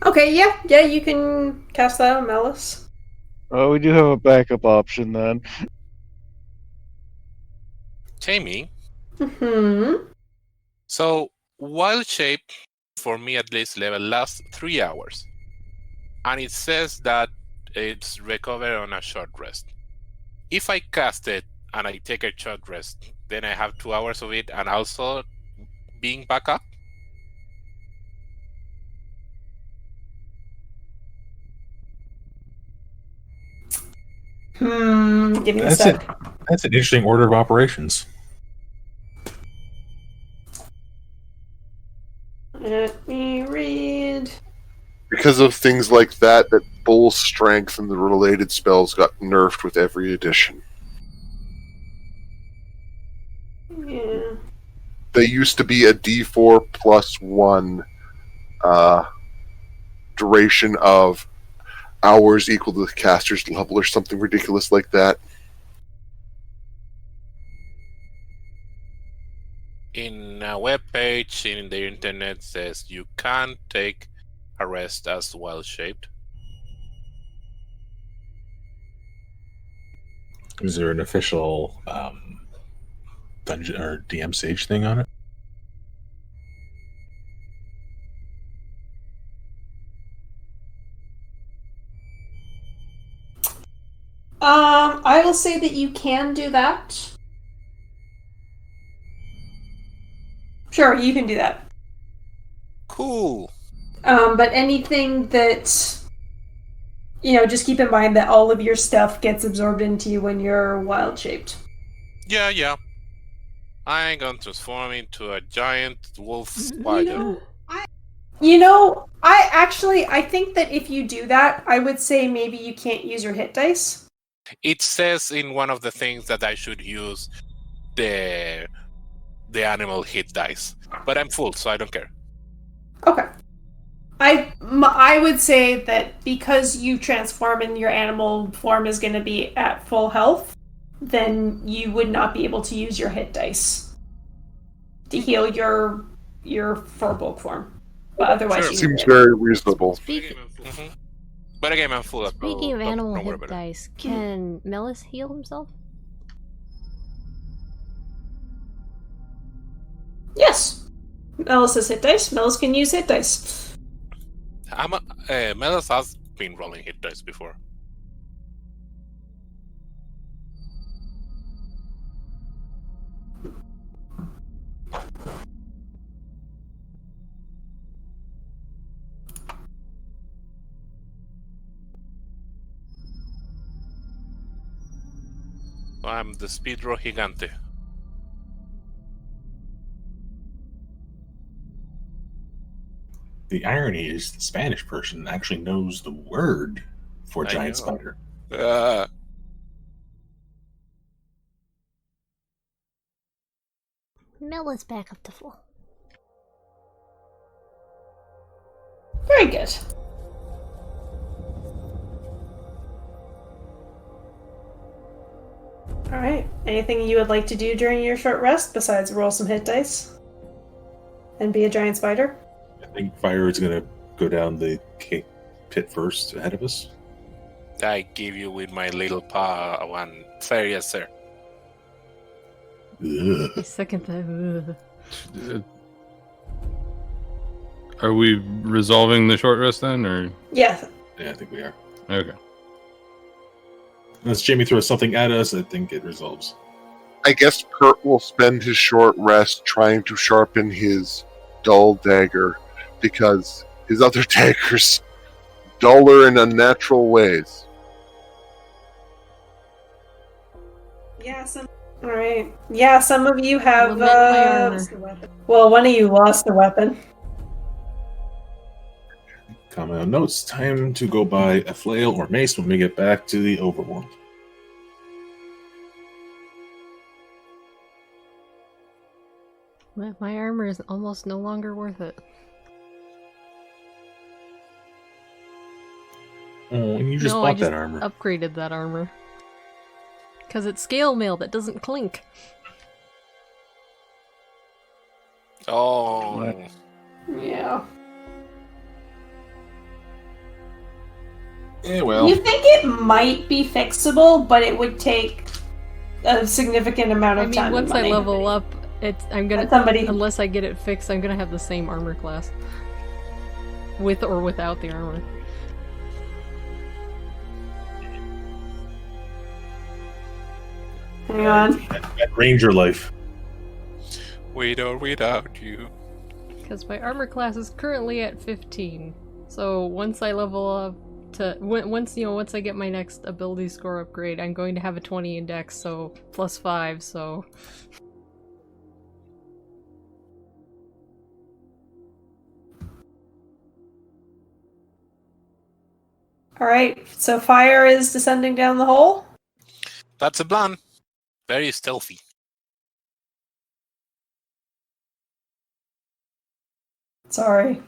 Okay, yeah, you can cast that on Melis. Oh, we do have a backup option then. Jamie, Mm-hmm. so wild shape, for me at least level, lasts 3 hours. And it says that it's recovered on a short rest. If I cast it and I take a short rest, then I have 2 hours of it and also being back up? Give me a That's sec. That's an interesting order of operations. Let me read. Because of things like that, bull strength and the related spells got nerfed with every edition. Yeah. They used to be a D4 plus 1 duration of hours equal to the caster's level or something ridiculous like that. In a web page in the internet says you can't take a rest as wild shaped. Is there an official dungeon or DM Sage thing on it? I will say that you can do that. Sure, you can do that. Cool. But anything that, just keep in mind that all of your stuff gets absorbed into you when you're wild shaped. Yeah. I'm gonna transform into a giant wolf spider. I think that if you do that, I would say maybe you can't use your hit dice. It says in one of the things that I should use the animal hit dice, but I'm full, so I don't care. Okay. I would say that because you transform and your animal form is going to be at full health, then you would not be able to use your hit dice to heal your furbolg form. But otherwise, Sure. you Seems can do it. very reasonable. But again, I'm full. Speaking of Don't animal worry hit about it. dice, can Melis heal himself? Yes. Melis has hit dice. Melis can use hit dice. Melis has been rolling hit dice before. I'm the Speedro Gigante. The irony is the Spanish person actually knows the word for I giant know. spider. Noah's back up to full. Very good. Alright. Anything you would like to do during your short rest besides roll some hit dice? And be a giant spider? I think fire is going to go down the pit first ahead of us. I give you with my little paw one. Sir, yes, sir. Ugh. I second that. Are we resolving the short rest then, or? Yeah. Yeah, I think we are. Okay. Unless Jamie throws something at us, I think it resolves. I guess Kurt will spend his short rest trying to sharpen his dull dagger because his other daggers duller in unnatural ways. Yeah, Alright. Yeah, some of you have, Lament my armor. well, one of you lost a weapon. Comment on notes. Time to go buy a flail or mace when we get back to the overworld. My armor is almost no longer worth it. Oh, and you just No, bought I just that armor. upgraded that armor. Because it's scale mail that doesn't clink. Oh, Yeah. Yeah, well. You think it might be fixable, but it would take a significant amount I of mean, time. once and I money. level up, I'm gonna. And somebody- Unless I get it fixed, I'm gonna have the same armor class. With or without the armor. Hang on. That ranger life. with or without you. Because my armor class is currently at 15. So once I level up to once I get my next ability score upgrade, I'm going to have a 20 in dex, so plus 5, so Alright, so fire is descending down the hole. That's a plan. Very stealthy. Sorry.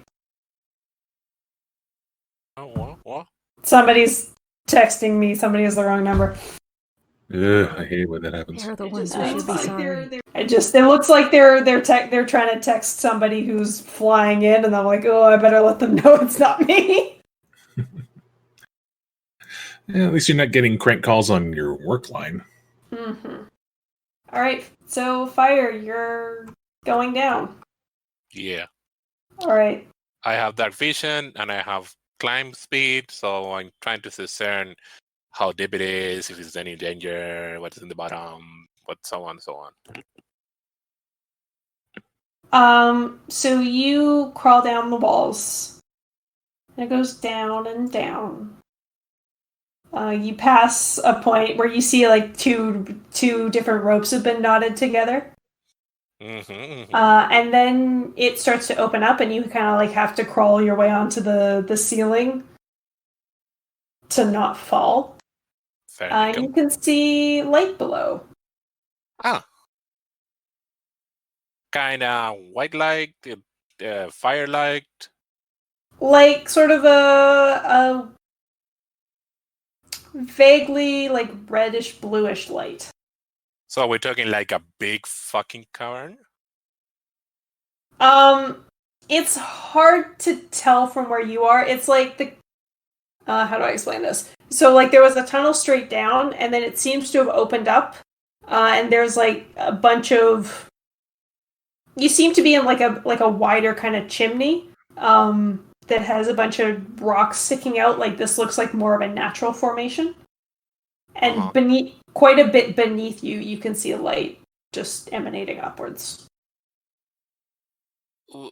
Oh, what? Somebody's texting me. Somebody has the wrong number. Ugh, I hate when that happens. they're the ones It who should be sorry. It looks like they're trying to text somebody who's flying in, and I'm like, oh, I better let them know it's not me. Yeah, at least you're not getting crank calls on your work line. Mm-hmm. All right, so fire, you're going down. Yeah. All right. I have dark vision and I have climb speed, so I'm trying to discern how deep it is, if there's any danger, what's in the bottom, what so on and so on. So you crawl down the walls. And it goes down and down. You pass a point where you see like two different ropes have been knotted together. And then it starts to open up, and you kind of like have to crawl your way onto the ceiling to not fall. You can see light below. Kind of white light, fire light. Like sort of a vaguely like reddish bluish light. So we're talking like a big fucking cavern? It's hard to tell from where you are. It's like the how do I explain this? So like there was a tunnel straight down, and then it seems to have opened up, and there's like a bunch of. You seem to be in like a wider kind of chimney, that has a bunch of rocks sticking out. Like this looks like more of a natural formation, and beneath, quite a bit beneath you, you can see a light just emanating upwards.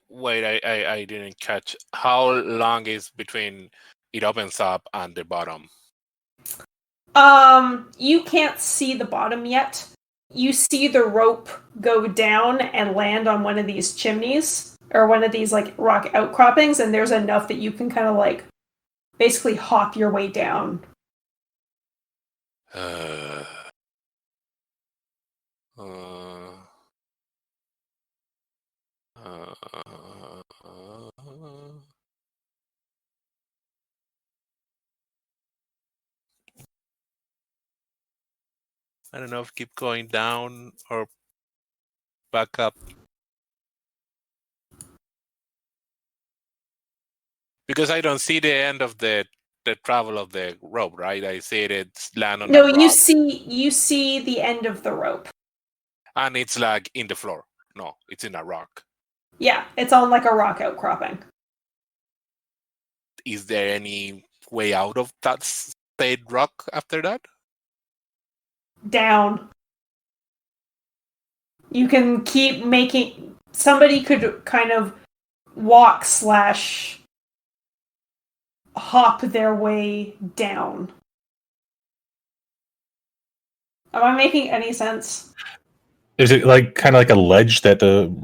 Wait, I didn't catch. How long is between it opens up and the bottom? You can't see the bottom yet. You see the rope go down and land on one of these chimneys, or one of these, like, rock outcroppings, and there's enough that you can kind of, like, basically hop your way down. I don't know if keep going down or back up. Because I don't see the end of the travel of the rope, right? I see it's land on a No, rock. you see the end of the rope. And it's like in the floor. No, it's in a rock. Yeah, it's on like a rock outcropping. Is there any way out of that state rock after that? Down. You can keep making... Somebody could kind of walk / hop their way down. Am I making any sense? Is it like kind of like a ledge that the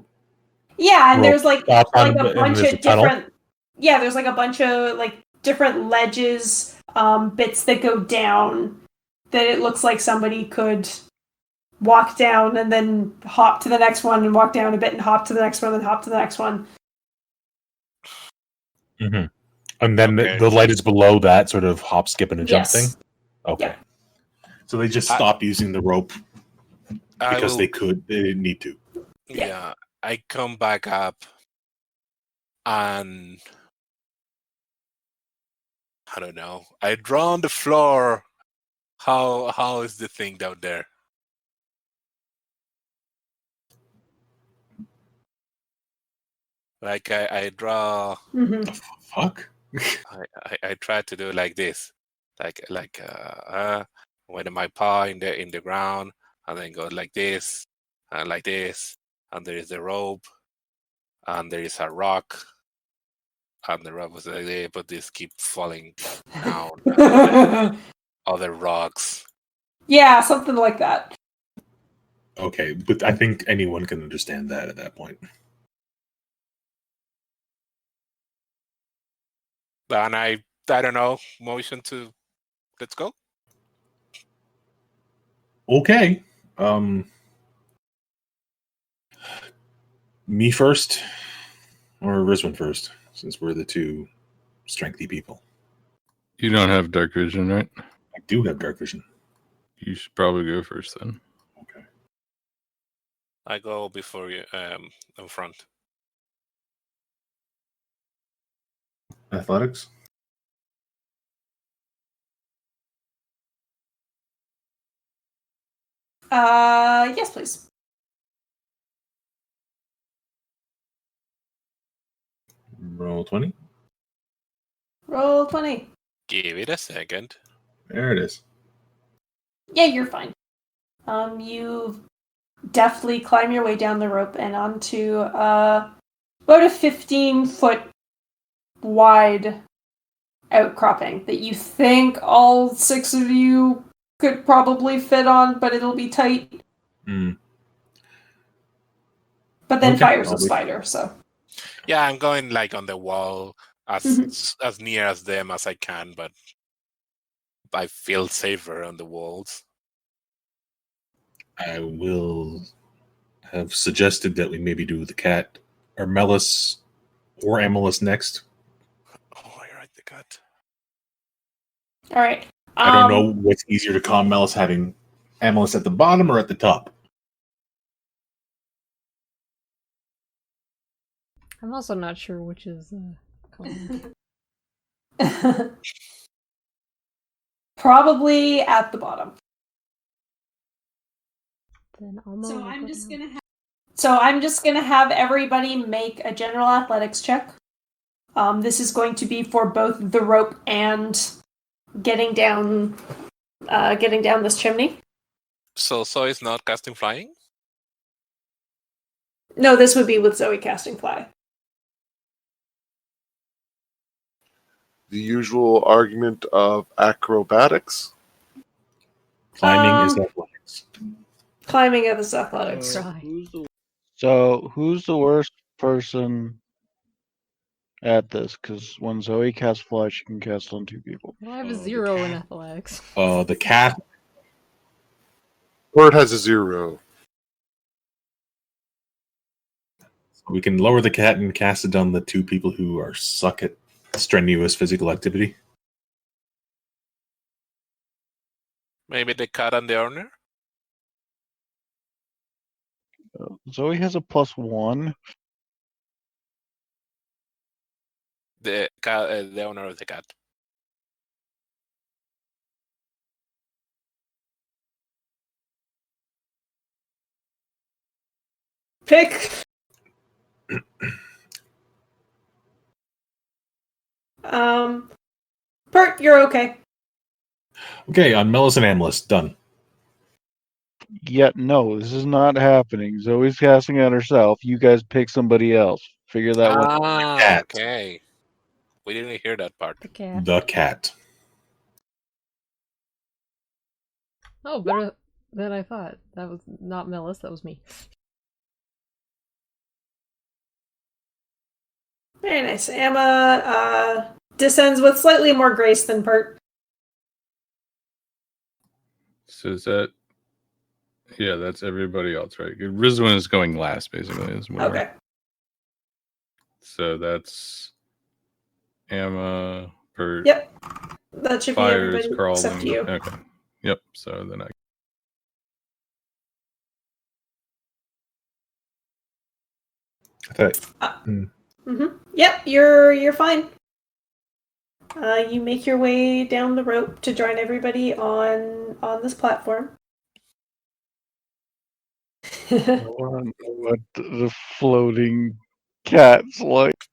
Yeah, and rope there's like stops on, a and bunch there's a of tunnel? different... Yeah, there's like a bunch of like different ledges, bits that go down that it looks like somebody could walk down and then hop to the next one and walk down a bit and hop to the next one and hop to the next one. Mm-hmm. And then Okay. the light is below that sort of hop, skip, and a jump Yes. thing? Okay. Yeah. So they just stopped using the rope because they they didn't need to. Yeah, I come back up and I don't know. I draw on the floor. How is the thing down there? Like I draw. Mm-hmm. Fuck. I try to do like this, like with my paw in the ground, and then go like this, and there is the rope, and there is a rock, and the rope was like this, but this keep falling down. Other rocks. Yeah, something like that. Okay, but I think anyone can understand that at that point. And I don't know, motion to let's go. Okay. Me first, or Rizwan first, since we're the two strengthy people. You don't have dark vision, right? I do have dark vision. You should probably go first then. Okay. I go before you, in front. Athletics? Yes, please. Roll 20. Roll 20. Give it a second. There it is. Yeah, you're fine. You deftly climb your way down the rope and onto about a 15-foot wide outcropping that you think all 6 of you could probably fit on, but it'll be tight. Mm. But then Okay, fire's a I'll be- spider, so... Yeah, I'm going like on the wall as near as them as I can, but I feel safer on the walls. I will have suggested that we maybe do the cat, or Melis, or Amalus next. Oh, you're right, the cat. All right. I don't know what's easier to calm Melis, having Amalus at the bottom or at the top. I'm also not sure which is common. Probably at the bottom. Then Almo So will I'm go just down. gonna have everybody make a general athletics check. This is going to be for both the rope and getting down this chimney. So it's not casting flying? No, this would be with Zoe casting Fly. The usual argument of acrobatics. Climbing is Um, athletics. Climbing is athletics. Try. Who's the worst person at this? Because when Zoe casts Fly, she can cast on 2 people. Well, I have a the 0 in cat. athletics. The cat. Bird has a 0. We can lower the cat and cast it on the 2 people who are suck at strenuous physical activity. Maybe the cat and the owner? Zoe has a +1. The cat, the owner of the cat. Pick. Bert, you're okay. Okay, on Melis and Amulet, done. Yet no, this is not happening. Zoe's casting at herself. You guys pick somebody else. Figure that one. cat. Okay. We didn't hear that part. The cat. The cat. Oh, better than I thought. That was not Melis, that was me. Very nice. Emma descends with slightly more grace than Bert. So is that? Yeah, that's everybody else, right? Rizwin is going last, basically. Is more. Okay. So that's Emma, Bert. Yep. That should be Fires, everybody Carl, except and you. okay. Yep. So then I. I thought, Yep, you're fine. You make your way down the rope to join everybody on this platform. I want to know what the floating cat's like.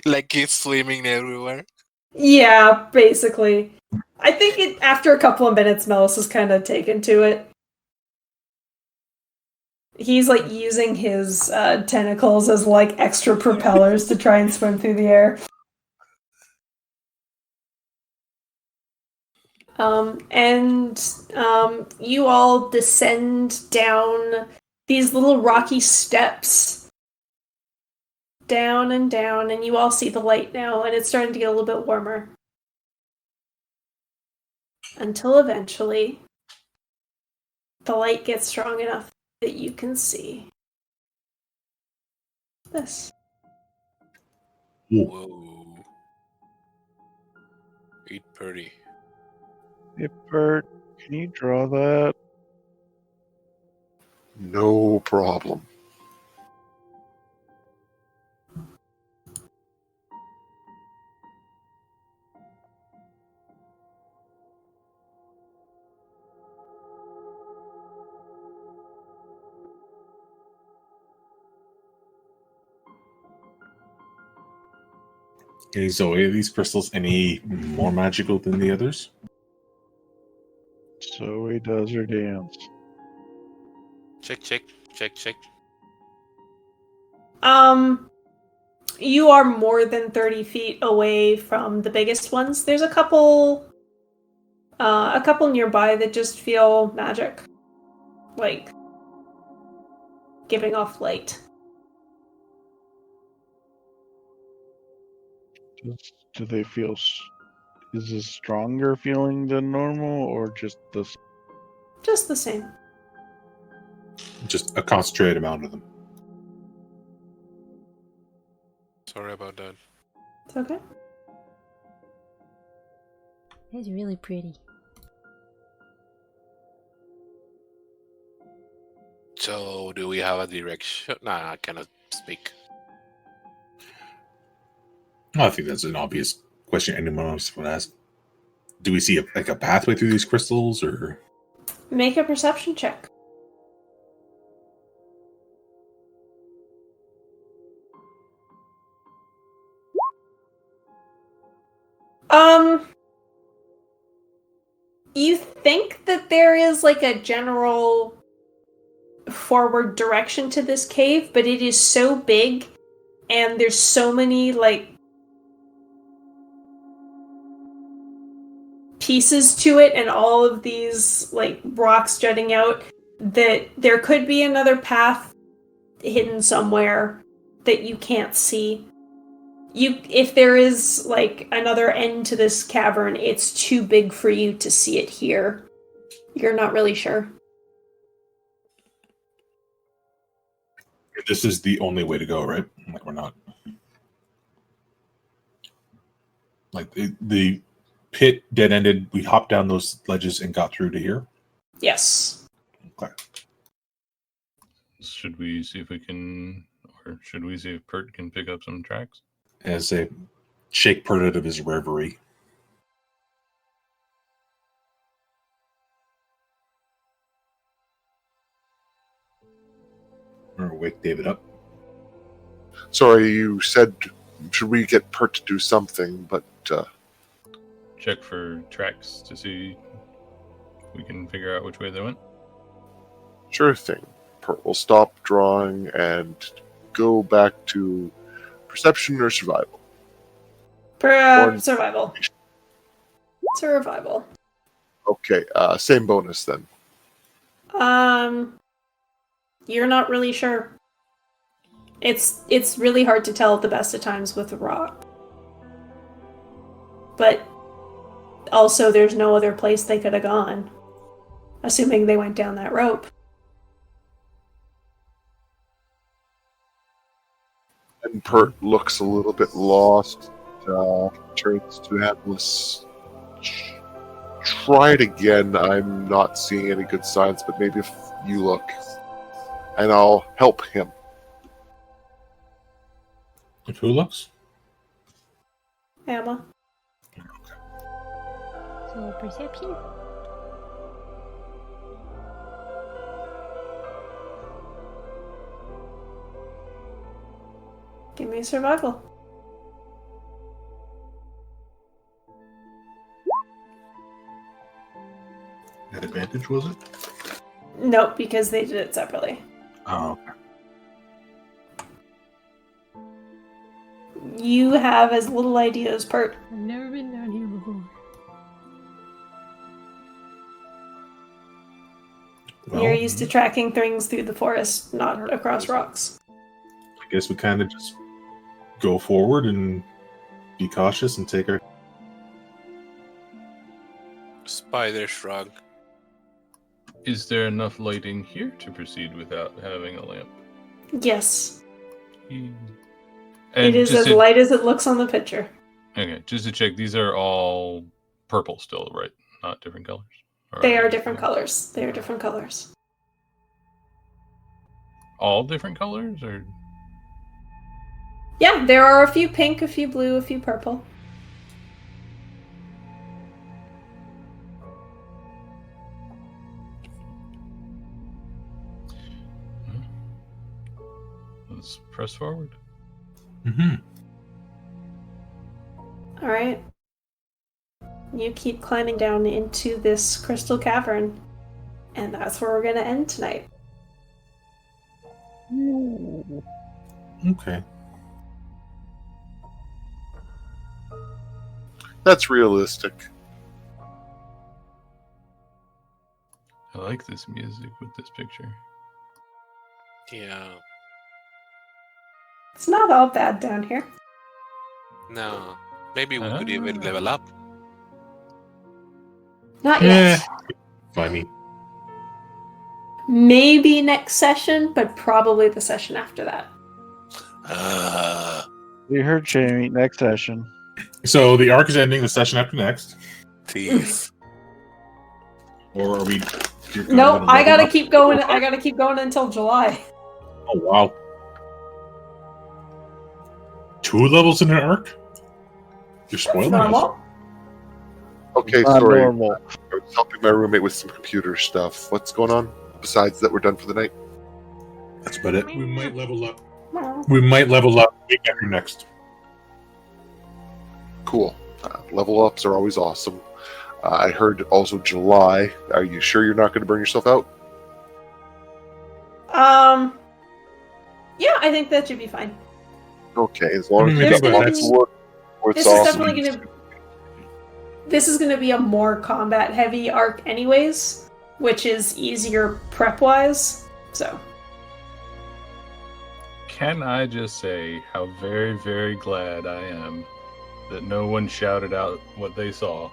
Like it's swimming everywhere. Yeah, basically. I think after a couple of minutes, Melis is kind of taken to it. He's like using his tentacles as like extra propellers to try and swim through the air. You all descend down these little rocky steps. Down and down, and you all see the light now, and it's starting to get a little bit warmer. Until eventually, the light gets strong enough that you can see this. Whoa. Eat pretty. Hey, Bert, can you draw that? No problem. okay, Zoe, are these crystals any more magical than the others? Zoe does her dance. Check, check, check, check. You are more than 30 feet away from the biggest ones. There's a couple nearby that just feel magic. Like, giving off light. Do they feel? Is this stronger feeling than normal, or just this? Just the same. Just a concentrated amount of them. Sorry about that. It's okay. It's really pretty. So, do we have a direction? Nah, I cannot speak. I think that's an obvious question anyone else would ask. Do we see a pathway through these crystals, or? Make a perception check. You think that there is like a general forward direction to this cave, but it is so big, and there's so many, like, pieces to it, and all of these, like, rocks jutting out, that there could be another path hidden somewhere that you can't see. If there is, like, another end to this cavern, it's too big for you to see it here. You're not really sure. This is the only way to go, right? Like, we're not... Like, the pit dead-ended, we hopped down those ledges and got through to here? Yes. Okay. Should we see if we can, or should we see if Pert can pick up some tracks? As a shake Pert out of his reverie. Or wake David up. Sorry, you said, should we get Pert to do something, but... Check for tracks to see if we can figure out which way they went. Sure thing. Pert will stop drawing and go back to perception or survival. Survival. Survival. Okay, same bonus then. You're not really sure. It's really hard to tell at the best of times with a rock. But also there's no other place they could have gone. Assuming they went down that rope. And Pert looks a little bit lost. Turns to Atlas. Try it again. I'm not seeing any good signs, but maybe if you look, and I'll help him. If who looks? Emma. So perception. Give me survival. At advantage, was it? Nope, because they did it separately. Oh, okay. You have as little idea as Pert. I've never been down here before. Well, You're used to tracking things through the forest, not across rocks. I guess we kind of just go forward and be cautious and take our... Spider shrug. Is there enough lighting here to proceed without having a lamp? Yes. And It is as light as it looks on the picture. Okay, just to check, these are all purple still, right? Not different colors? Or They are different colors. They are different colors. All different colors, or? Yeah, there are a few pink, a few blue, a few purple. Let's press forward. Mm-hmm. Alright. You keep climbing down into this crystal cavern. And that's where we're going to end tonight. Okay. That's realistic. I like this music with this picture. Yeah. It's not all bad down here. No. Maybe we could even level up. Not yet. Funny. Maybe next session, but probably the session after that. We heard Jamie. Next session. So the arc is ending the session after next. Thief. Or are we... No, I gotta keep going. I gotta keep going until July. Oh, wow. 2 levels in an arc? You're spoiling us. Normal. Okay, Not sorry. normal. I was helping my roommate with some computer stuff. What's going on? Besides that, we're done for the night. That's about it. We might level up. We might level up week after next. Cool. Level ups are always awesome. I heard also July. Are you sure you're not going to burn yourself out? Yeah, I think that should be fine. Okay, as long as we you think got about lots it. of work, it's This is awesome. definitely This is gonna be a more combat heavy arc anyways, which is easier prep wise. So Can I just say how very, very glad I am that no one shouted out what they saw,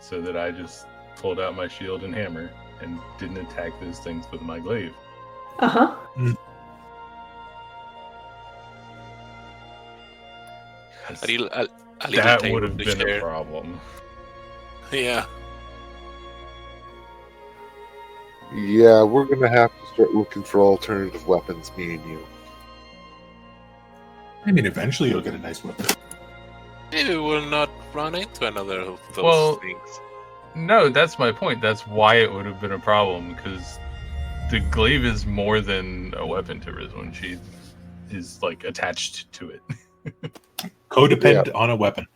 so that I just pulled out my shield and hammer and didn't attack those things with my glaive. uh-huh. A little That tale would have to been share. a problem. Yeah. Yeah, we're gonna have to start looking for alternative weapons, me and you. I mean, eventually you'll get a nice weapon. You will not run into another of those Well, things. No, that's my point. That's why it would have been a problem, because the glaive is more than a weapon to Rizwan. She is like attached to it. Codependent on a weapon.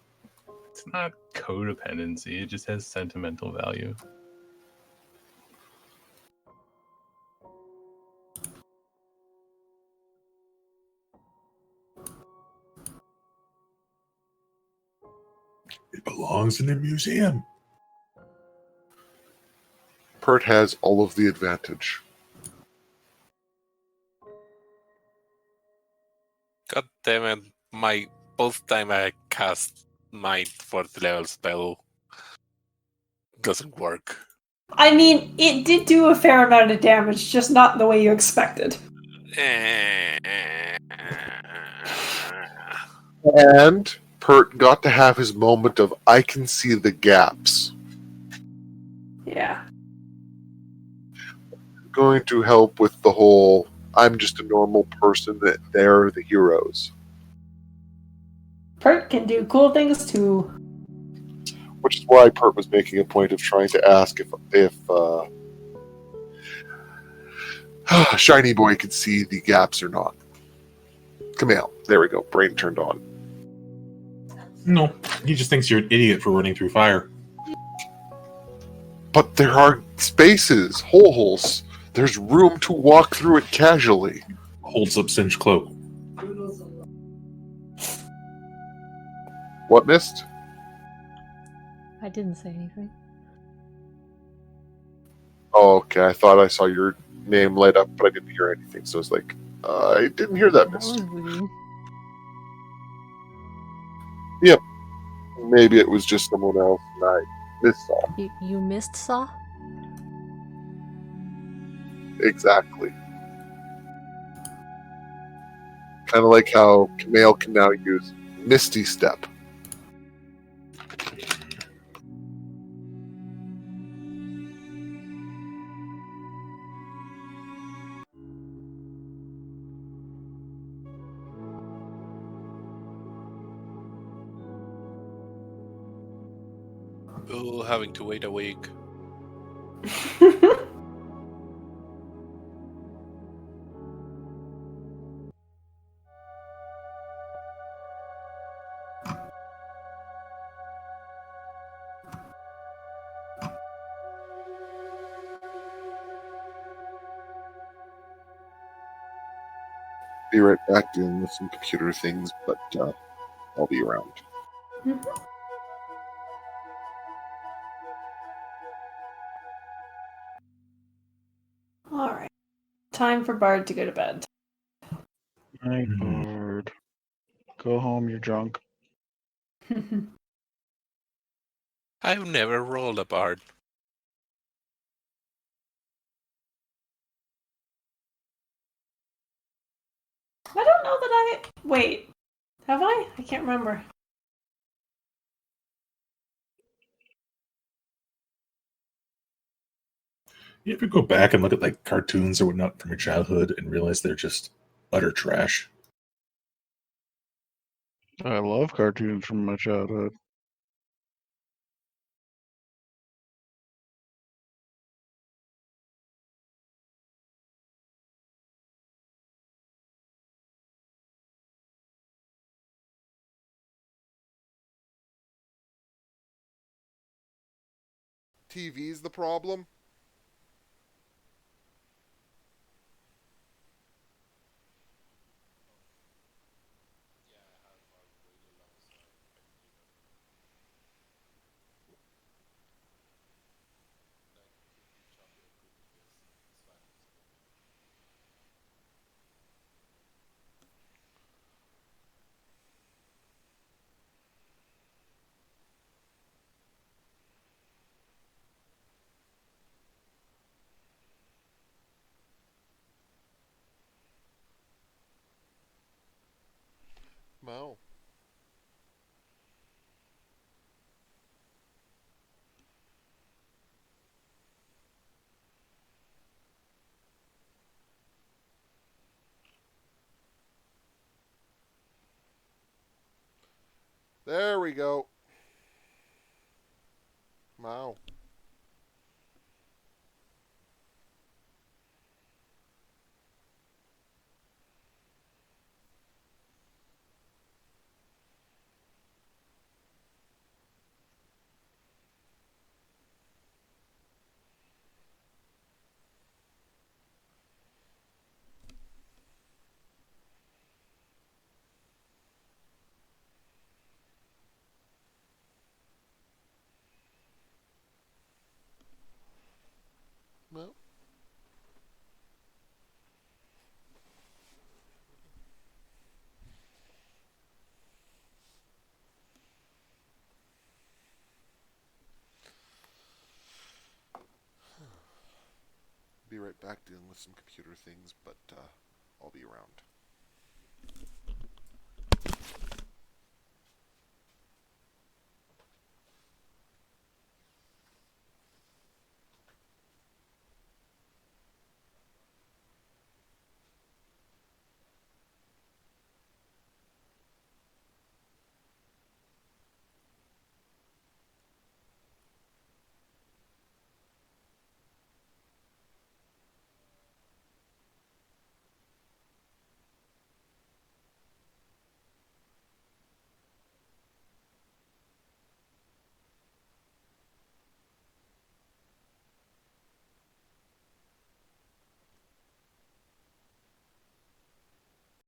It's not codependency, it just has sentimental value. It belongs in a museum. Pert has all of the advantage. God damn it! Both time I cast my 4th level spell doesn't work. I mean, it did do a fair amount of damage, just not the way you expected. And Pert got to have his moment of I can see the gaps. Yeah. Going to help with the whole I'm just a normal person, that they're the heroes. Pert can do cool things too. Which is why Pert was making a point of trying to ask if Shiny Boy could see the gaps or not. Camille, there we go. Brain turned on. No, he just thinks you're an idiot for running through fire. But there are spaces, holes. There's room to walk through it casually. Holds up Cinch Cloak. What, Mist? I didn't say anything. Oh, okay. I thought I saw your name light up, but I didn't hear anything. So it's like, I didn't hear that, That Mist. was weird. Maybe it was just someone else and I missed all. You missed Saw? Exactly. Kind of like how Camille can now use Misty Step. Oh, having to wait a week. Be right back dealing with some computer things, but I'll be around. All right. Time for Bard to go to bed. Night, Mhm. Bard. Go home, you're drunk. I've never rolled a bard. I don't know that I. Wait. Have I? I can't remember. You ever go back and look at like cartoons or whatnot from your childhood and realize they're just utter trash? I love cartoons from my childhood. TV's the problem? Mo. There we go. Wow. Well, be right back dealing with some computer things, but